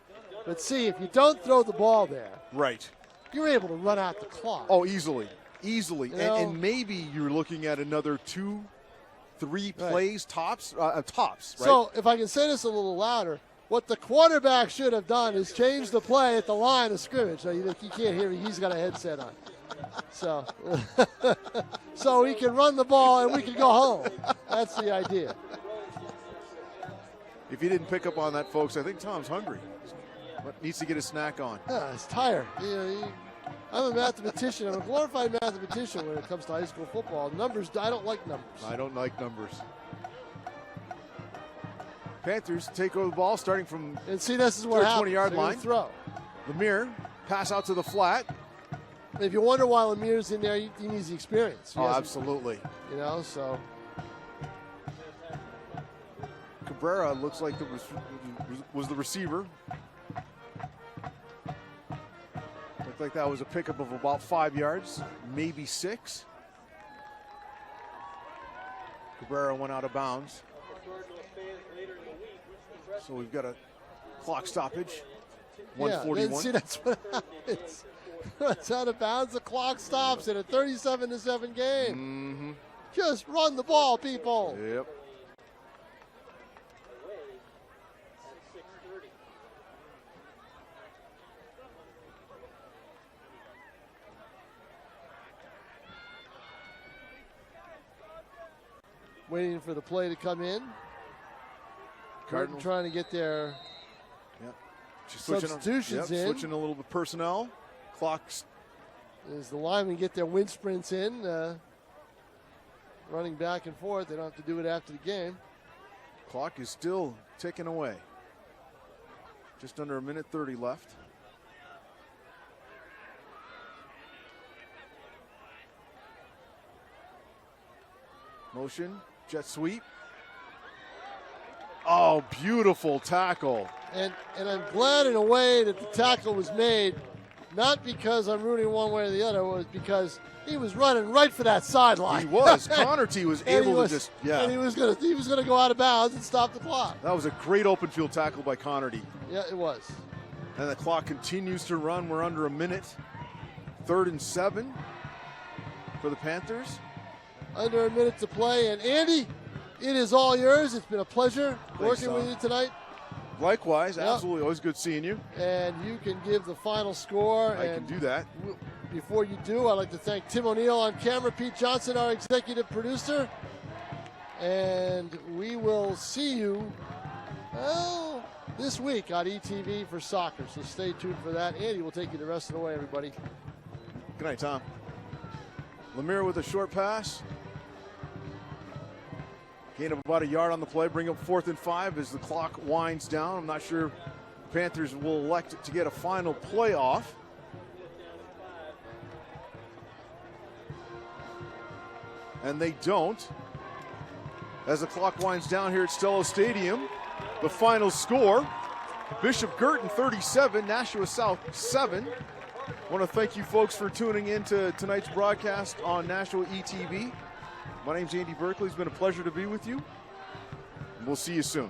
But see, if you don't throw the ball there, right, you're able to run out the clock. Oh, easily. And maybe you're looking at another 2-3 plays tops, right? So if I can say this a little louder, what the quarterback should have done is change the play at the line of scrimmage. So you can't hear me. He's got a headset on. So, so he can run the ball and we can go home. That's the idea. If you didn't pick up on that, folks, I think Tom's hungry. Needs to get a snack on. Yeah, he's tired. I'm a mathematician. I'm a glorified mathematician when it comes to high school football. Numbers, I don't like numbers. I don't like numbers. Panthers take over the ball starting from and see, this is what happens. 20-yard line. Throw. Lemire, pass out to the flat. If you wonder why Lemire's in there, he needs the experience. Absolutely. So. Cabrera looks like was the receiver. Looked like that was a pickup of about 5 yards, maybe 6. Cabrera went out of bounds. So we've got a clock stoppage. 141. Yeah, see, that's what happens. It's out of bounds. The clock stops in a 37-7 game. Mm-hmm. Just run the ball, people. Yep. Waiting for the play to come in. Cardinals trying to get their substitutions in. Switching a little bit personnel. Clocks. As the linemen get their wind sprints in, running back and forth. They don't have to do it after the game. Clock is still ticking away. Just under 1:30 left. Motion, jet sweep. Oh, beautiful tackle. And I'm glad in a way that the tackle was made, not because I'm rooting one way or the other, it was because he was running right for that sideline. He was. Connerty was able to just, And he was gonna go out of bounds and stop the clock. That was a great open field tackle by Connerty. Yeah, it was. And the clock continues to run. We're under a minute. 3rd and 7 for the Panthers. Under a minute to play. And Andy, it is all yours. It's been a pleasure working with you tonight. Likewise, absolutely. Always good seeing you. And you can give the final score. I can do that. Before you do, I'd like to thank Tim O'Neill on camera, Pete Johnson, our executive producer. And we will see you this week on ETV for soccer. So stay tuned for that. Andy will take you the rest of the way, everybody. Good night, Tom. Lemire with a short pass. Gain of about a yard on the play. Bring up 4th and 5 as the clock winds down. I'm not sure Panthers will elect to get a final play off. And they don't. As the clock winds down here at Stellos Stadium, the final score, Bishop Guertin 37, Nashua South 7. I want to thank you folks for tuning in to tonight's broadcast on Nashua ETV. My name's Andy Berkeley. It's been a pleasure to be with you. We'll see you soon.